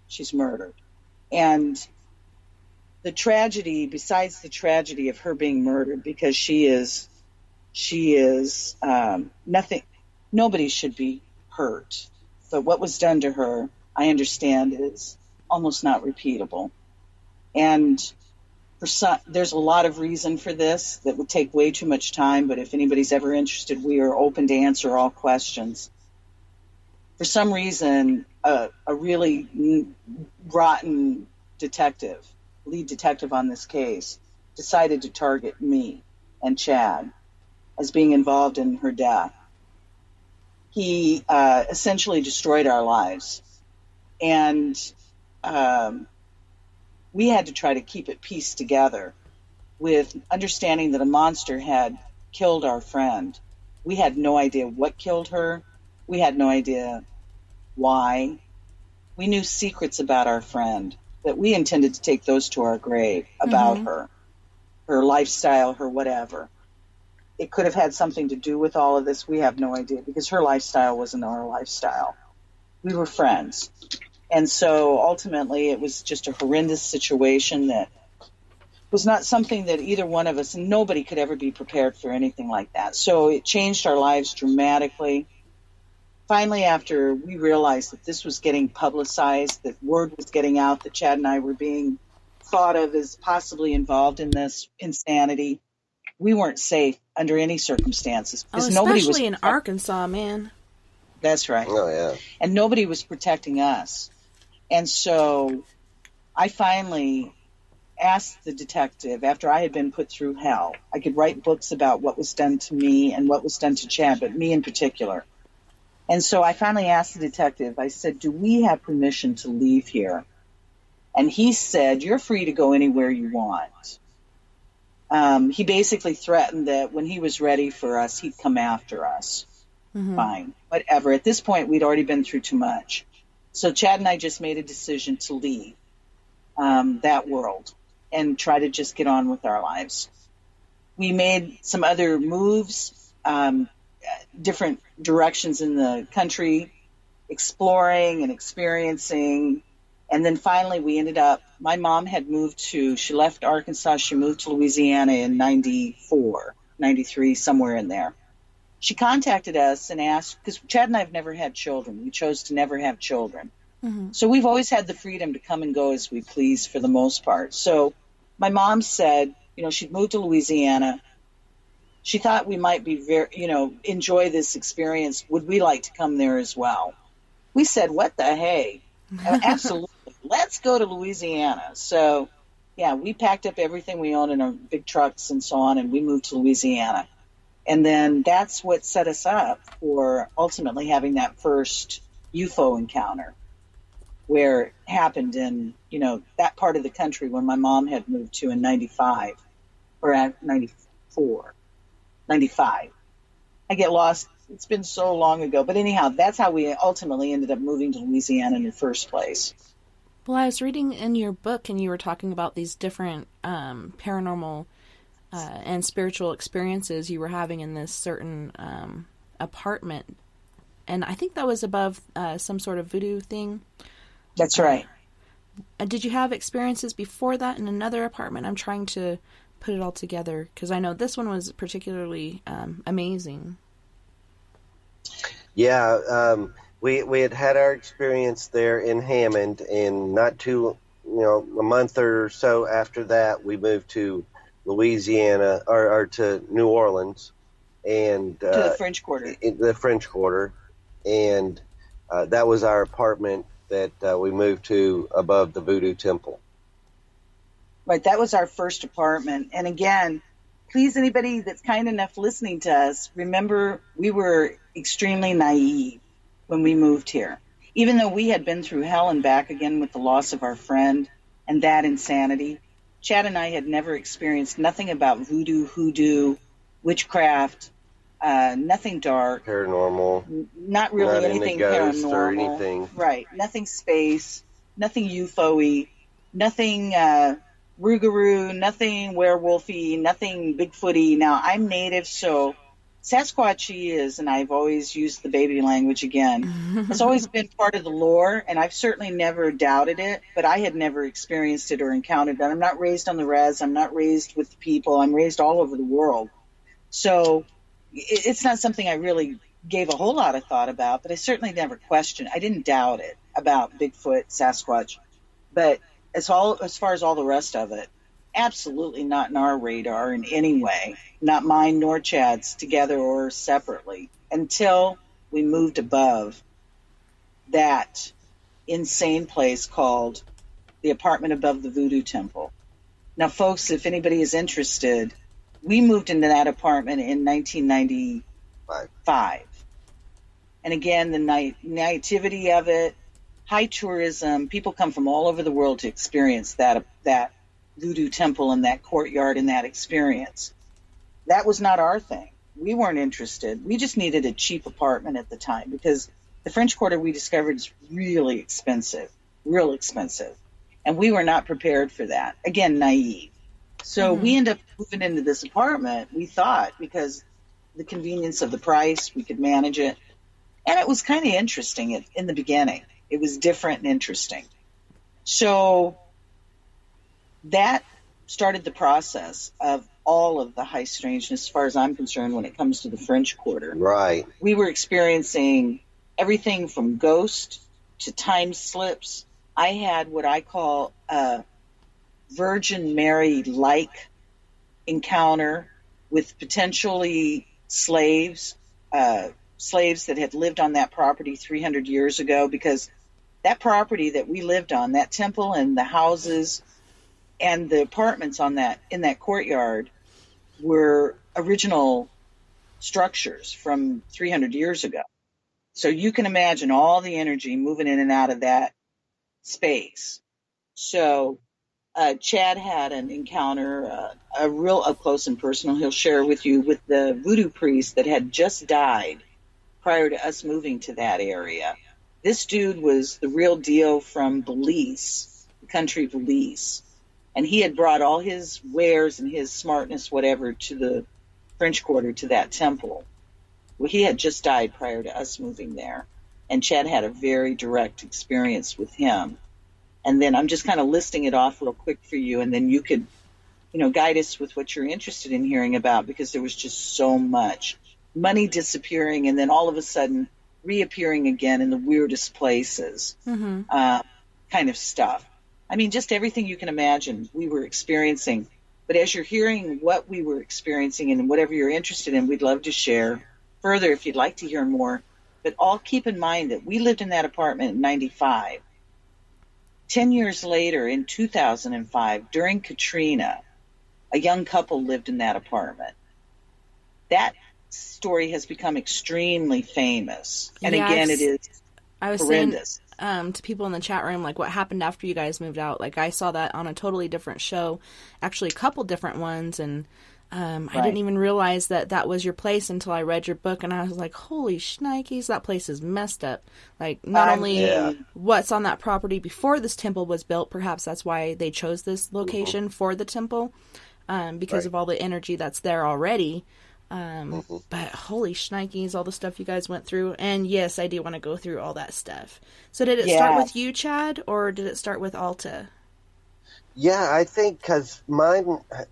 she's murdered. And the tragedy, besides the tragedy of her being murdered, because she is nothing, nobody should be hurt. But what was done to her, I understand, is almost not repeatable. And there's a lot of reason for this that would take way too much time, but if anybody's ever interested, we are open to answer all questions. For some reason, a really rotten lead detective on this case, decided to target me and Chad as being involved in her death. He essentially destroyed our lives. And we had to try to keep it pieced together with understanding that a monster had killed our friend. We had no idea what killed her. We had no idea why. We knew secrets about our friend that we intended to take those to our grave about her lifestyle, her whatever. It could have had something to do with all of this. We have no idea, because her lifestyle wasn't our lifestyle. We were friends. And so ultimately it was just a horrendous situation that was not something that either one of us, and nobody could ever be prepared for anything like that. So it changed our lives dramatically. Finally, after we realized that this was getting publicized, that word was getting out that Chad and I were being thought of as possibly involved in this insanity, we weren't safe under any circumstances. Because nobody was, especially in Arkansas, man. That's right. Oh, yeah. And nobody was protecting us. And so I finally asked the detective, after I had been put through hell, I could write books about what was done to me and what was done to Chad, but me in particular. And so I finally asked the detective, I said, do we have permission to leave here? And he said, you're free to go anywhere you want. He basically threatened that when he was ready for us, he'd come after us. Fine, whatever. At this point, we'd already been through too much. So Chad and I just made a decision to leave that world and try to just get on with our lives. We made some other moves, different directions in the country, exploring and experiencing. And then finally we ended up, my mom had she left Arkansas, she moved to Louisiana in 94, 93, somewhere in there. She contacted us and asked, because Chad and I have never had children. We chose to never have children. So we've always had the freedom to come and go as we please for the most part. So my mom said, she'd moved to Louisiana. She thought we might be enjoy this experience. Would we like to come there as well? We said, what the hey? Absolutely. Let's go to Louisiana. So, yeah, we packed up everything we owned in our big trucks and so on, and we moved to Louisiana. And then that's what set us up for ultimately having that first UFO encounter, where it happened in, that part of the country where my mom had moved to in 95, or at 94, 95. I get lost. It's been so long ago. But anyhow, that's how we ultimately ended up moving to Louisiana in the first place. Well, I was reading in your book, and you were talking about these different paranormal and spiritual experiences you were having in this certain apartment. And I think that was above some sort of voodoo thing. That's right. Did you have experiences before that in another apartment? I'm trying to put it all together, because I know this one was particularly amazing. Yeah, we had our experience there in Hammond, and not too, a month or so after that, we moved to Louisiana, or to New Orleans, and to the French Quarter. The French Quarter, and that was our apartment that we moved to above the Voodoo Temple. Right, that was our first apartment. And again, please, anybody that's kind enough listening to us, remember we were extremely naive. when we moved here. Even though we had been through hell and back again with the loss of our friend and that insanity, Chad and I had never experienced nothing about voodoo, hoodoo, witchcraft, nothing dark. Paranormal. Not really Not anything into ghosts paranormal. or anything. Right. Nothing space, nothing UFO-y, nothing Rougarou, nothing werewolfy, nothing Bigfooty. Now, I'm native, so Sasquatchy is, and I've always used the baby language again, it's always been part of the lore, and I've certainly never doubted it, but I had never experienced it or encountered it. I'm not raised on the res. I'm not raised with the people. I'm raised all over the world. So it's not something I really gave a whole lot of thought about, but I certainly never questioned. I didn't doubt it about Bigfoot, Sasquatch, but as far as all the rest of it, absolutely not in our radar in any way, not mine nor Chad's, together or separately, until we moved above that insane place called the apartment above the Voodoo Temple. Now, folks, if anybody is interested, we moved into that apartment in 1995. And again, the naivety of it, high tourism, people come from all over the world to experience that Voodoo Temple and that courtyard and that experience. That was not our thing. We weren't interested. We just needed a cheap apartment at the time because the French Quarter we discovered is really expensive, real expensive. And we were not prepared for that. Again, naive. So we ended up moving into this apartment, we thought, because the convenience of the price, we could manage it. And it was kind of interesting in the beginning. It was different and interesting. So that started the process of all of the high strangeness, as far as I'm concerned, when it comes to the French Quarter. Right. We were experiencing everything from ghost to time slips. I had what I call a Virgin Mary-like encounter with potentially slaves that had lived on that property 300 years ago, because that property that we lived on, that temple and the houses and the apartments in that courtyard were original structures from 300 years ago. So you can imagine all the energy moving in and out of that space. So Chad had an encounter, a real up close and personal, he'll share with you, with the voodoo priest that had just died prior to us moving to that area. This dude was the real deal from Belize, the country Belize. And he had brought all his wares and his smartness, whatever, to the French Quarter, to that temple. Well, he had just died prior to us moving there. And Chad had a very direct experience with him. And then I'm just kind of listing it off real quick for you, and then you could, guide us with what you're interested in hearing about, because there was just so much. Money disappearing and then all of a sudden reappearing again in the weirdest places, kind of stuff. I mean, just everything you can imagine we were experiencing. But as you're hearing what we were experiencing and whatever you're interested in, we'd love to share further if you'd like to hear more. But all keep in mind that we lived in that apartment in 95. 10 years later, in 2005, during Katrina, a young couple lived in that apartment. That story has become extremely famous. And again, it is horrendous. To people in the chat room, like, what happened after you guys moved out. Like, I saw that on a totally different show, actually a couple different ones, and I didn't even realize that was your place until I read your book, and I was like, holy shnikes, that place is messed up. Like, not only what's on that property before this temple was built, perhaps that's why they chose this location for the temple, because of all the energy that's there already. But holy shnikes, all the stuff you guys went through. And yes, I do want to go through all that stuff. So did it start with you, Chad, or did it start with Alta? Yeah, I think because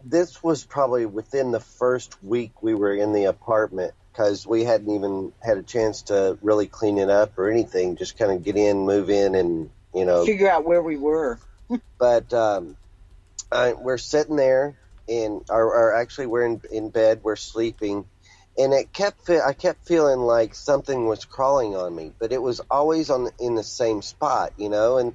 this was probably within the first week we were in the apartment, because we hadn't even had a chance to really clean it up or anything, just kind of get in, move in, and, figure out where we were. But we're sitting there. Actually, we're in bed, we're sleeping, and I kept feeling like something was crawling on me, but it was always in the same spot, and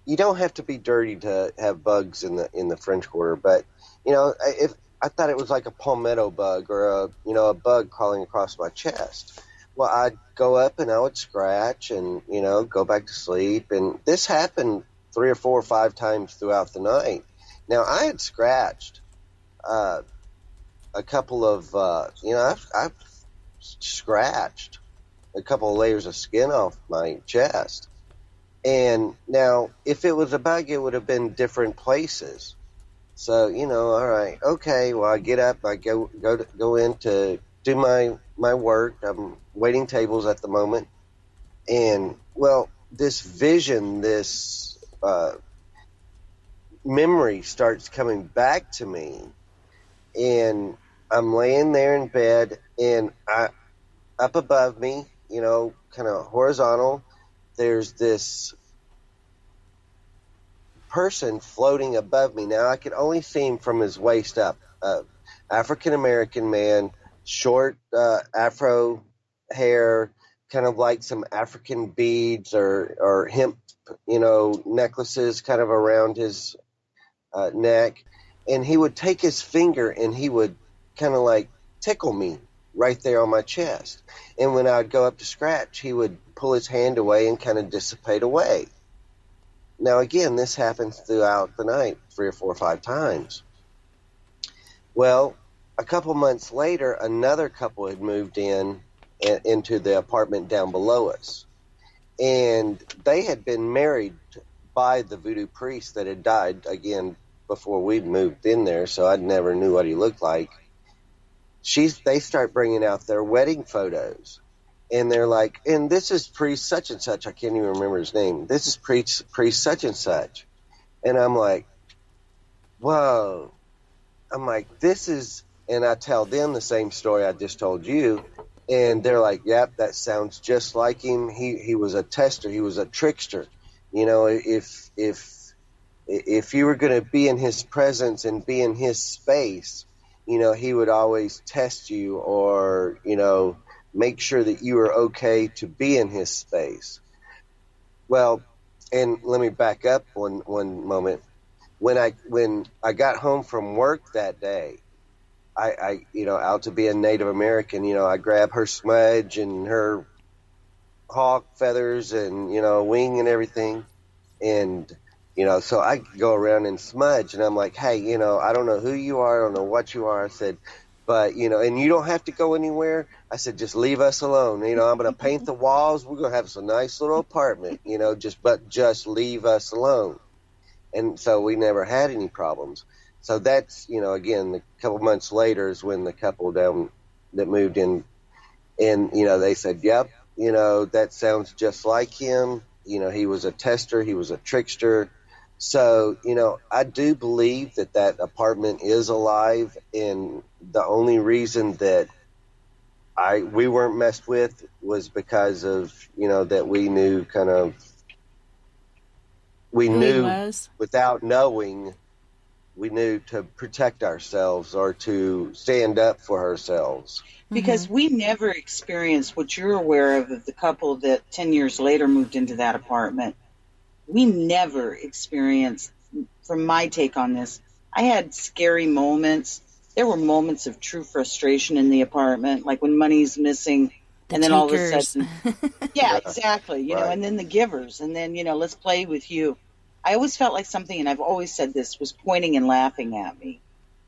you don't have to be dirty to have bugs in the French Quarter, but if I thought it was like a palmetto bug or a bug crawling across my chest. well, I'd go up and I would scratch and, go back to sleep. And this happened 3 or 4 or 5 times throughout the night. Now, I had scratched a couple of, I've scratched a couple of layers of skin off my chest. And now, if it was a bug, it would have been different places. So, all right, okay, well, I get up, I go in to do my work. I'm waiting tables at the moment. And, well, this vision, this memory starts coming back to me. And I'm laying there in bed, and up above me, kind of horizontal, there's this person floating above me. Now, I could only see him from his waist up. African-American man, short afro hair, kind of like some African beads or hemp, necklaces kind of around his neck. And he would take his finger and he would kind of like tickle me right there on my chest. And when I'd go up to scratch, he would pull his hand away and kind of dissipate away. Now, again, this happens throughout the night 3 or 4 or 5 times. Well, a couple months later, another couple had moved into the apartment down below us. And they had been married by the voodoo priest that had died, again, before we'd moved in there, so I never knew what he looked like. They start bringing out their wedding photos. And they're like, and this is priest such and such. I can't even remember his name. This is priest such and such. And I'm like, whoa. I'm like, this is, and I tell them the same story I just told you. And they're like, yep, that sounds just like him. He was a tester. He was a trickster. If you were going to be in his presence and be in his space, he would always test you or, make sure that you are okay to be in his space. Well, and let me back up one moment. When I got home from work that day, I out to be a Native American, I grab her smudge and her hawk feathers and, wing and everything. And, so I go around and smudge and I'm like, hey, I don't know who you are. I don't know what you are. I said, but, and you don't have to go anywhere. I said, just leave us alone. I'm going to paint the walls. We're going to have us a nice little apartment, just leave us alone. And so we never had any problems. So that's, again, a couple months later is when the couple down that moved in, and, they said, yep, that sounds just like him. He was a tester. He was a trickster. So, I do believe that apartment is alive, and the only reason that we weren't messed with was because of, that we knew without knowing, we knew to protect ourselves or to stand up for ourselves. Because we never experienced what you're aware of the couple that 10 years later moved into that apartment. We never experienced, from my take on this, I had scary moments. There were moments of true frustration in the apartment, like when money's missing, and then all of a sudden, yeah, exactly, right. And then the givers, and then, let's play with you. I always felt like something, and I've always said this, was pointing and laughing at me,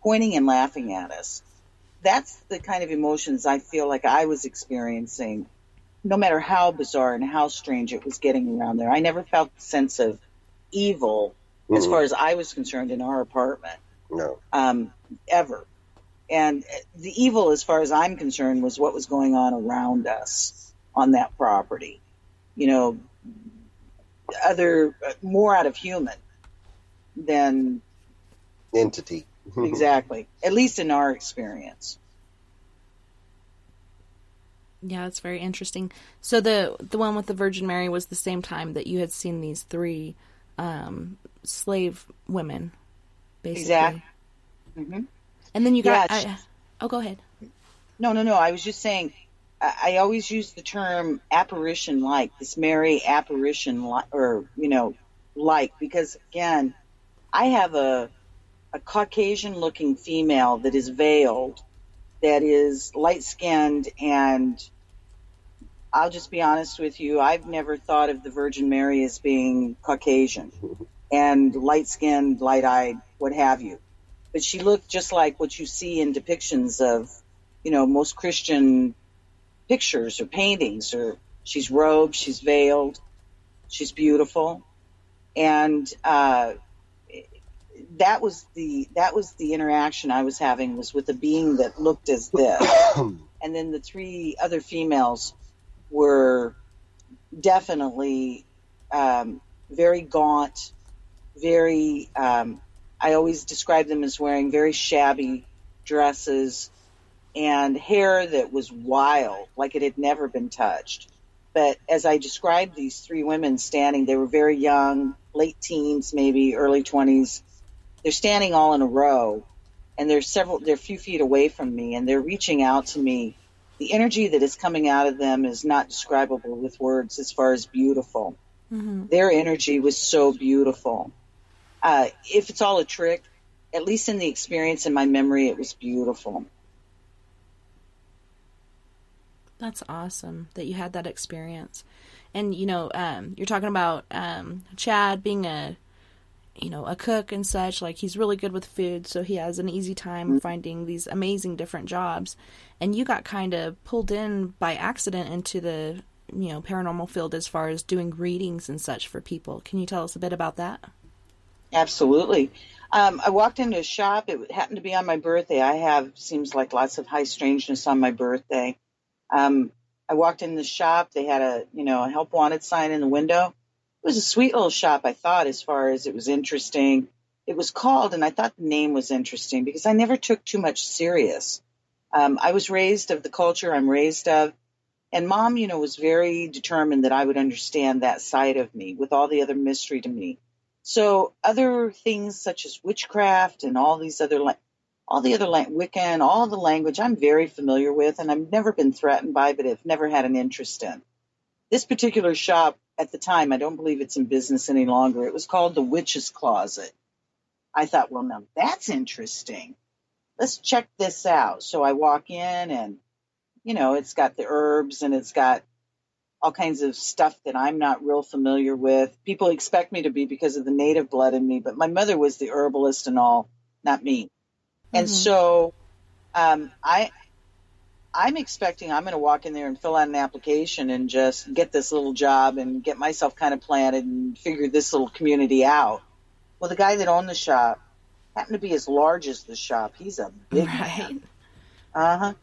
pointing and laughing at us. That's the kind of emotions I feel like I was experiencing, no matter how bizarre and how strange it was getting around there. I never felt the sense of evil, as far as I was concerned, in our apartment. No. Ever. And the evil, as far as I'm concerned, was what was going on around us on that property. More out of human than entity. Exactly. At least in our experience. Yeah, it's very interesting. So the one with the Virgin Mary was the same time that you had seen these 3 slave women, basically. Exactly. Mm-hmm. And then you got... go ahead. No. I was just saying, I always use the term apparition-like, this Mary apparition-like, because, again, I have a Caucasian-looking female that is veiled, that is light-skinned and I'll just be honest with you. I've never thought of the Virgin Mary as being Caucasian and light-skinned, light-eyed, what have you. But she looked just like what you see in depictions of, most Christian pictures or paintings. Or she's robed, she's veiled, she's beautiful, and that was the interaction I was having, was with a being that looked as this. And then the three other females were definitely very gaunt, very, I always describe them as wearing very shabby dresses and hair that was wild, like it had never been touched. But as I described these three women standing, they were very young, late teens, maybe early 20s. They're standing all in a row, and they're a few feet away from me, and they're reaching out to me. The energy that is coming out of them is not describable with words as far as beautiful. Mm-hmm. Their energy was so beautiful. If it's all a trick, at least in the experience, in my memory, it was beautiful. That's awesome that you had that experience. And, you're talking about Chad being a cook and such. Like, he's really good with food, so he has an easy time finding these amazing different jobs. And you got kind of pulled in by accident into the, paranormal field as far as doing readings and such for people. Can you tell us a bit about that? Absolutely. I walked into a shop. It happened to be on my birthday. I have, seems like, lots of high strangeness on my birthday. I walked in the shop. They had a help wanted sign in the window. It was a sweet little shop, I thought, as far as it was interesting. It was called, and I thought the name was interesting because I never took too much serious. I was raised of the culture I'm raised of, and Mom, was very determined that I would understand that side of me with all the other mystery to me. So other things such as witchcraft and all the other Wiccan, all the language I'm very familiar with, and I've never been threatened by, but have never had an interest in. This particular shop at the time, I don't believe it's in business any longer. It was called the Witch's Closet. I thought, well, now that's interesting. Let's check this out. So I walk in and, it's got the herbs and it's got all kinds of stuff that I'm not real familiar with. People expect me to be because of the native blood in me, but my mother was the herbalist and all, not me. And so I'm expecting I'm going to walk in there and fill out an application and just get this little job and get myself kind of planted and figure this little community out. Well, the guy that owned the shop happened to be as large as the shop. He's a big man. Uh-huh.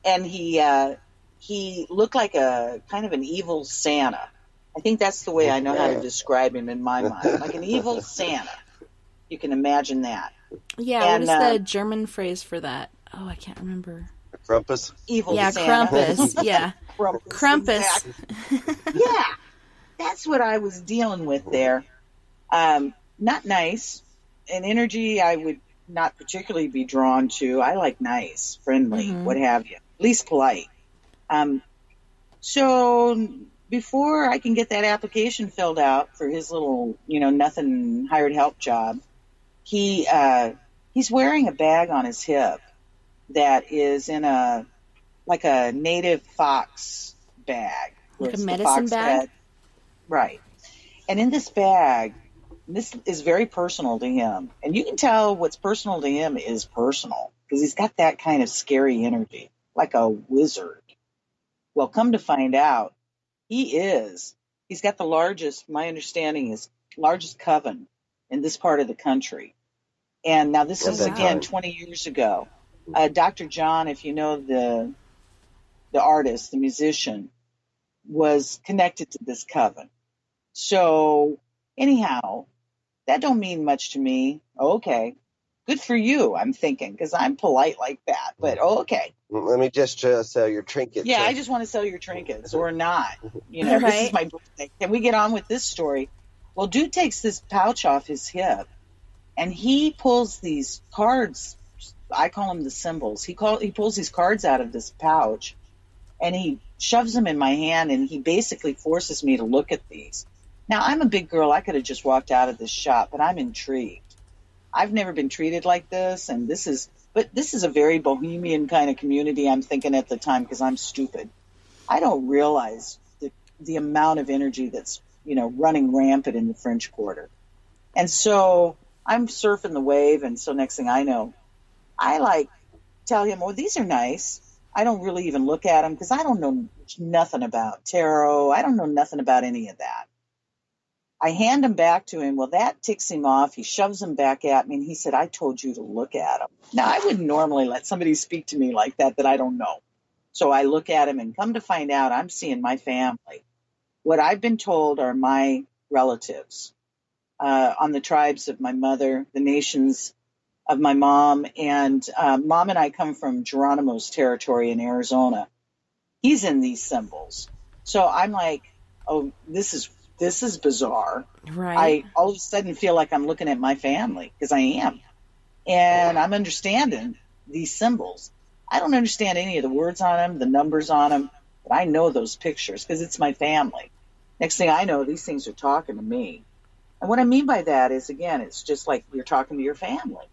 And he looked like a kind of an evil Santa. I think that's the way I know how to describe him in my mind, like an evil Santa. You can imagine that. Yeah, and, what is the German phrase for that? Oh, I can't remember. Krampus? Evil Santa. Krampus. Yeah, Krampus. Exactly. Yeah, that's what I was dealing with there. Not nice. An energy I would not particularly be drawn to. I like nice, friendly, what have you. At least polite. So before I can get that application filled out for his little, nothing hired help job, he's wearing a bag on his hip that is in a native fox bag. Like a medicine bag? Head. Right. And in this bag, this is very personal to him. And you can tell what's personal to him is personal because he's got that kind of scary energy, like a wizard. Well, come to find out, he's got the largest, my understanding is, largest coven in this part of the country. And now this is, again, 20 years ago. Dr. John, if you know the artist, the musician, was connected to this coven. So anyhow, that don't mean much to me. Okay. Good for you, I'm thinking, because I'm polite like that. But okay. Let me just sell your trinkets. Yeah, I just want to sell your trinkets or not. Right? This is my birthday. Can we get on with this story? Well, dude takes this pouch off his hip, and he pulls these cards. I call them the symbols. He pulls these cards out of this pouch, and he shoves them in my hand, and he basically forces me to look at these. Now, I'm a big girl. I could have just walked out of this shop, but I'm intrigued. I've never been treated like this, and this is a very bohemian kind of community, I'm thinking at the time, because I'm stupid. I don't realize the amount of energy that's, running rampant in the French Quarter. And so I'm surfing the wave, and so next thing I know, I tell him, well, these are nice. I don't really even look at them because I don't know nothing about tarot. I don't know nothing about any of that. I hand them back to him. Well, that ticks him off. He shoves them back at me, and he said, I told you to look at them. Now, I wouldn't normally let somebody speak to me like that I don't know. So I look at him, and come to find out, I'm seeing my family. What I've been told are my relatives on the tribes of my mother, the nations of my mom, and Mom and I come from Geronimo's territory in Arizona. He's in these symbols. So I'm like, oh, this is bizarre. Right. I all of a sudden feel like I'm looking at my family, because I am. And I'm understanding these symbols. I don't understand any of the words on them, the numbers on them, but I know those pictures because it's my family. Next thing I know, these things are talking to me. And what I mean by that is, again, it's just like you're talking to your family.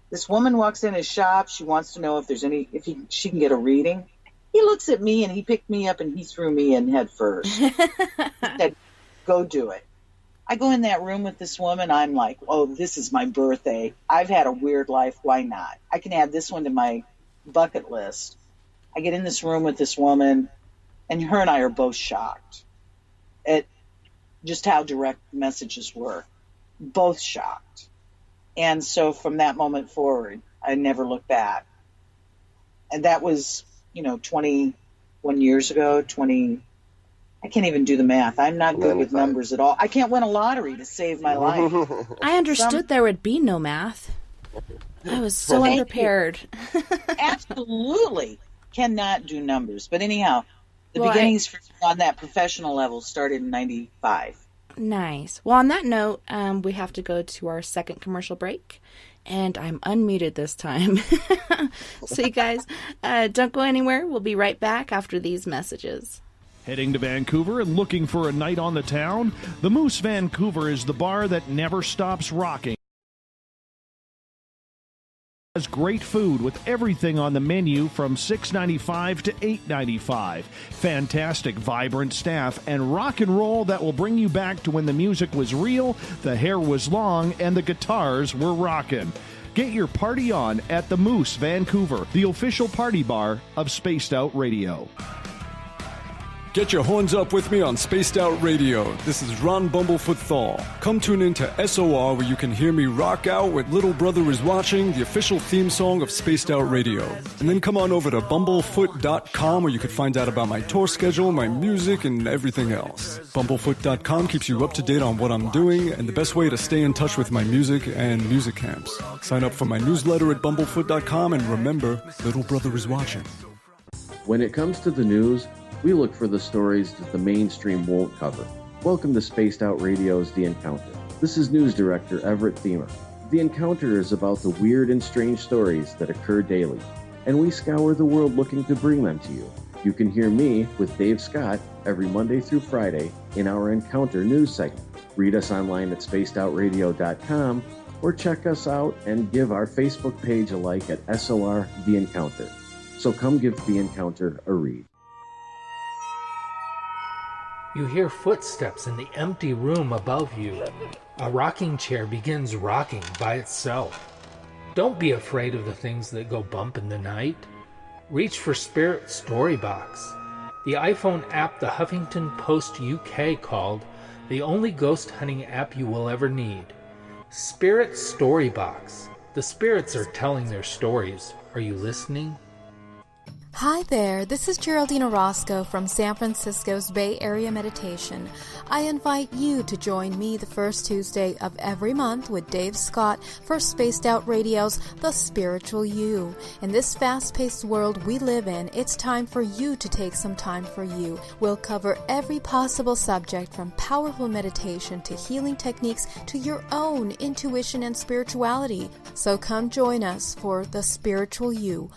This woman walks in his shop. She wants to know if there's she can get a reading. He looks at me and he picked me up and he threw me in head first. He said, go do it. I go in that room with this woman. I'm like, oh, this is my birthday. I've had a weird life. Why not? I can add this one to my bucket list. I get in this room with this woman, and her and I are both shocked at just how direct messages were. Both shocked. And so from that moment forward, I never looked back. And that was, 21 years ago, I can't even do the math. I'm not good with numbers at all. I can't win a lottery to save my life. I understood there would be no math. I was so unprepared. Absolutely cannot do numbers. But anyhow, the beginnings on that professional level started in 95. Nice. Well, on that note, we have to go to our second commercial break. And I'm unmuted this time. So you guys, don't go anywhere. We'll be right back after these messages. Heading to Vancouver and looking for a night on the town? The Moose Vancouver is the bar that never stops rocking. Has great food with everything on the menu from $6.95 to $8.95. Fantastic, vibrant staff and rock and roll that will bring you back to when the music was real, the hair was long, and the guitars were rockin'. Get your party on at the Moose Vancouver, the official party bar of Spaced Out Radio. Get your horns up with me on Spaced Out Radio. This is Ron Bumblefoot Thal. Come tune in to SOR where you can hear me rock out with Little Brother is Watching, the official theme song of Spaced Out Radio. And then come on over to bumblefoot.com where you can find out about my tour schedule, my music, and everything else. Bumblefoot.com keeps you up to date on what I'm doing and the best way to stay in touch with my music and music camps. Sign up for my newsletter at bumblefoot.com and remember, Little Brother is Watching. When it comes to the news, we look for the stories that the mainstream won't cover. Welcome to Spaced Out Radio's The Encounter. This is News Director Everett Thiemer. The Encounter is about the weird and strange stories that occur daily, and we scour the world looking to bring them to you. You can hear me with Dave Scott every Monday through Friday in our Encounter news segment. Read us online at spacedoutradio.com or check us out and give our Facebook page a like at SOR The Encounter. So come give The Encounter a read. You hear footsteps in the empty room above you. A rocking chair begins rocking by itself. Don't be afraid of the things that go bump in the night. Reach for Spirit Storybox, the iPhone app the Huffington Post UK called the only ghost hunting app you will ever need. Spirit Storybox. The spirits are telling their stories. Are you listening? Hi there, this is Geraldine Orozco from San Francisco's Bay Area Meditation. I invite you to join me the first Tuesday of every month with Dave Scott for Spaced Out Radio's The Spiritual You. In this fast-paced world we live in, it's time for you to take some time for you. We'll cover every possible subject from powerful meditation to healing techniques to your own intuition and spirituality. So come join us for The Spiritual You.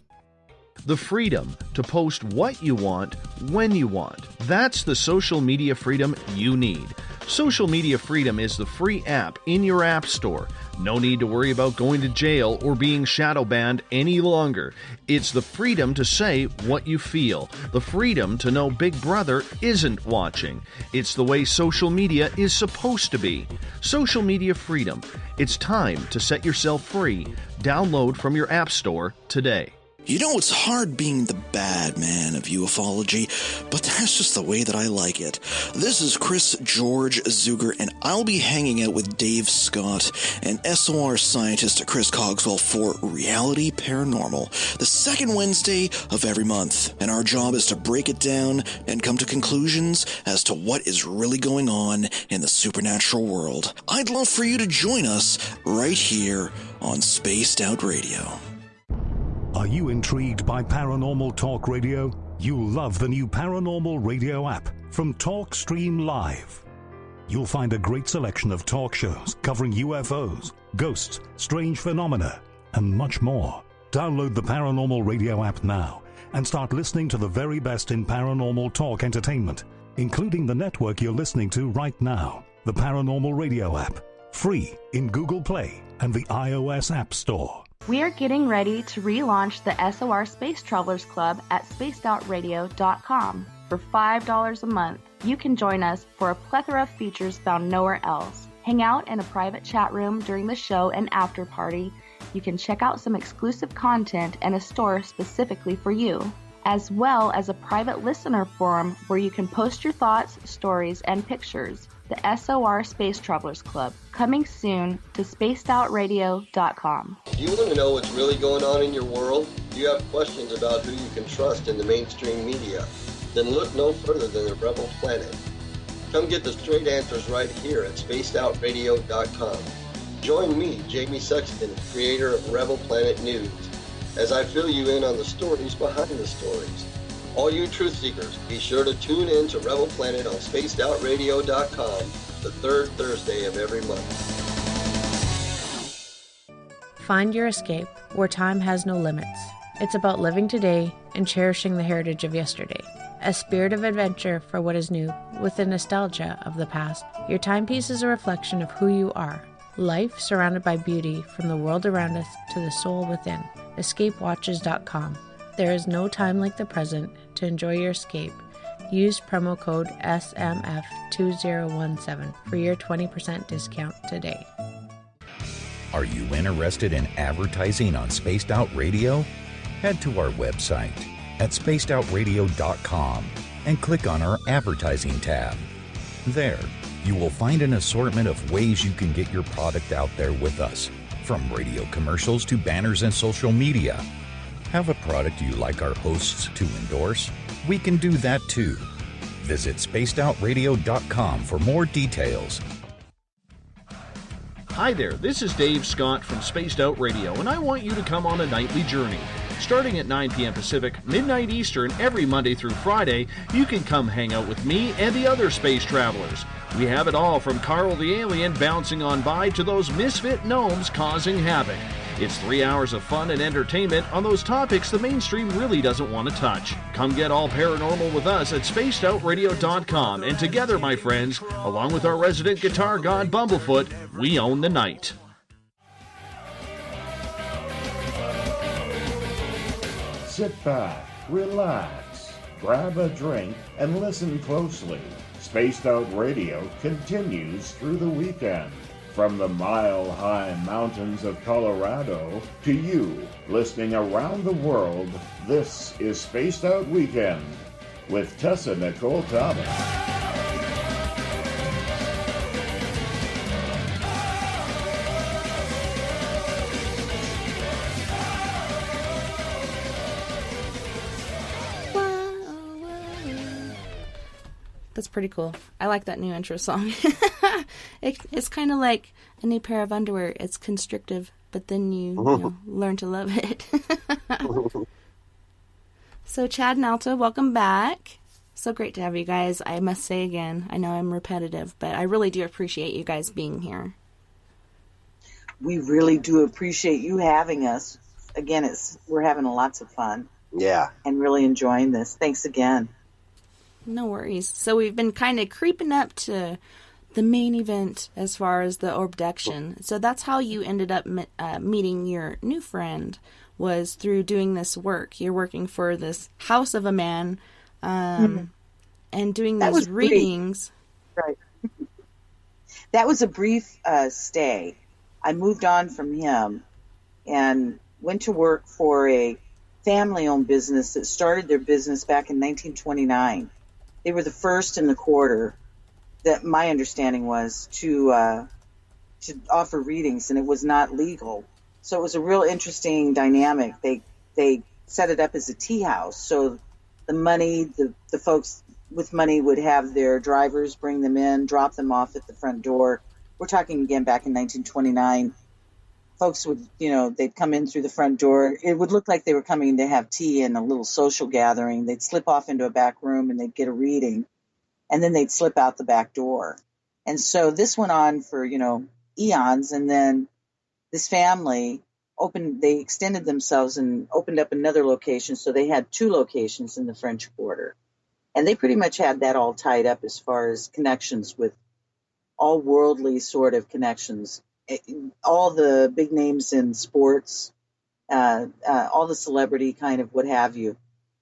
The freedom to post what you want, when you want. That's the social media freedom you need. Social Media Freedom is the free app in your app store. No need to worry about going to jail or being shadow banned any longer. It's the freedom to say what you feel, the freedom to know Big Brother isn't watching. It's the way social media is supposed to be. Social media freedom. It's time to set yourself free. Download from your app store today. You know, it's hard being the bad man of ufology, but that's just the way that I like it. This is Chris George Zuger, and I'll be hanging out with Dave Scott and SOR scientist Chris Cogswell for Reality Paranormal, the second Wednesday of every month. And our job is to break it down and come to conclusions as to what is really going on in the supernatural world. I'd love for you to join us right here on Spaced Out Radio. Are you intrigued by Paranormal Talk Radio? You'll love the new Paranormal Radio app from TalkStream Live. You'll find a great selection of talk shows covering UFOs, ghosts, strange phenomena, and much more. Download the Paranormal Radio app now and start listening to the very best in paranormal talk entertainment, including the network you're listening to right now. The Paranormal Radio app, free in Google Play and the iOS App Store. We are getting ready to relaunch the SOR Space Travelers Club at spacedoutradio.com. For $5 a month, you can join us for a plethora of features found nowhere else. Hang out in a private chat room during the show and after party. You can check out some exclusive content and a store specifically for you, as well as a private listener forum where you can post your thoughts, stories, and pictures. The SOR Space Travelers Club, coming soon to spacedoutradio.com. Do you want to know what's really going on in your world? Do you have questions about who you can trust in the mainstream media? Then look no further than the Rebel Planet. Come get the straight answers right here at spacedoutradio.com. Join me, Jamie Sexton, creator of Rebel Planet News, as I fill you in on the stories behind the stories. All you truth seekers, be sure to tune in to Rebel Planet on spacedoutradio.com the third Thursday of every month. Find your escape where time has no limits. It's about living today and cherishing the heritage of yesterday. A spirit of adventure for what is new, with the nostalgia of the past. Your timepiece is a reflection of who you are. Life surrounded by beauty from the world around us to the soul within. EscapeWatches.com. There is no time like the present to enjoy your escape. Use promo code SMF2017 for your 20% discount today. Are you interested in advertising on Spaced Out Radio? Head to our website at spacedoutradio.com and click on our advertising tab. There, you will find an assortment of ways you can get your product out there with us, from radio commercials to banners and social media. Have a product you like our hosts to endorse? We can do that too. Visit spacedoutradio.com for more details. Hi there, this is Dave Scott from Spaced Out Radio, and I want you to come on a nightly journey. Starting at 9 p.m. Pacific, midnight Eastern, every Monday through Friday, you can come hang out with me and the other space travelers. We have it all from Carl the Alien bouncing on by to those misfit gnomes causing havoc. It's 3 hours of fun and entertainment on those topics the mainstream really doesn't want to touch. Come get all paranormal with us at spacedoutradio.com, and together, my friends, along with our resident guitar god Bumblefoot, we own the night. Sit back, relax, grab a drink, and listen closely. Spaced Out Radio continues through the weekend. From the mile-high mountains of Colorado to you, listening around the world, this is Spaced Out Weekend with Tessa Nicole Thomas. That's pretty cool. I like that new intro song. It's kind of like a new pair of underwear. It's constrictive, but then you learn to love it. So Cad and Alta, welcome back. So great to have you guys. I must say again, I know I'm repetitive, but I really do appreciate you guys being here. We really do appreciate you having us. Again, we're having lots of fun. Yeah. And really enjoying this. Thanks again. No worries. So we've been kind of creeping up to the main event as far as the Orbduction. So that's how you ended up meeting your new friend, was through doing this work. You're working for this house of a man and doing these readings. Right. That was a brief stay. I moved on from him and went to work for a family-owned business that started their business back in 1929. They were the first in the quarter, that my understanding was, to offer readings, and it was not legal. So it was a real interesting dynamic. They set it up as a tea house. So the folks with money would have their drivers bring them in, drop them off at the front door. We're talking again back in 1929. Folks would, they'd come in through the front door. It would look like they were coming to have tea in a little social gathering. They'd slip off into a back room and they'd get a reading, and then they'd slip out the back door. And so this went on for, eons. And then this family they extended themselves and opened up another location. So they had 2 locations in the French Quarter. And they pretty much had that all tied up as far as connections with all worldly sort of connections. All the big names in sports, all the celebrity kind of what have you,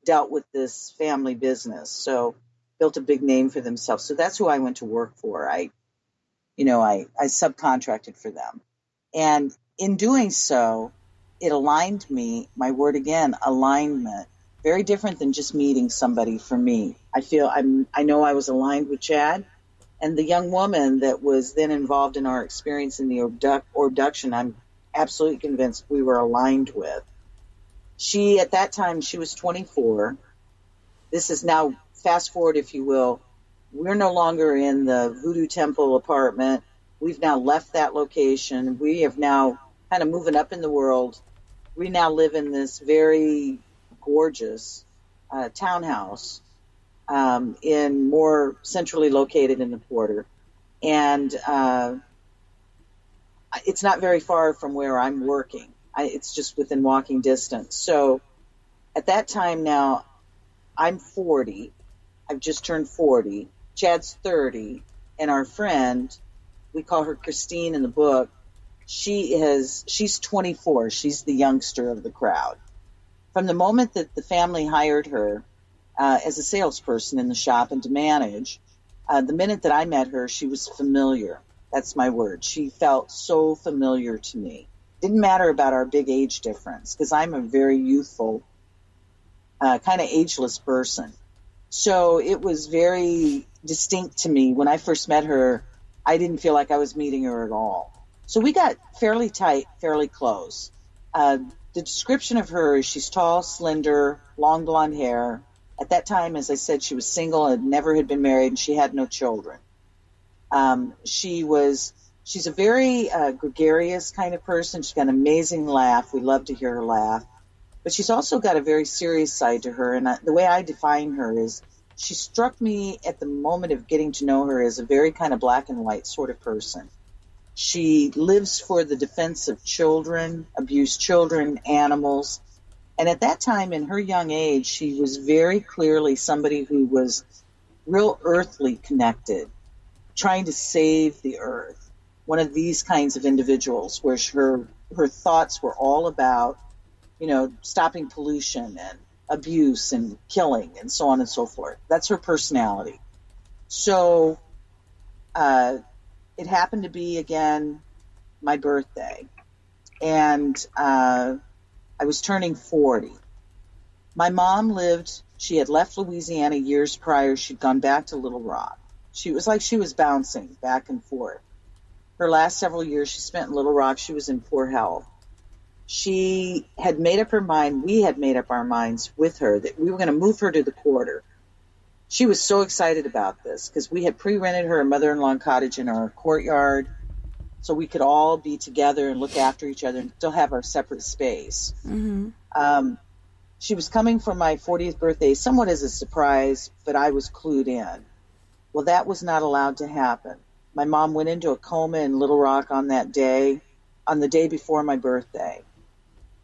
dealt with this family business. So built a big name for themselves. So that's who I went to work for. I subcontracted for them. And in doing so, it aligned me, my word again, alignment. Very different than just meeting somebody for me. I know I was aligned with Chad, and the young woman that was then involved in our experience in the Orbduction, I'm absolutely convinced we were aligned with. At that time, she was 24. This is now, fast forward, if you will, we're no longer in the Voodoo Temple apartment. We've now left that location. We have now kind of moving up in the world. We now live in this very gorgeous townhouse in more centrally located in the quarter. And it's not very far from where I'm working. It's just within walking distance. So at that time now, I'm 40. I've just turned 40. Chad's 30. And our friend, we call her Christine in the book, she's 24. She's the youngster of the crowd. From the moment that the family hired her as a salesperson in the shop and to manage, the minute that I met her, she was familiar. That's my word. She felt so familiar to me. Didn't matter about our big age difference, because I'm a very youthful, kind of ageless person. So it was very distinct to me. When I first met her, I didn't feel like I was meeting her at all. So we got fairly tight, fairly close. The description of her is she's tall, slender, long blonde hair. At that time, as I said, she was single and never had been married, and she had no children. She's a very gregarious kind of person. She's got an amazing laugh. We love to hear her laugh. But she's also got a very serious side to her. And the way I define her is she struck me at the moment of getting to know her as a very kind of black and white sort of person. She lives for the defense of children, abused children, animals. And at that time, in her young age, she was very clearly somebody who was real earthly connected, trying to save the earth. One of these kinds of individuals where her thoughts were all about, stopping pollution and abuse and killing and so on and so forth. That's her personality. So it happened to be, again, my birthday. And I was turning 40. My mom she had left Louisiana years prior. She'd gone back to Little Rock. She was like she was bouncing back and forth. Her last several years she spent in Little Rock. She was in poor health. She had made up her mind, we had made up our minds with her, that we were going to move her to the quarter. She was so excited about this because we had pre-rented her a mother-in-law cottage in our courtyard so we could all be together and look after each other and still have our separate space. Mm-hmm. She was coming for my 40th birthday somewhat as a surprise, but I was clued in. Well, that was not allowed to happen. My mom went into a coma in Little Rock on that day, on the day before my birthday.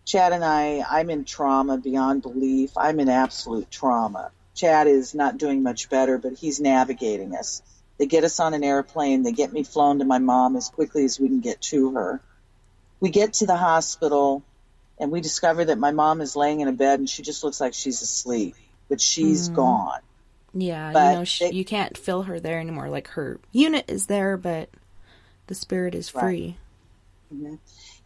Chad and I'm in trauma beyond belief. I'm in absolute trauma. Chad is not doing much better, but he's navigating us. They get us on an airplane. They get me flown to my mom as quickly as we can get to her. We get to the hospital, and we discover that my mom is laying in a bed, and she just looks like she's asleep, but she's gone. Yeah, But you can't feel her there anymore. Like, her unit is there, but the spirit is free. Mm-hmm.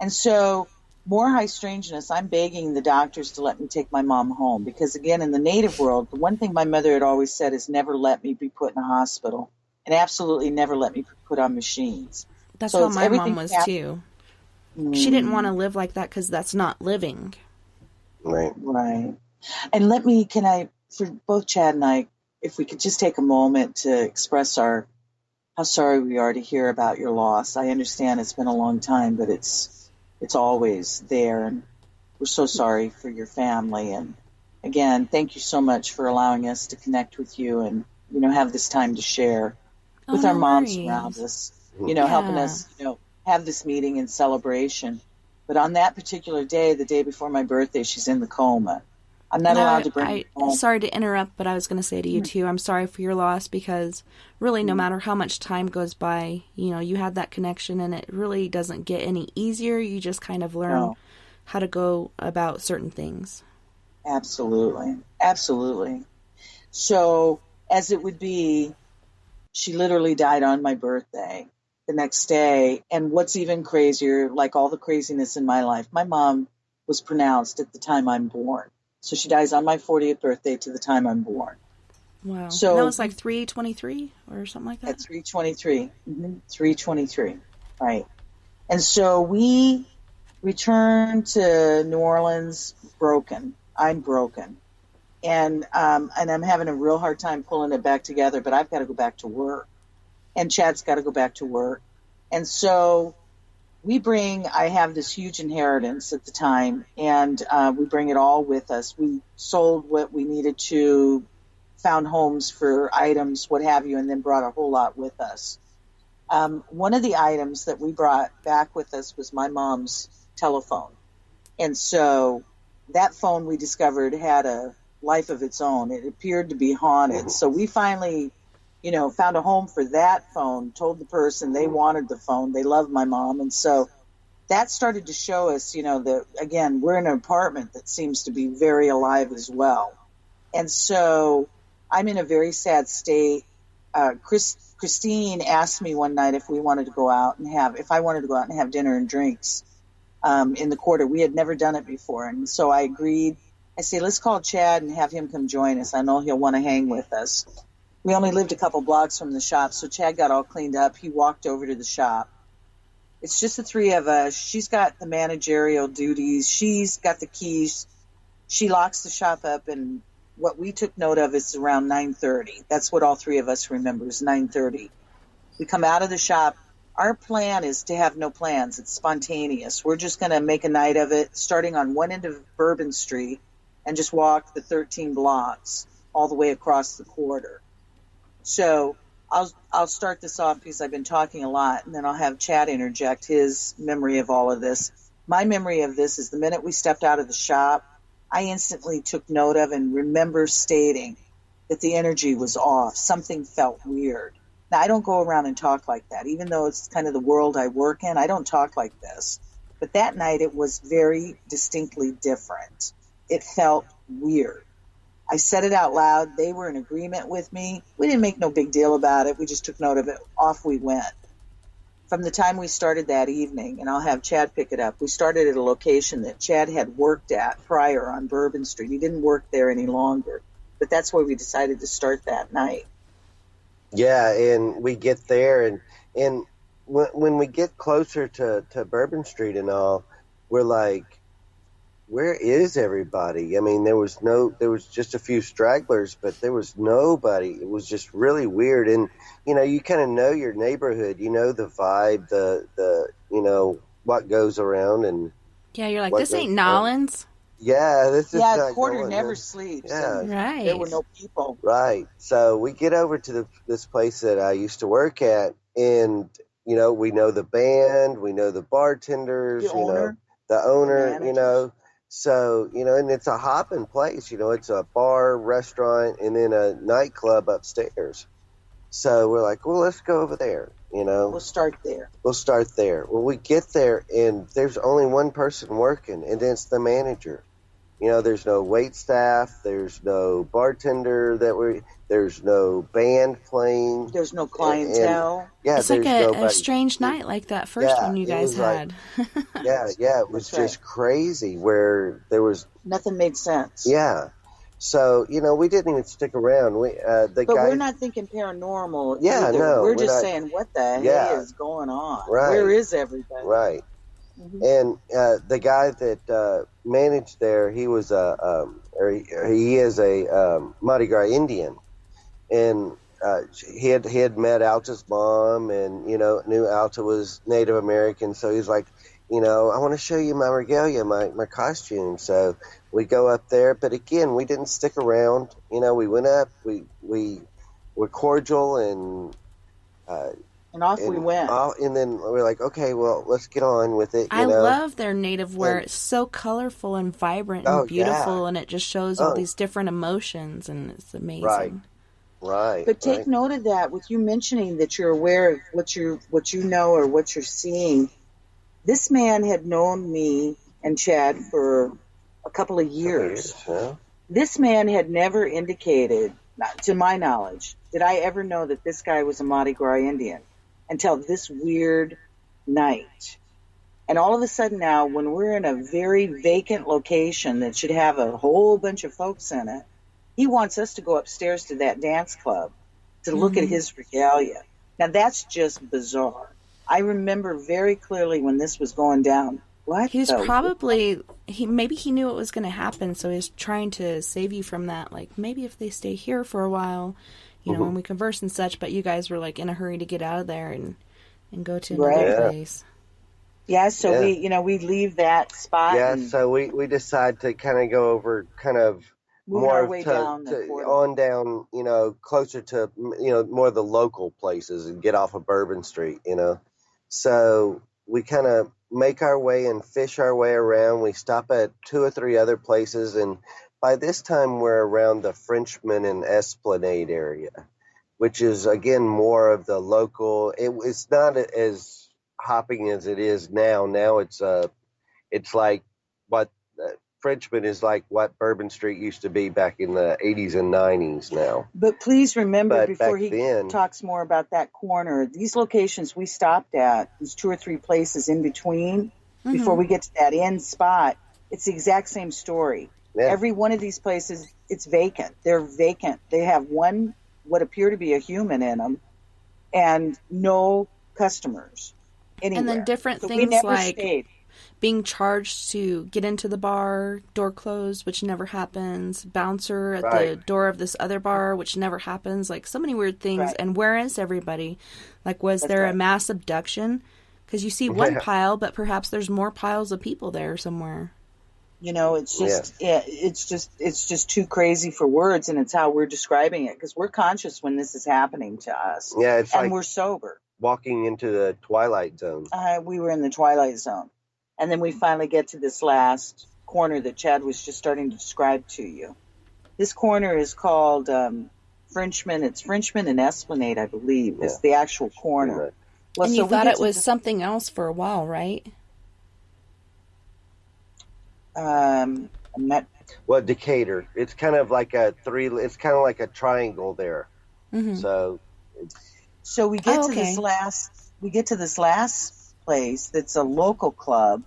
And so, more high strangeness, I'm begging the doctors to let me take my mom home. Because, again, in the native world, the one thing my mother had always said is never let me be put in a hospital. And absolutely never let me be put on machines. That's So how it's my everything mom was, hap- too. She didn't want to live like that because that's not living. Right. Right. And for both Chad and I, if we could just take a moment to express how sorry we are to hear about your loss. I understand it's been a long time, but it's always there, and we're so sorry for your family. And again, thank you so much for allowing us to connect with you and, have this time to share with our moms around us, helping us, have this meeting and celebration. But on that particular day, the day before my birthday, she's in the coma. I'm not allowed to bring her home. Sorry to interrupt, but I was going to say to you, too, I'm sorry for your loss, because really no matter how much time goes by, you had that connection, and it really doesn't get any easier. You just kind of learn how to go about certain things. Absolutely. Absolutely. So, as it would be, she literally died on my birthday the next day. And what's even crazier, like all the craziness in my life, my mom was pronounced at the time I'm born. So she dies on my 40th birthday to the time I'm born. Wow. So and that was like 3/23 or something like that? At 3/23. 3/23. Right. And so we returned to New Orleans broken. I'm broken. And I'm having a real hard time pulling it back together, but I've got to go back to work. And Chad's got to go back to work. And so I have this huge inheritance at the time, and we bring it all with us. We sold what we needed to, found homes for items, what have you, and then brought a whole lot with us. One of the items that we brought back with us was my mom's telephone. And so that phone, we discovered, had a life of its own. It appeared to be haunted. So we finally, found a home for that phone, told the person they wanted the phone. They loved my mom. And so that started to show us, that, again, we're in an apartment that seems to be very alive as well. And so I'm in a very sad state. Christine asked me one night if I wanted to go out and have dinner and drinks in the quarter. We had never done it before. And so I agreed. I say, let's call Chad and have him come join us. I know he'll want to hang with us. We only lived a couple blocks from the shop, so Chad got all cleaned up. He walked over to the shop. It's just the three of us. She's got the managerial duties. She's got the keys. She locks the shop up, and what we took note of is around 9:30. That's what all three of us remember, is 9:30. We come out of the shop. Our plan is to have no plans. It's spontaneous. We're just going to make a night of it, starting on one end of Bourbon Street, and just walk the 13 blocks all the way across the quarter. So I'll start this off because I've been talking a lot, and then I'll have Chad interject his memory of all of this. My memory of this is the minute we stepped out of the shop, I instantly took note of and remember stating that the energy was off. Something felt weird. Now, I don't go around and talk like that. Even though it's kind of the world I work in, I don't talk like this. But that night, it was very distinctly different. It felt weird. I said it out loud. They were in agreement with me. We didn't make no big deal about it. We just took note of it. Off we went. From the time we started that evening, and I'll have Chad pick it up, we started at a location that Chad had worked at prior on Bourbon Street. He didn't work there any longer, but that's where we decided to start that night. Yeah, and we get there, and when we get closer to Bourbon Street and all, we're like, where is everybody? I mean, there was just a few stragglers, but there was nobody. It was just really weird. And, you kind of know your neighborhood, the vibe, the what goes around. And yeah, you're like, this ain't Nolans. Yeah, this is the quarter never sleeps. Yeah. Right. There were no people. Right. So we get over to this place that I used to work at, and, we know the band, we know the bartenders, the owner, So, and it's a hopping place, it's a bar, restaurant, and then a nightclub upstairs. So we're like, well, let's go over there, you know. We'll start there. Well, we get there, and there's only one person working, and it's the manager. You know, there's no wait staff, there's no bartender there's no band playing. There's no clientele. It's like a strange night like that first one you guys had. It was just crazy where there was... Nothing made sense. Yeah. So, you know, we didn't even stick around. We're not thinking paranormal either. No. We're just saying, what the hell is going on? Right. Where is everybody? Right. Mm-hmm. And the guy that managed there, he was he is a Mardi Gras Indian. And he had met Alta's mom and, you know, knew Alta was Native American. So he's like, you know, I want to show you my regalia, my costume. So we go up there. But again, we didn't stick around. You know, we went up. We were cordial and off we went. And then we're like, okay, well, let's get on with it. I love their native wear. It's so colorful and vibrant and beautiful, and it just shows all these different emotions, and it's amazing. Right. But take note of that with you mentioning that you're aware of what you know or what you're seeing. This man had known me and Chad for a couple of years. This man had never indicated, to my knowledge, did I ever know that this guy was a Mardi Gras Indian until this weird night. And all of a sudden now, when we're in a very vacant location that should have a whole bunch of folks in it, he wants us to go upstairs to that dance club to look at his regalia. Now, that's just bizarre. I remember very clearly when this was going down. He was probably, maybe he knew it was going to happen, so he was trying to save you from that. Like, maybe if they stay here for a while, you know, when we converse and such, but you guys were, like, in a hurry to get out of there and go to another place. Yeah, so we leave that spot. Yeah, so we decide to kind of go over kind of more down, you know, closer to, you know, more of the local places and get off of Bourbon Street, you know. So we kind of make our way and fish our way around. We stop at 2 or 3 other places, and by this time we're around the Frenchman and Esplanade area, which is, again, more of the local. It's not as hopping as it is now. Now it's like what Frenchman is like what Bourbon Street used to be back in the 80s and 90s now. But please remember, before he talks more about that corner, these locations we stopped at, these 2 or 3 places in between, before we get to that end spot, it's the exact same story. Yeah. Every one of these places, it's vacant. They're vacant. They have one, what appear to be a human in them, and no customers anywhere. And then different things like being charged to get into the bar, door closed, which never happens, bouncer at the door of this other bar, which never happens, like so many weird things. And where is everybody? Like, was there a mass abduction? Because you see one pile, but perhaps there's more piles of people there somewhere. You know, it's just it's just too crazy for words, and it's how we're describing it, because we're conscious when this is happening to us. Yeah, it's and we're sober. Walking into the Twilight Zone. We were in the Twilight Zone. And then we finally get to this last corner that Chad was just starting to describe to you. This corner is called Frenchman. It's Frenchman and Esplanade, I believe, is the actual corner. Right. Well, and you thought it was something else for a while, right? Well, Decatur. It's kind of like it's kind of like a triangle there. So we get to this last place that's a local club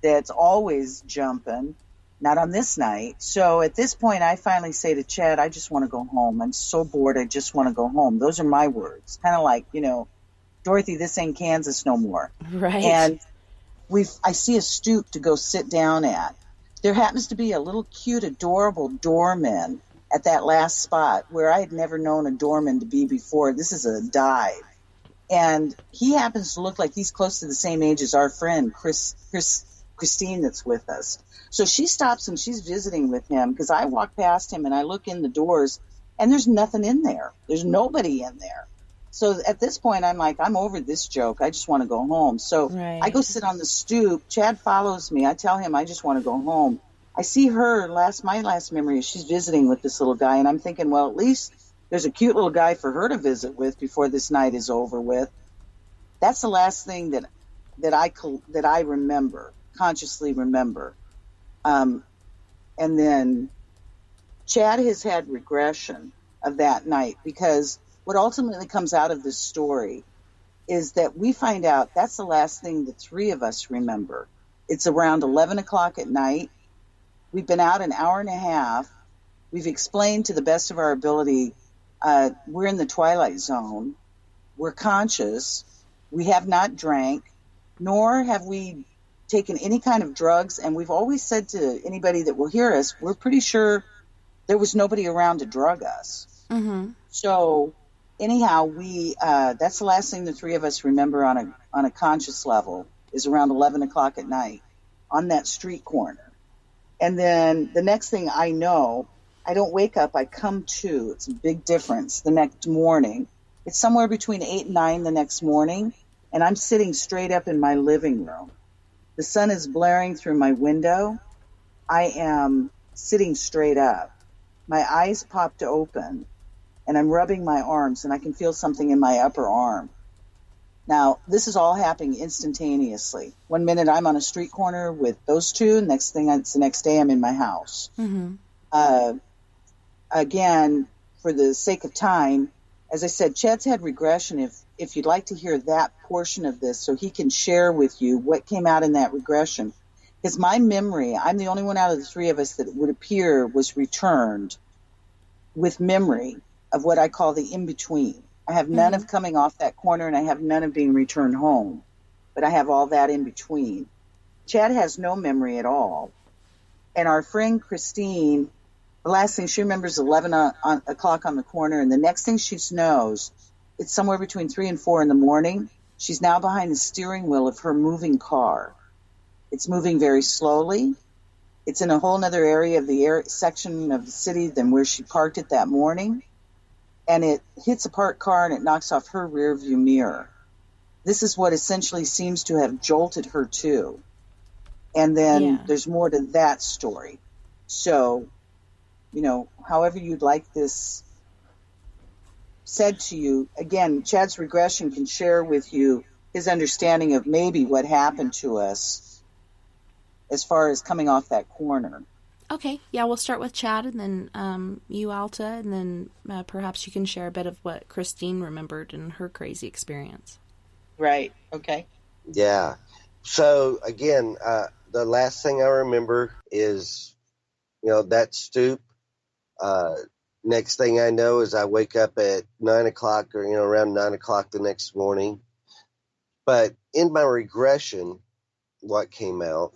that's always jumping, not on this night. So at this point, I finally say to Chad, I just want to go home. I'm so bored. I just want to go home. Those are my words. Kind of like, you know, Dorothy, this ain't Kansas no more. Right. And I see a stoop to go sit down at. There happens to be a little cute, adorable doorman at that last spot where I had never known a doorman to be before. This is a dive. And he happens to look like he's close to the same age as our friend, Christine, that's with us. So she stops and she's visiting with him, because I walk past him and I look in the doors and there's nothing in there. There's nobody in there. So at this point, I'm like, I'm over this joke. I just want to go home. So I go sit on the stoop. Chad follows me. I tell him I just want to go home. I see her, my last memory is she's visiting with this little guy. And I'm thinking, well, at least there's a cute little guy for her to visit with before this night is over with. That's the last thing that I remember, consciously remember. And then Chad has had regression of that night, because what ultimately comes out of this story is that we find out that's the last thing the three of us remember. It's around 11 o'clock at night. We've been out an hour and a half. We've explained to the best of our ability, we're in the twilight zone. We're conscious. We have not drank, nor have we taken any kind of drugs. And we've always said to anybody that will hear us, we're pretty sure there was nobody around to drug us. Mm-hmm. So anyhow, that's the last thing the three of us remember on a conscious level, is around 11 o'clock at night on that street corner. And then the next thing I know, I don't wake up, I come to. It's a big difference the next morning. It's somewhere between 8 and 9 the next morning, and I'm sitting straight up in my living room. The sun is blaring through my window. I am sitting straight up. My eyes popped open, and I'm rubbing my arms, and I can feel something in my upper arm. Now, this is all happening instantaneously. 1 minute I'm on a street corner with those two, next thing it's the next day I'm in my house. Mm-hmm. Again, for the sake of time, as I said, Chad's had regression. If you'd like to hear that portion of this so he can share with you what came out in that regression, because my memory, I'm the only one out of the three of us that it would appear was returned with memory of what I call the in-between. I have none of coming off that corner, and I have none of being returned home, but I have all that in between. Chad has no memory at all. And our friend Christine, the last thing she remembers is 11 o'clock on the corner, and the next thing she knows, it's somewhere between 3 and 4 in the morning. She's now behind the steering wheel of her moving car. It's moving very slowly. It's in a whole other area of the section of the city than where she parked it that morning. And it hits a parked car and it knocks off her rear view mirror. This is what essentially seems to have jolted her too. And then there's more to that story. So, however you'd like this said to you, again, Chad's regression can share with you his understanding of maybe what happened to us as far as coming off that corner. Okay, yeah, we'll start with Chad, and then you, Alta, and then perhaps you can share a bit of what Christine remembered in her crazy experience. Right, okay. Yeah. So, again, the last thing I remember is, that stoop. Next thing I know is I wake up at 9 o'clock or, around 9 o'clock the next morning. But in my regression, what came out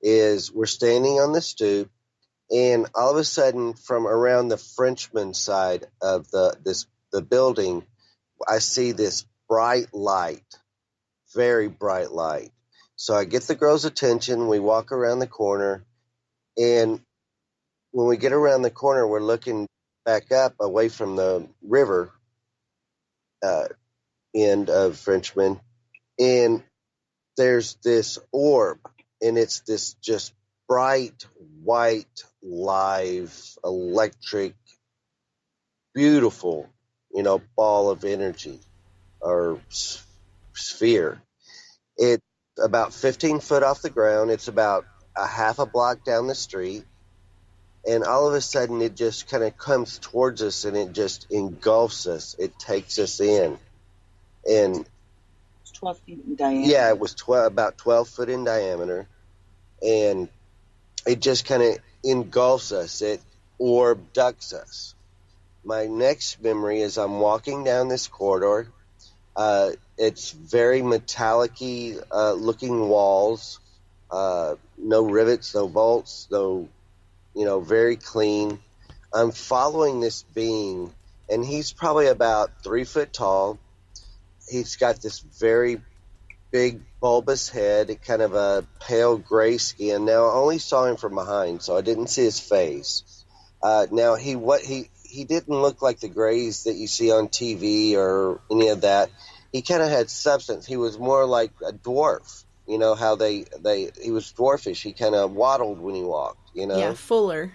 is we're standing on the stoop, and all of a sudden, from around the Frenchman side of the building, I see this bright light, very bright light. So I get the girl's attention. We walk around the corner, and when we get around the corner, we're looking back up away from the river end of Frenchman, and there's this orb, and it's this just bright white, live, electric, beautiful, ball of energy or sphere. It's about 15 foot off the ground. It's about a half a block down the street. And all of a sudden, it just kind of comes towards us, and it just engulfs us. It takes us in. And it's 12 feet in diameter. Yeah, it was about 12 foot in diameter. And it just kind of engulfs us. It orbducts us. My next memory is I'm walking down this corridor. It's very metallic-y looking walls. No rivets, no bolts, no, very clean. I'm following this being, and he's probably about 3 foot tall. He's got this very big bulbous head, kind of a pale gray skin. Now, I only saw him from behind, so I didn't see his face. Now, he didn't look like the grays that you see on TV or any of that. He kind of had substance. He was more like a dwarf. How he was dwarfish. He kind of waddled when he walked, Yeah, fuller.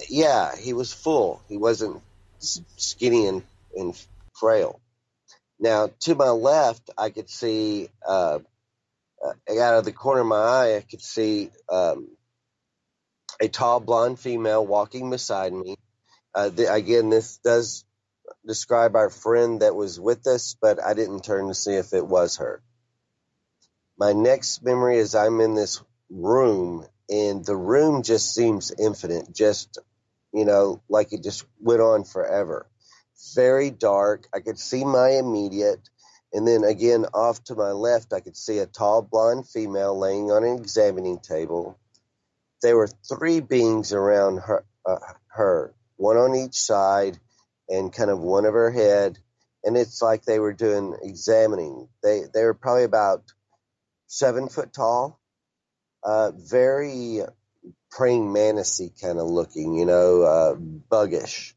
Yeah, he was full. He wasn't skinny and frail. Now, to my left, I could see, out of the corner of my eye, I could see a tall blonde female walking beside me. Again, this does describe our friend that was with us, but I didn't turn to see if it was her. My next memory is I'm in this room, and the room just seems infinite, just, like it just went on forever. Very dark. I could see my immediate, and then again, off to my left, I could see a tall blonde female laying on an examining table. There were 3 beings around her, one on each side, and kind of one of her head, and it's like they were doing examining. They were probably about 7 foot tall, very praying mantis-y kind of looking, buggish.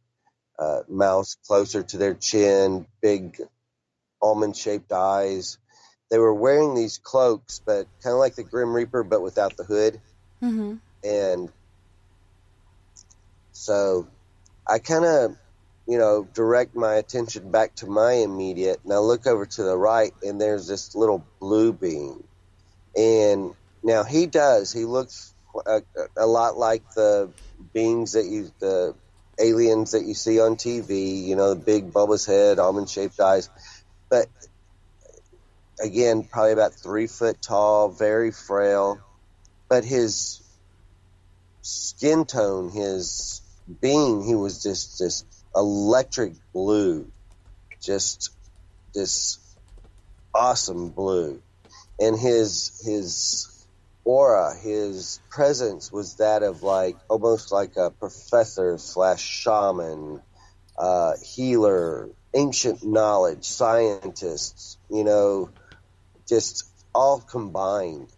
Mouth closer to their chin, big almond-shaped eyes. They were wearing these cloaks, but kind of like the Grim Reaper, but without the hood. Mm-hmm. And so I kind of, direct my attention back to my immediate, and I look over to the right, and there's this little blue being. And now he looks a lot like the beings the aliens that you see on TV, the big bulbous head, almond-shaped eyes. But again, probably about 3 foot tall, very frail. But his skin tone, his being, he was just this electric blue, just this awesome blue. And his aura, his presence was that of almost like a professor / shaman, healer, ancient knowledge, scientists, just all combined.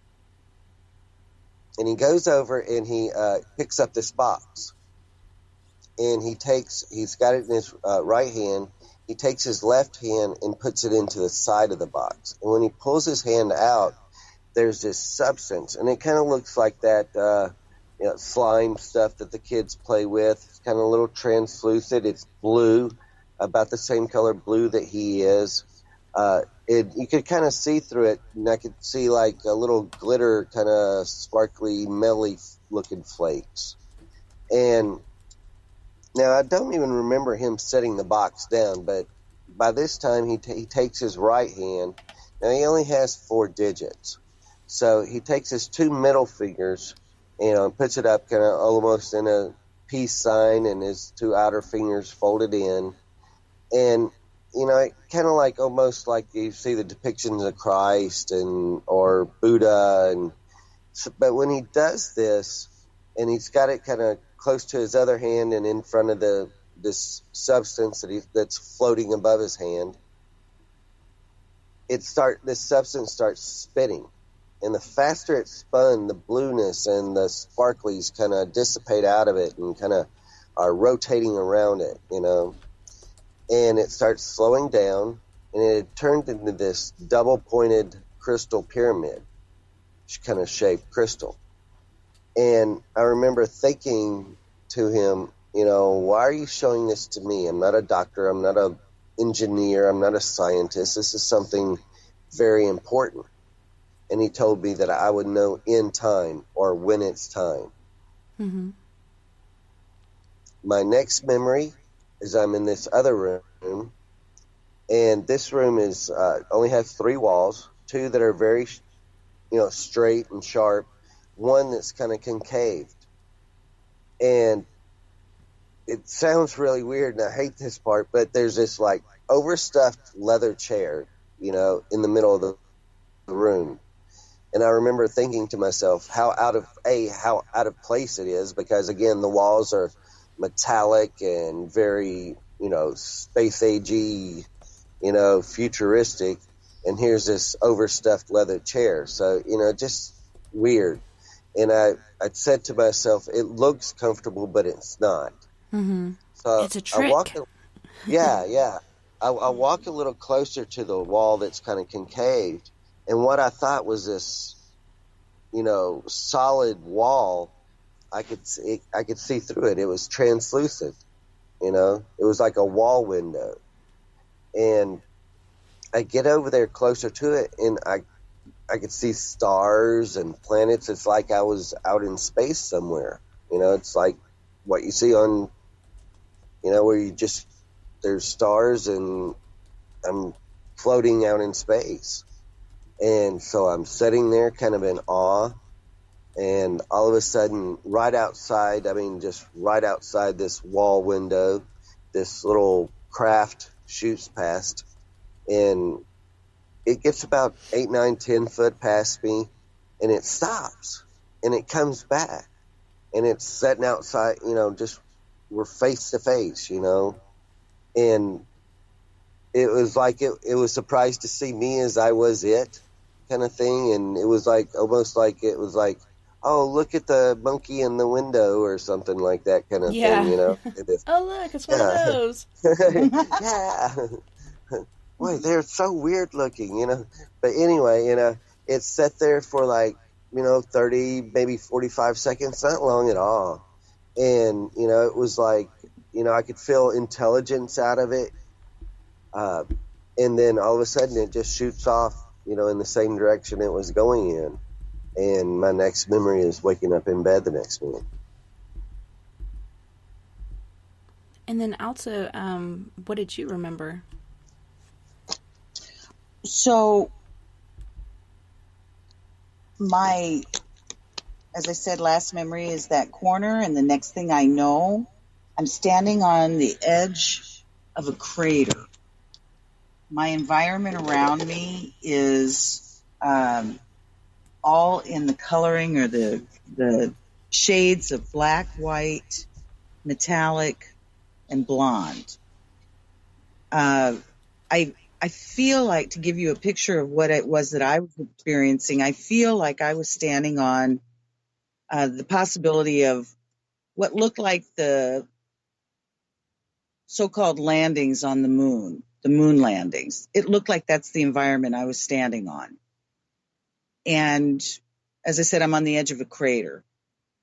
And he goes over and he picks up this box. And he's got it in his right hand. He takes his left hand and puts it into the side of the box. And when he pulls his hand out, there's this substance, and it kind of looks like that slime stuff that the kids play with. It's kind of a little translucent. It's blue, about the same color blue that he is. You could kind of see through it, and I could see like a little glitter, kind of sparkly, melly looking flakes. And now I don't even remember him setting the box down, but by this time he takes his right hand. Now he only has 4 digits. So he takes his 2 middle fingers, and puts it up kind of almost in a peace sign, and his 2 outer fingers folded in. And, kind of like almost like you see the depictions of Christ or Buddha. But when he does this, and he's got it kind of close to his other hand and in front of this substance that's floating above his hand, this substance starts spinning. And the faster it's spun, the blueness and the sparklies kind of dissipate out of it and kind of are rotating around it, And it starts slowing down, and it turned into this double-pointed crystal pyramid, kind of shaped crystal. And I remember thinking to him, why are you showing this to me? I'm not a doctor. I'm not an engineer. I'm not a scientist. This is something very important. And he told me that I would know in time, or when it's time. Mm-hmm. My next memory is I'm in this other room, and this room is only has 3 walls, 2 that are very, straight and sharp, 1 that's kind of concaved. And it sounds really weird, and I hate this part, but there's this like overstuffed leather chair, in the middle of the room. And I remember thinking to myself how out of place it is, because again, the walls are metallic and very, space agey, futuristic. And here's this overstuffed leather chair. So, just weird. And I said to myself, it looks comfortable, but it's not. Mm-hmm. So it's a trick. I walk a little closer to the wall that's kind of concaved. And what I thought was this, solid wall, I could see through it. It was translucent. you know. It was like a wall window. And I get over there closer to it, and I could see stars and planets. It's like I was out in space somewhere. You know, it's like what you see on, you know, where you just, there's stars and I'm floating out in space. And so I'm sitting there kind of in awe. And all of a sudden, right outside, I mean, just right outside this wall window, this little craft shoots past. And it gets about 8, 9, 10 foot past me, and it stops, and it comes back, and it's sitting outside, you know, just we're face to face, you know, and it was like it was surprised to see me as I was it kind of thing, and it was like almost like it was like, oh, look at the monkey in the window or something like that kind of thing, you know. Oh, look, it's one of those. Yeah. Boy, they're so weird looking, you know. But anyway, you know, it sat there for like, you know, 30, maybe 45 seconds, not long at all. And, you know, it was like, you know, I could feel intelligence out of it. And then all of a sudden it just shoots off, you know, in the same direction it was going in. And my next memory is waking up in bed the next morning. And then Alta, what did you remember? So my, as I said, last memory is that corner, and the next thing I know, I'm standing on the edge of a crater. My environment around me is all in the coloring or the shades of black, white, metallic, and blonde. I feel like, to give you a picture of what it was that I was experiencing, I feel like I was standing on the possibility of what looked like the so-called landings on the moon landings. It looked like that's the environment I was standing on. And as I said, I'm on the edge of a crater.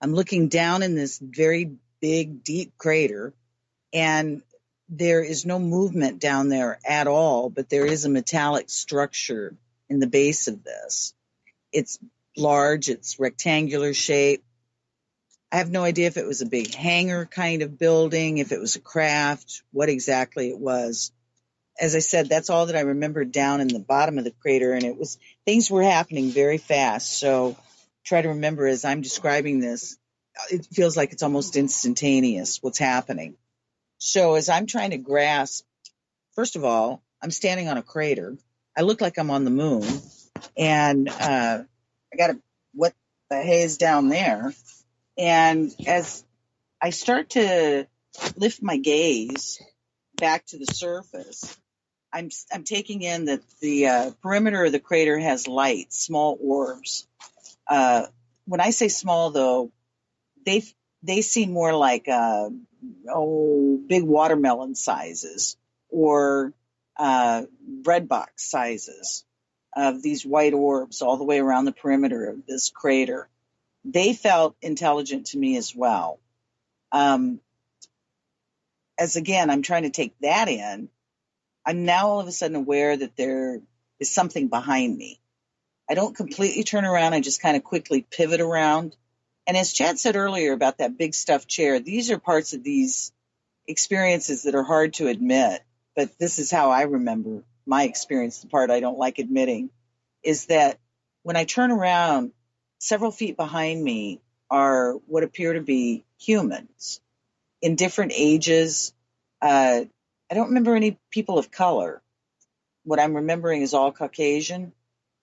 I'm looking down in this very big, deep crater, and there is no movement down there at all, but there is a metallic structure in the base of this. It's large, it's rectangular shape. I have no idea if it was a big hangar kind of building, if it was a craft, what exactly it was. As I said, that's all that I remember down in the bottom of the crater, and it was, things were happening very fast. So try to remember as I'm describing this, it feels like it's almost instantaneous what's happening. So as I'm trying to grasp, first of all, I'm standing on a crater. I look like I'm on the moon, and I got what the haze down there. And as I start to lift my gaze back to the surface, I'm taking in that the perimeter of the crater has light, small orbs. When I say small, though, they seem more like big watermelon sizes or bread box sizes of these white orbs all the way around the perimeter of this crater. They felt intelligent to me as well. As again, I'm trying to take that in, I'm now all of a sudden aware that there is something behind me. I don't completely turn around. I just kind of quickly pivot around. And as Chad said earlier about that big stuffed chair, these are parts of these experiences that are hard to admit. But this is how I remember my experience. The part I don't like admitting is that when I turn around, several feet behind me are what appear to be humans in different ages. I don't remember any people of color. What I'm remembering is all Caucasian,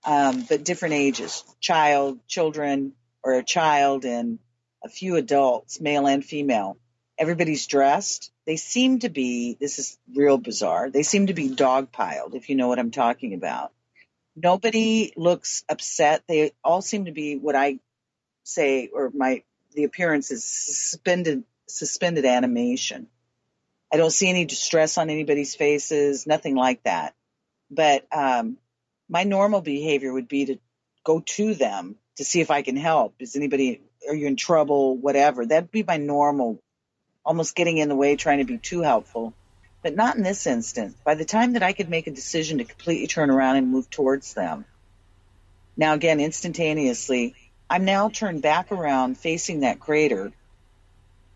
but different ages, children, or a child and a few adults, male and female. Everybody's dressed. They seem to be, this is real bizarre, they seem to be dogpiled, if you know what I'm talking about. Nobody looks upset. They all seem to be what I say, or the appearance is suspended animation. I don't see any distress on anybody's faces, nothing like that. But my normal behavior would be to go to them to see if I can help. Are you in trouble? Whatever. That'd be my normal almost getting in the way, trying to be too helpful. But not in this instance. By the time that I could make a decision to completely turn around and move towards them, now again, instantaneously, I'm now turned back around facing that crater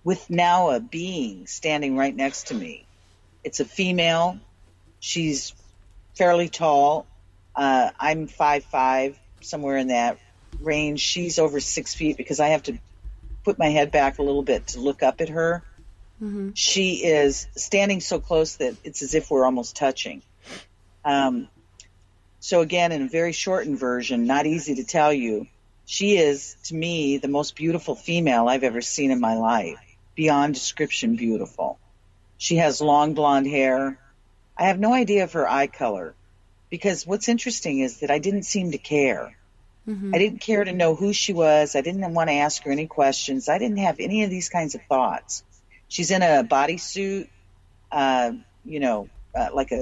with now a being standing right next to me. It's a female. She's fairly tall. I'm 5'5", somewhere in that range. She's over 6 feet because I have to put my head back a little bit to look up at her. Mm-hmm. She is standing so close that it's as if we're almost touching. So again, in a very shortened version, not easy to tell you, she is, to me, the most beautiful female I've ever seen in my life. Beyond description beautiful. She has long blonde hair. I have no idea of her eye color, because what's interesting is that I didn't seem to care. Mm-hmm. I didn't care to know who she was. I didn't want to ask her any questions. I didn't have any of these kinds of thoughts. She's in a bodysuit, like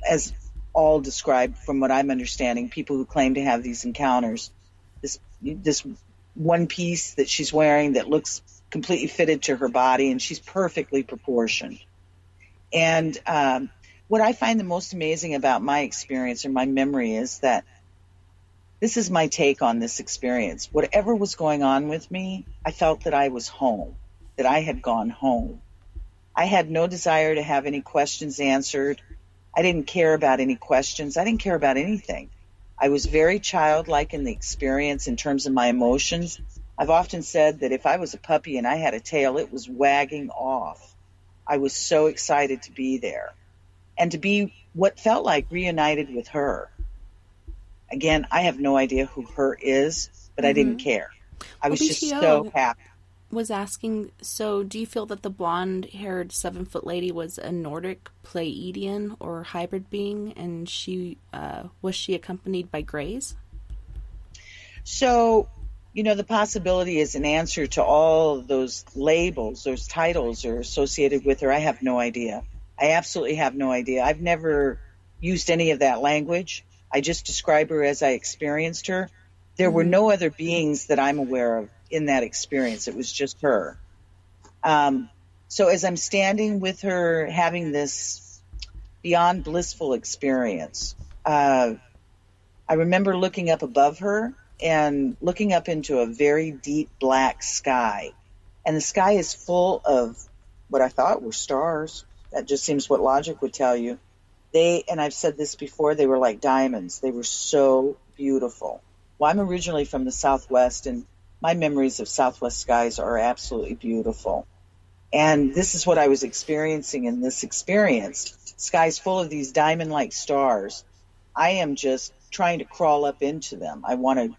as all described from what I'm understanding, people who claim to have these encounters. This one piece that she's wearing that looks completely fitted to her body, and she's perfectly proportioned. And what I find the most amazing about my experience or my memory is that this is my take on this experience. Whatever was going on with me, I felt that I was home, that I had gone home. I had no desire to have any questions answered. I didn't care about any questions. I didn't care about anything. I was very childlike in the experience in terms of my emotions. I've often said that if I was a puppy and I had a tail, it was wagging off. I was so excited to be there and to be what felt like reunited with her. Again, I have no idea who her is, but I didn't care. I was just so happy. Was asking, so do you feel that the blonde-haired 7-foot lady was a Nordic Pleiadian or hybrid being, and was she accompanied by Greys? So, the possibility is an answer to all of those labels, those titles are associated with her. I have no idea. I absolutely have no idea. I've never used any of that language. I just describe her as I experienced her. There were no other beings that I'm aware of in that experience. It was just her. So as I'm standing with her having this beyond blissful experience, I remember looking up above her and looking up into a very deep black sky. And the sky is full of what I thought were stars. That just seems what logic would tell you. And I've said this before, they were like diamonds. They were so beautiful. Well, I'm originally from the Southwest, and my memories of Southwest skies are absolutely beautiful. And this is what I was experiencing in this experience. Skies full of these diamond-like stars. I am just trying to crawl up into them. I want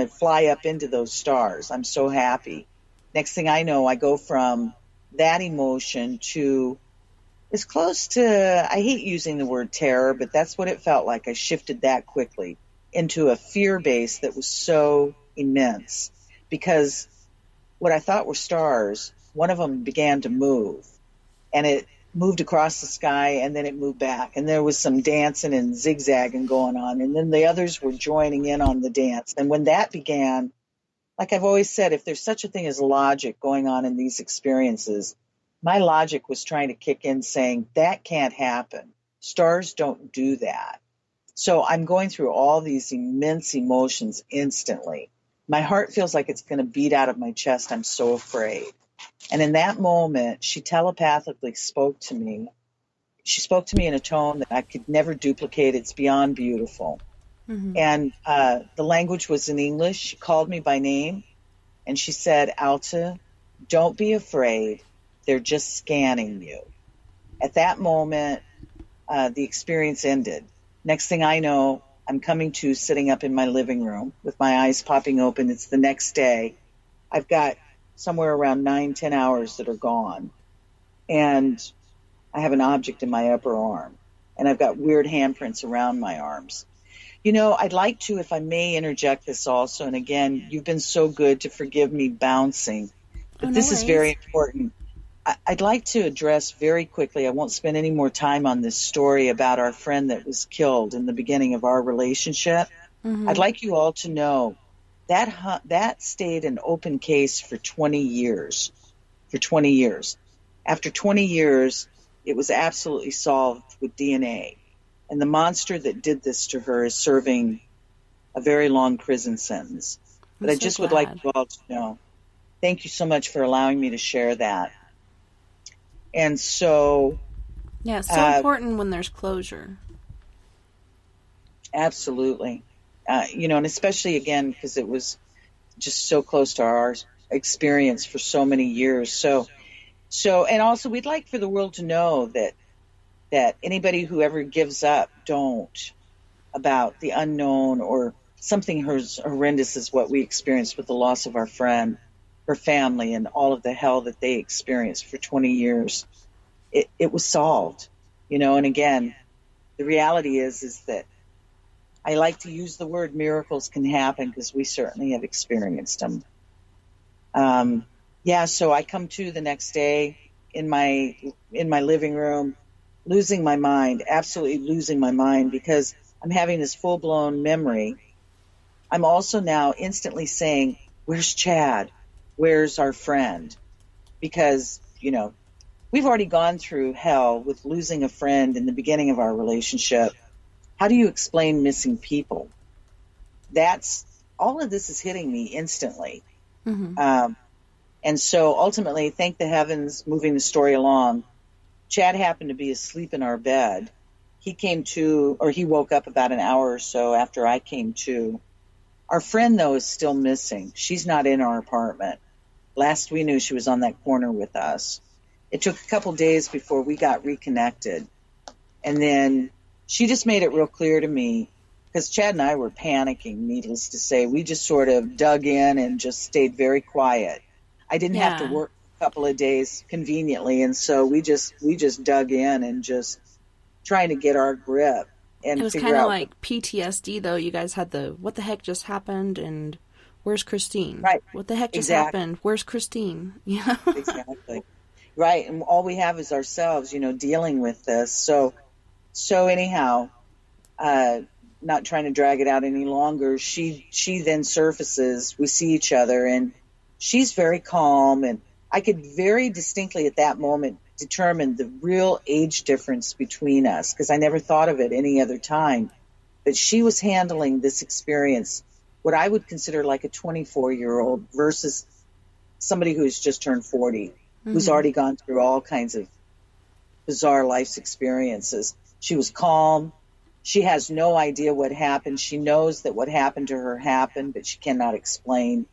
to fly up into those stars. I'm so happy. Next thing I know, I go from that emotion to as close to, I hate using the word terror, but that's what it felt like. I shifted that quickly into a fear base that was so immense, because what I thought were stars, one of them began to move, and it moved across the sky, and then it moved back, and there was some dancing and zigzagging going on, and then the others were joining in on the dance. And when that began, like I've always said, if there's such a thing as logic going on in these experiences, my logic was trying to kick in saying, that can't happen. Stars don't do that. So I'm going through all these immense emotions instantly. My heart feels like it's going to beat out of my chest. I'm so afraid. And in that moment, she telepathically spoke to me. She spoke to me in a tone that I could never duplicate. It's beyond beautiful. Mm-hmm. And the language was in English. She called me by name, and she said, Alta, don't be afraid. They're just scanning you. At that moment, the experience ended. Next thing I know, I'm coming to sitting up in my living room with my eyes popping open. It's the next day. I've got somewhere around 9-10 hours that are gone. And I have an object in my upper arm. And I've got weird handprints around my arms. I'd like to, if I may, interject this also. And again, you've been so good to forgive me bouncing. But this is very important. I'd like to address very quickly, I won't spend any more time on this story about our friend that was killed in the beginning of our relationship. Mm-hmm. I'd like you all to know that stayed an open case for 20 years. For 20 years. After 20 years, it was absolutely solved with DNA. And the monster that did this to her is serving a very long prison sentence. But I just would like you all to know, thank you so much for allowing me to share that. And so... Yeah, it's so important when there's closure. Absolutely. And especially, again, because it was just so close to our experience for so many years. So, and also we'd like for the world to know that anybody who ever gives up, don't, about the unknown or something as horrendous as what we experienced with the loss of our friend, her family, and all of the hell that they experienced for 20 years. It was solved, and again, the reality is that I like to use the word miracles can happen because we certainly have experienced them. So I come to the next day in my living room, losing my mind, absolutely losing my mind, because I'm having this full-blown memory. I'm also now instantly saying, where's Chad? Where's our friend? Because, we've already gone through hell with losing a friend in the beginning of our relationship. How do you explain missing people? All of this is hitting me instantly. Mm-hmm. And so ultimately, thank the heavens, moving the story along, Chad happened to be asleep in our bed. He woke up about an hour or so after I came to. Our friend, though, is still missing. She's not in our apartment. Last we knew, she was on that corner with us. It took a couple days before we got reconnected. And then she just made it real clear to me, because Chad and I were panicking, needless to say. We just sort of dug in and just stayed very quiet. I didn't have to work a couple of days conveniently, and so we just dug in and just trying to get our grip. And it was kind of like PTSD, though. You guys had what the heck just happened, and where's Christine? Right. What the heck just happened? Where's Christine? Yeah. Exactly. Right, and all we have is ourselves, dealing with this. So anyhow, not trying to drag it out any longer, she then surfaces. We see each other, and she's very calm, and I could very distinctly at that moment determine the real age difference between us, because I never thought of it any other time. But she was handling this experience, what I would consider like a 24-year-old versus somebody who's just turned 40, who's already gone through all kinds of bizarre life's experiences. She was calm. She has no idea what happened. She knows that what happened to her happened, but she cannot explain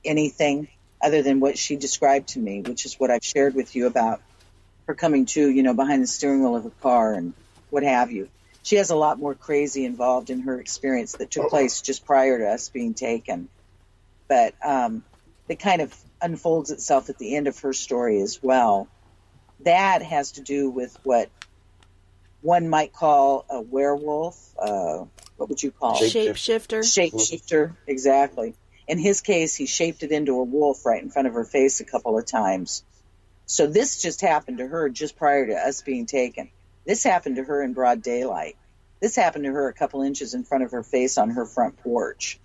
anything other than what she described to me, which is what I've shared with you about her coming to, behind the steering wheel of a car and what have you. She has a lot more crazy involved in her experience that took place just prior to us being taken. But it kind of unfolds itself at the end of her story as well. That has to do with what one might call a werewolf. What would you call it? Shapeshifter. Shapeshifter, exactly. In his case, he shaped it into a wolf right in front of her face a couple of times. So this just happened to her just prior to us being taken. This happened to her in broad daylight. This happened to her a couple inches in front of her face on her front porch.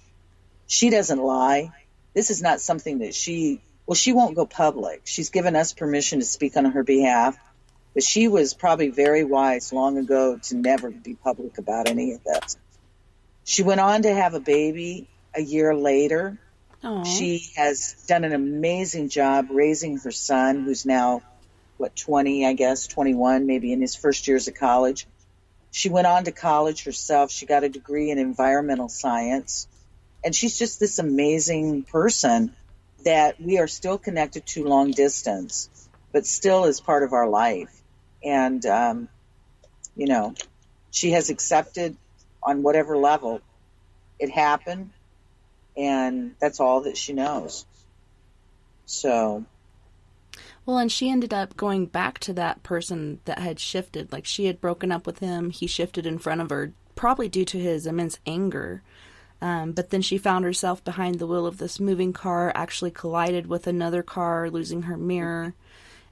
She doesn't lie. This is not something that she won't go public. She's given us permission to speak on her behalf, but she was probably very wise long ago to never be public about any of this. She went on to have a baby a year later. Aww. She has done an amazing job raising her son, who's now, 20, I guess, 21, maybe in his first years of college. She went on to college herself. She got a degree in environmental science. And she's just this amazing person that we are still connected to long distance, but still is part of our life. And, she has accepted on whatever level it happened, and that's all that she knows. So. Well, and she ended up going back to that person that had shifted. Like, she had broken up with him. He shifted in front of her, probably due to his immense anger. But then she found herself behind the wheel of this moving car, actually collided with another car, losing her mirror,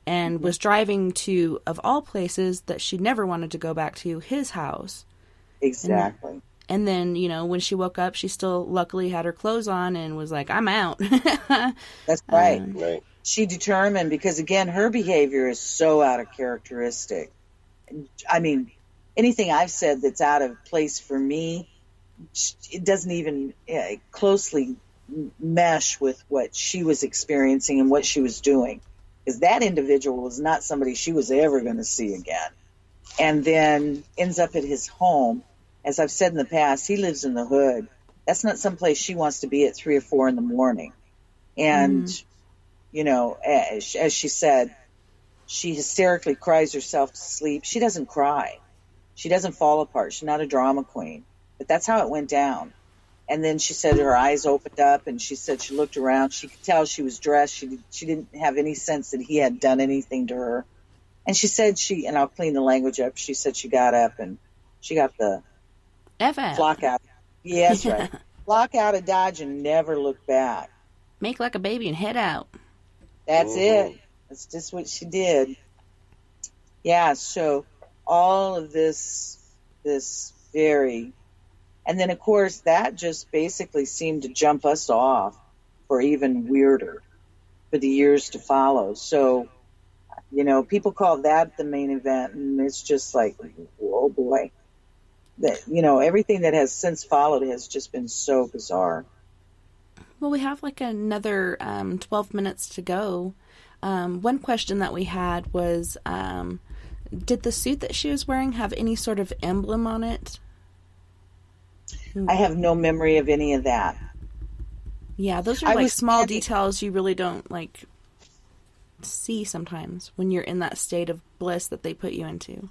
and was driving to, of all places, that she never wanted to go back to, his house. Exactly. And then, when she woke up, she still luckily had her clothes on and was like, I'm out. That's right. Right. she determined, because again, her behavior is so out of characteristic. I mean, anything I've said that's out of place for me, it doesn't even closely mesh with what she was experiencing and what she was doing. Because that individual was not somebody she was ever going to see again. And then ends up at his home. As I've said in the past, he lives in the hood. That's not someplace she wants to be at 3 or 4 in the morning. And, you know, as she said, she hysterically cries herself to sleep. She doesn't cry. She doesn't fall apart. She's not a drama queen. But that's how it went down. And then she said her eyes opened up, and she said she looked around. She could tell she was dressed. She didn't have any sense that he had done anything to her. And she said and I'll clean the language up, she said she got up and she got the flock out. Yeah, that's right. Flock out of Dodge and never looked back. Make like a baby and head out. That's it. That's just what she did. Yeah, so all of this very... And then, of course, that just basically seemed to jump us off for even weirder for the years to follow. So, you know, people call that the main event, and it's just like, whoa, boy. That, you know, everything that has since followed has just been so bizarre. Well, we have like another 12 minutes to go. One question that we had was, did the suit that she was wearing have any sort of emblem on it? I have no memory of any of that. Yeah, those are like small details you really don't like see sometimes when you're in that state of bliss that they put you into.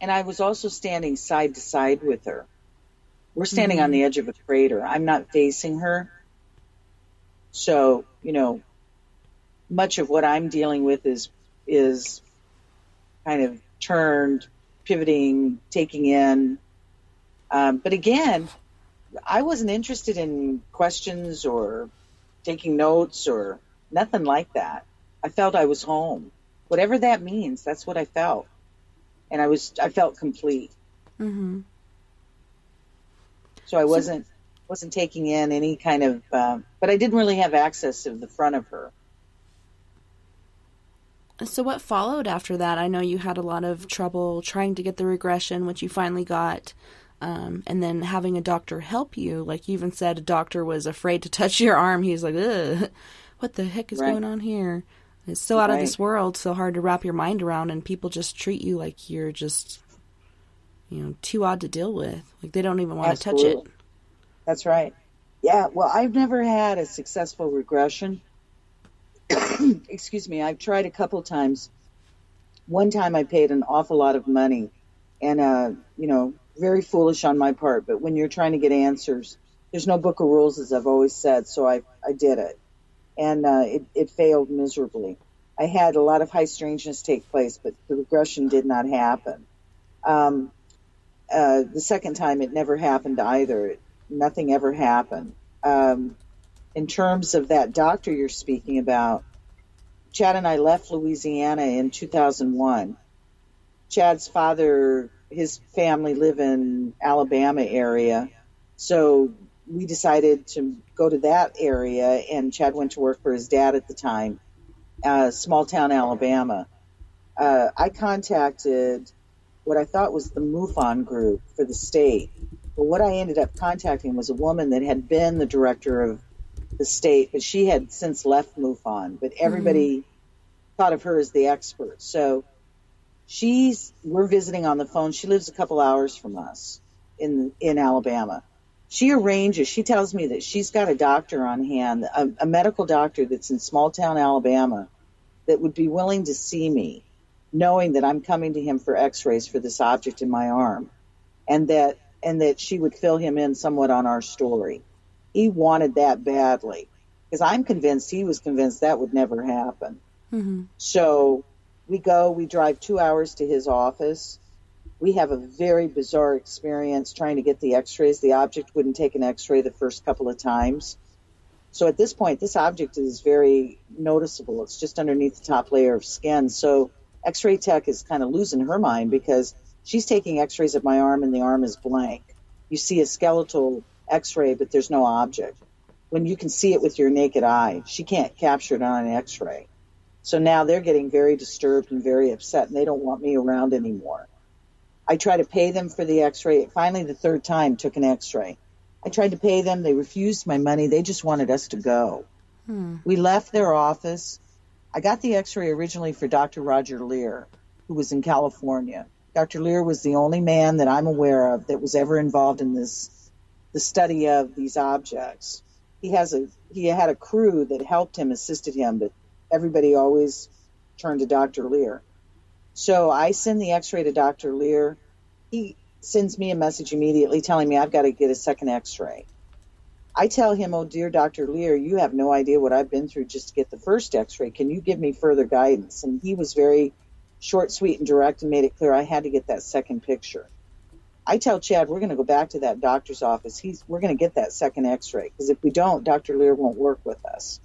And I was also standing side to side with her. We're standing on the edge of a crater. I'm not facing her. So, you know, much of what I'm dealing with is kind of turned, pivoting, taking in. But again, I wasn't interested in questions or taking notes or nothing like that. I felt I was home. Whatever that means, that's what I felt. And I felt complete. Mm-hmm. So I wasn't taking in any kind of, but I didn't really have access to the front of her. So what followed after that? I know you had a lot of trouble trying to get the regression, which you finally got. And then having a doctor help you, like you even said, a doctor was afraid to touch your arm. He's like, ugh, what the heck is going on here? It's so out of this world, so hard to wrap your mind around, and people just treat you like you're just, you know, too odd to deal with. Like they don't even want to touch it. That's right. Yeah, well, I've never had a successful regression. Excuse me, I've tried a couple times. One time I paid an awful lot of money, and, you know, very foolish on my part, but when you're trying to get answers, there's no book of rules, as I've always said, so I did it. And it failed miserably. I had a lot of high strangeness take place, but the regression did not happen. The second time, it never happened either. Nothing ever happened. In terms of that doctor you're speaking about, Chad and I left Louisiana in 2001. Chad's father, his family live in Alabama area, so we decided to go to that area, and Chad went to work for his dad at the time, small town Alabama. I contacted what I thought was the MUFON group for the state, but what I ended up contacting was a woman that had been the director of the state, but she had since left MUFON, but everybody thought of her as the expert. So we're visiting on the phone. She lives a couple hours from us in Alabama. She tells me that she's got a doctor on hand, a medical doctor that's in small town Alabama that would be willing to see me, knowing that I'm coming to him for x-rays for this object in my arm, and that she would fill him in somewhat on our story. He wanted that badly, because I'm convinced he was convinced that would never happen. Mm-hmm. So we drive 2 hours to his office. We have a very bizarre experience trying to get the x-rays. The object wouldn't take an x-ray the first couple of times. So at this point, this object is very noticeable. It's just underneath the top layer of skin. So x-ray tech is kind of losing her mind, because she's taking x-rays of my arm and the arm is blank. You see a skeletal x-ray, but there's no object. when you can see it with your naked eye. She can't capture it on an x-ray. So now they're getting very disturbed and very upset, and they don't want me around anymore. I try to pay them for the x-ray. Finally, the third time, took an x-ray. I tried to pay them. They refused my money. They just wanted us to go. We left their office. I got the x-ray originally for Dr. Roger Lear, who was in California. Dr. Lear was the only man that I'm aware of that was ever involved in the study of these objects. He had a crew that helped him, assisted him, but everybody always turned to Dr. Lear. So I send the x-ray to Dr. Lear. He sends me a message immediately telling me I've got to get a second x-ray. I tell him, oh, dear Dr. Lear, you have no idea what I've been through just to get the first x-ray. Can you give me further guidance? And he was very short, sweet, and direct and made it clear I had to get that second picture. I tell Chad, we're going to go back to that doctor's office. We're going to get that second x-ray, because if we don't, Dr. Lear won't work with us.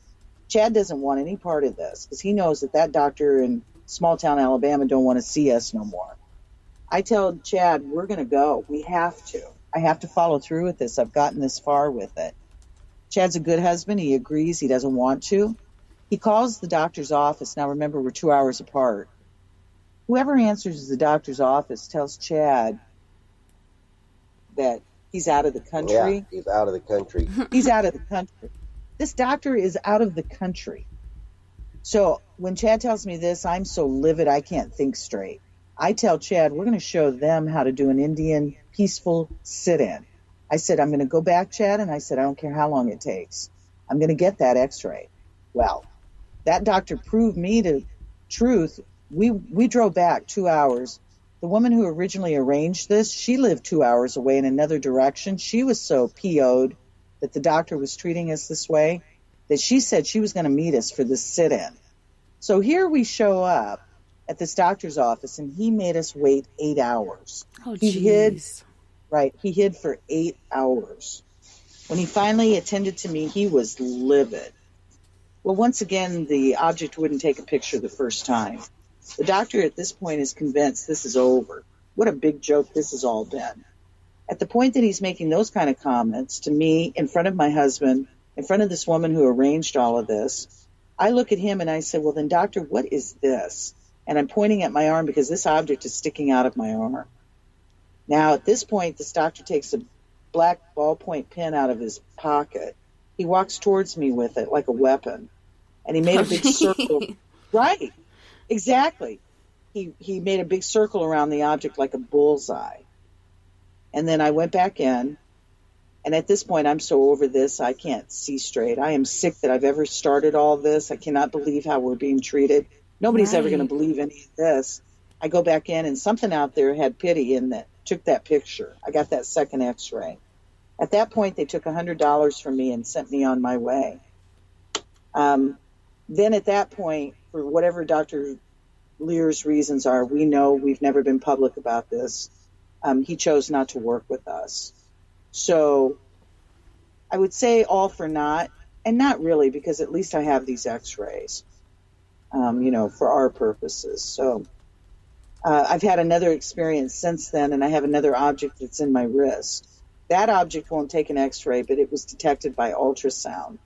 Chad doesn't want any part of this because he knows that doctor in small town Alabama don't want to see us no more. I tell Chad, we're going to go. We have to. I have to follow through with this. I've gotten this far with it. Chad's a good husband. He agrees. He doesn't want to. He calls the doctor's office. Now, remember, we're 2 hours apart. Whoever answers the doctor's office tells Chad that he's out of the country. Yeah, he's out of the country. He's out of the country. This doctor is out of the country. So when Chad tells me this, I'm so livid I can't think straight. I tell Chad, we're going to show them how to do an Indian peaceful sit-in. I said, I'm going to go back, Chad, and I said, I don't care how long it takes. I'm going to get that x-ray. Well, that doctor proved me the truth. We drove back 2 hours. The woman who originally arranged this, she lived 2 hours away in another direction. She was so PO'd that the doctor was treating us this way that she said she was going to meet us for this sit-in. So here we show up at this doctor's office, and he made us wait 8 hours. Oh, he hid for 8 hours. When he finally attended to me, he was livid. Well, once again, the object wouldn't take a picture the first time. The doctor at this point is convinced this is over. What a big joke this has all been. At the point that he's making those kind of comments to me, in front of my husband, in front of this woman who arranged all of this, I look at him and I say, well, then, doctor, what is this? And I'm pointing at my arm because this object is sticking out of my arm. Now, at this point, this doctor takes a black ballpoint pen out of his pocket. He walks towards me with it like a weapon. And he made a big circle. Right. Exactly. He made a big circle around the object like a bullseye. And then I went back in. And at this point, I'm so over this, I can't see straight. I am sick that I've ever started all this. I cannot believe how we're being treated. Nobody's ever going to believe any of this. I go back in, and something out there had pity and that took that picture. I got that second x-ray. At that point, they took $100 from me and sent me on my way. Then at that point, for whatever Dr. Lear's reasons are, we know we've never been public about this. He chose not to work with us. So I would say all for naught, and not really, because at least I have these x-rays, for our purposes. So I've had another experience since then, and I have another object that's in my wrist. That object won't take an x-ray, but it was detected by ultrasound.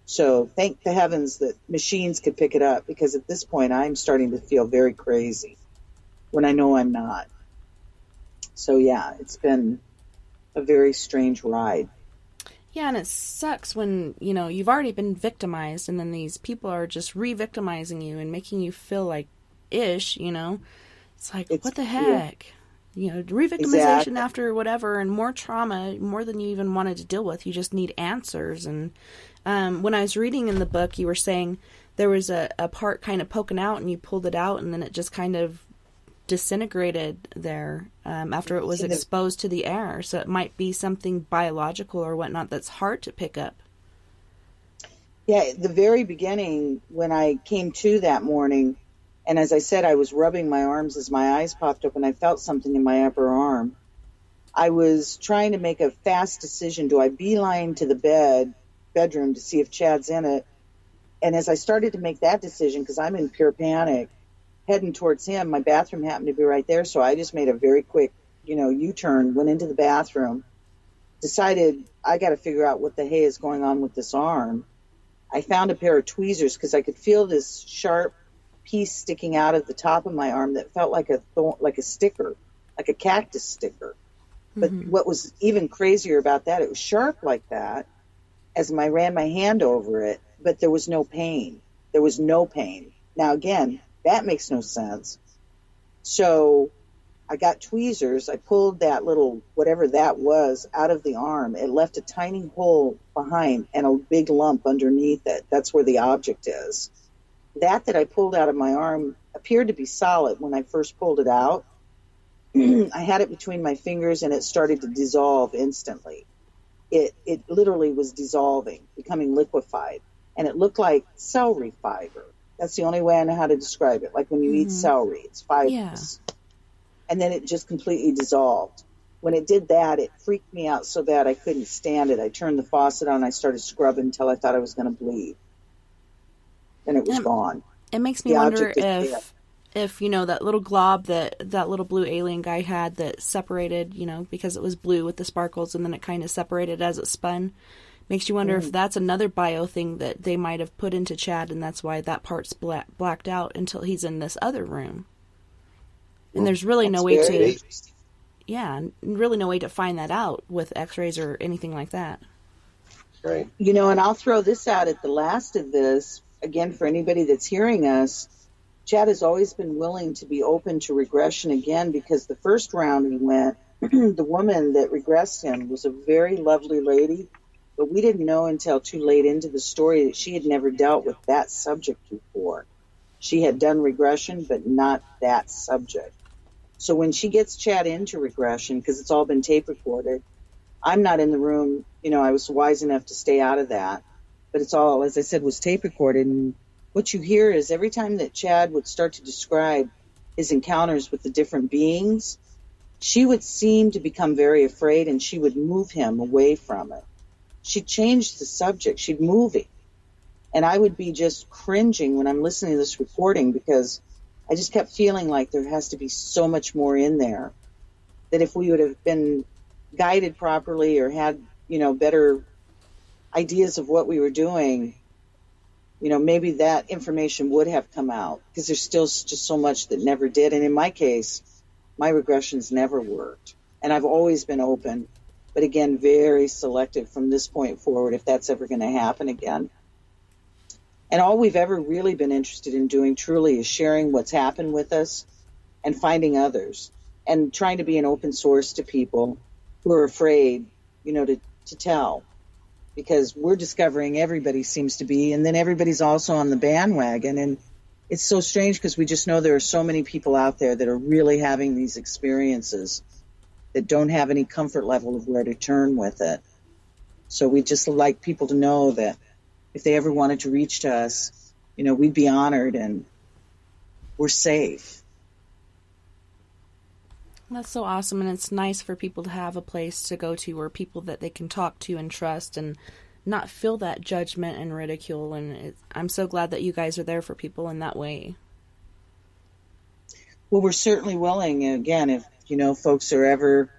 So thank the heavens that machines could pick it up, because at this point I'm starting to feel very crazy when I know I'm not. So yeah, it's been a very strange ride. Yeah, and it sucks when, you've already been victimized, and then these people are just re-victimizing you and making you feel like ish, It's like, what the heck? Re-victimization after whatever, and more trauma, more than you even wanted to deal with. You just need answers. And when I was reading in the book, you were saying there was a part kind of poking out, and you pulled it out, and then it just kind of disintegrated there after it was exposed to the air. So it might be something biological or whatnot that's hard to pick up. Yeah, at the very beginning, when I came to that morning, and as I said, I was rubbing my arms as my eyes popped open, I felt something in my upper arm. I was trying to make a fast decision. Do I beeline to the bedroom to see if Chad's in it? And as I started to make that decision, because I'm in pure panic, heading towards him, my bathroom happened to be right there, so I just made a very quick, U-turn, went into the bathroom. decided I got to figure out what the hey is going on with this arm. I found a pair of tweezers because I could feel this sharp piece sticking out of the top of my arm that felt like a sticker, like a cactus sticker. But what was even crazier about that, it was sharp like that as I ran my hand over it, but there was no pain. There was no pain. Now, again, that makes no sense. So I got tweezers. I pulled that little, whatever that was, out of the arm. It left a tiny hole behind and a big lump underneath it. That's where the object is. That I pulled out of my arm appeared to be solid when I first pulled it out. I had it between my fingers and it started to dissolve instantly. It literally was dissolving, becoming liquefied. And it looked like celery fiber. That's the only way I know how to describe it. Like when you eat celery, it's fibrous. Yeah. And then it just completely dissolved. When it did that, it freaked me out so bad I couldn't stand it. I turned the faucet on. I started scrubbing until I thought I was going to bleed. And it was gone. It makes me wonder if you know, that little glob that little blue alien guy had that separated, you know, because it was blue with the sparkles and then it kind of separated as it spun. Makes you wonder if that's another bio thing that they might have put into Chad, and that's why that part's blacked out until he's in this other room. And there's really no way to... Yeah, really no way to find that out with x-rays or anything like that. Right. You know, and I'll throw this out at the last of this, again, for anybody that's hearing us. Chad has always been willing to be open to regression again, because the first round he went, the woman that regressed him was a very lovely lady, but we didn't know until too late into the story that she had never dealt with that subject before. She had done regression, but not that subject. So when she gets Chad into regression, because it's all been tape recorded, I'm not in the room. You know, I was wise enough to stay out of that. But it's all, as I said, was tape recorded. And what you hear is every time that Chad would start to describe his encounters with the different beings, she would seem to become very afraid and she would move him away from it. She'd change the subject. She'd move it. And I would be just cringing when I'm listening to this recording, because I just kept feeling like there has to be so much more in there, that if we would have been guided properly or had, you know, better ideas of what we were doing, you know, maybe that information would have come out, because there's still just so much that never did. And in my case, my regressions never worked. And I've always been open, but again, very selective from this point forward, if that's ever going to happen again. And all we've ever really been interested in doing truly is sharing what's happened with us and finding others and trying to be an open source to people who are afraid, you know, to tell, because we're discovering everybody seems to be, and then everybody's also on the bandwagon. And it's so strange because we just know there are so many people out there that are really having these experiences that don't have any comfort level of where to turn with it. So we just like people to know that if they ever wanted to reach to us, you know, we'd be honored and we're safe. That's so awesome, and it's nice for people to have a place to go to or people that they can talk to and trust and not feel that judgment and ridicule. And I'm so glad that you guys are there for people in that way. Well, we're certainly willing. Again, if, you know, folks are ever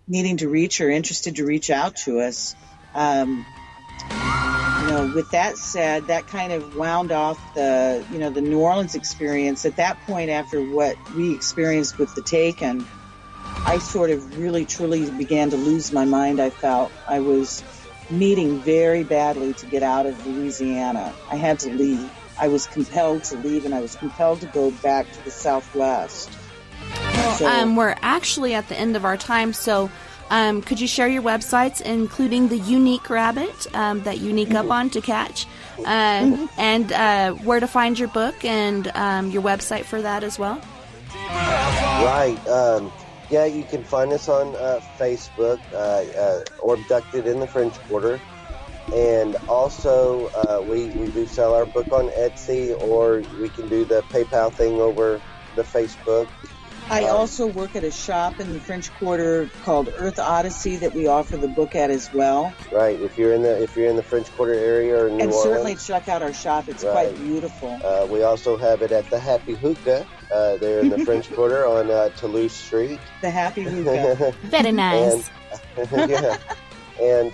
needing to reach or interested to reach out to us, you know, with that said, that kind of wound off the, you know, the New Orleans experience. At that point, after what we experienced with the Taken, I sort of really, truly began to lose my mind. I felt I was needing very badly to get out of Louisiana. I had to leave. I was compelled to leave, and I was compelled to go back to the Southwest. Well, we're actually at the end of our time, so could you share your websites, including the Unique Rabbit that you sneak up on to catch, and where to find your book and your website for that as well? Right. Yeah, you can find us on Facebook, Orbducted in the French Quarter. And also, we do sell our book on Etsy, or we can do the PayPal thing over the Facebook. I also work at a shop in the French Quarter called Earth Odyssey that we offer the book at as well. Right. If you're in the French Quarter area or New Orleans, certainly check out our shop. It's quite beautiful. We also have it at the Happy Hookah there in the French Quarter on Toulouse Street. The Happy Hookah. Very nice. Yeah. And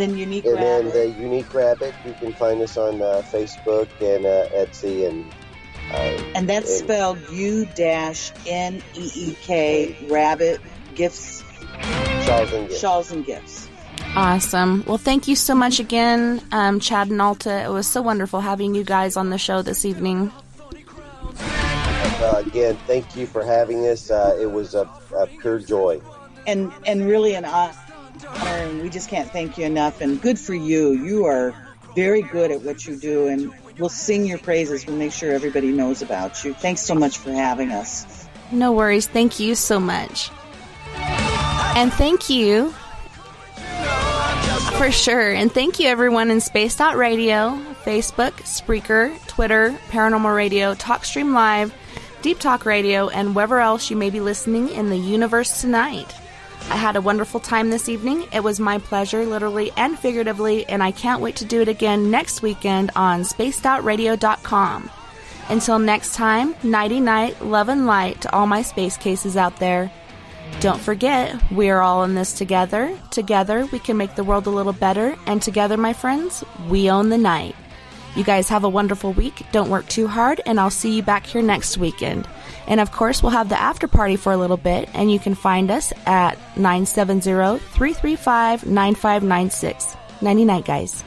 then Unique and Rabbit. then the Unique Rabbit. You can find us on Facebook and Etsy and that's spelled U-N-E-E-K Rabbit Gifts. Shawls and Gifts. Awesome. Well, thank you so much again, Cad and Alta. It was so wonderful having you guys on the show this evening. Again, thank you for having us. It was a pure joy. And really an honor, and we just can't thank you enough. And good for you. You are very good at what you do, and we'll sing your praises. We'll make sure everybody knows about you. Thanks so much for having us. No worries. Thank you so much. And thank you for sure. And thank you everyone in Spaced Out Radio, Facebook, Spreaker, Twitter, Paranormal Radio, TalkStream Live, Deep Talk Radio, and wherever else you may be listening in the universe tonight. I had a wonderful time this evening. It was my pleasure, literally and figuratively, and I can't wait to do it again next weekend on spacedoutradio.com. Until next time, nighty-night, love and light to all my space cases out there. Don't forget, we are all in this together. Together, we can make the world a little better, and together, my friends, we own the night. You guys have a wonderful week. Don't work too hard, and I'll see you back here next weekend. And of course, we'll have the after party for a little bit, and you can find us at 970-335-9596. Nighty-night, guys.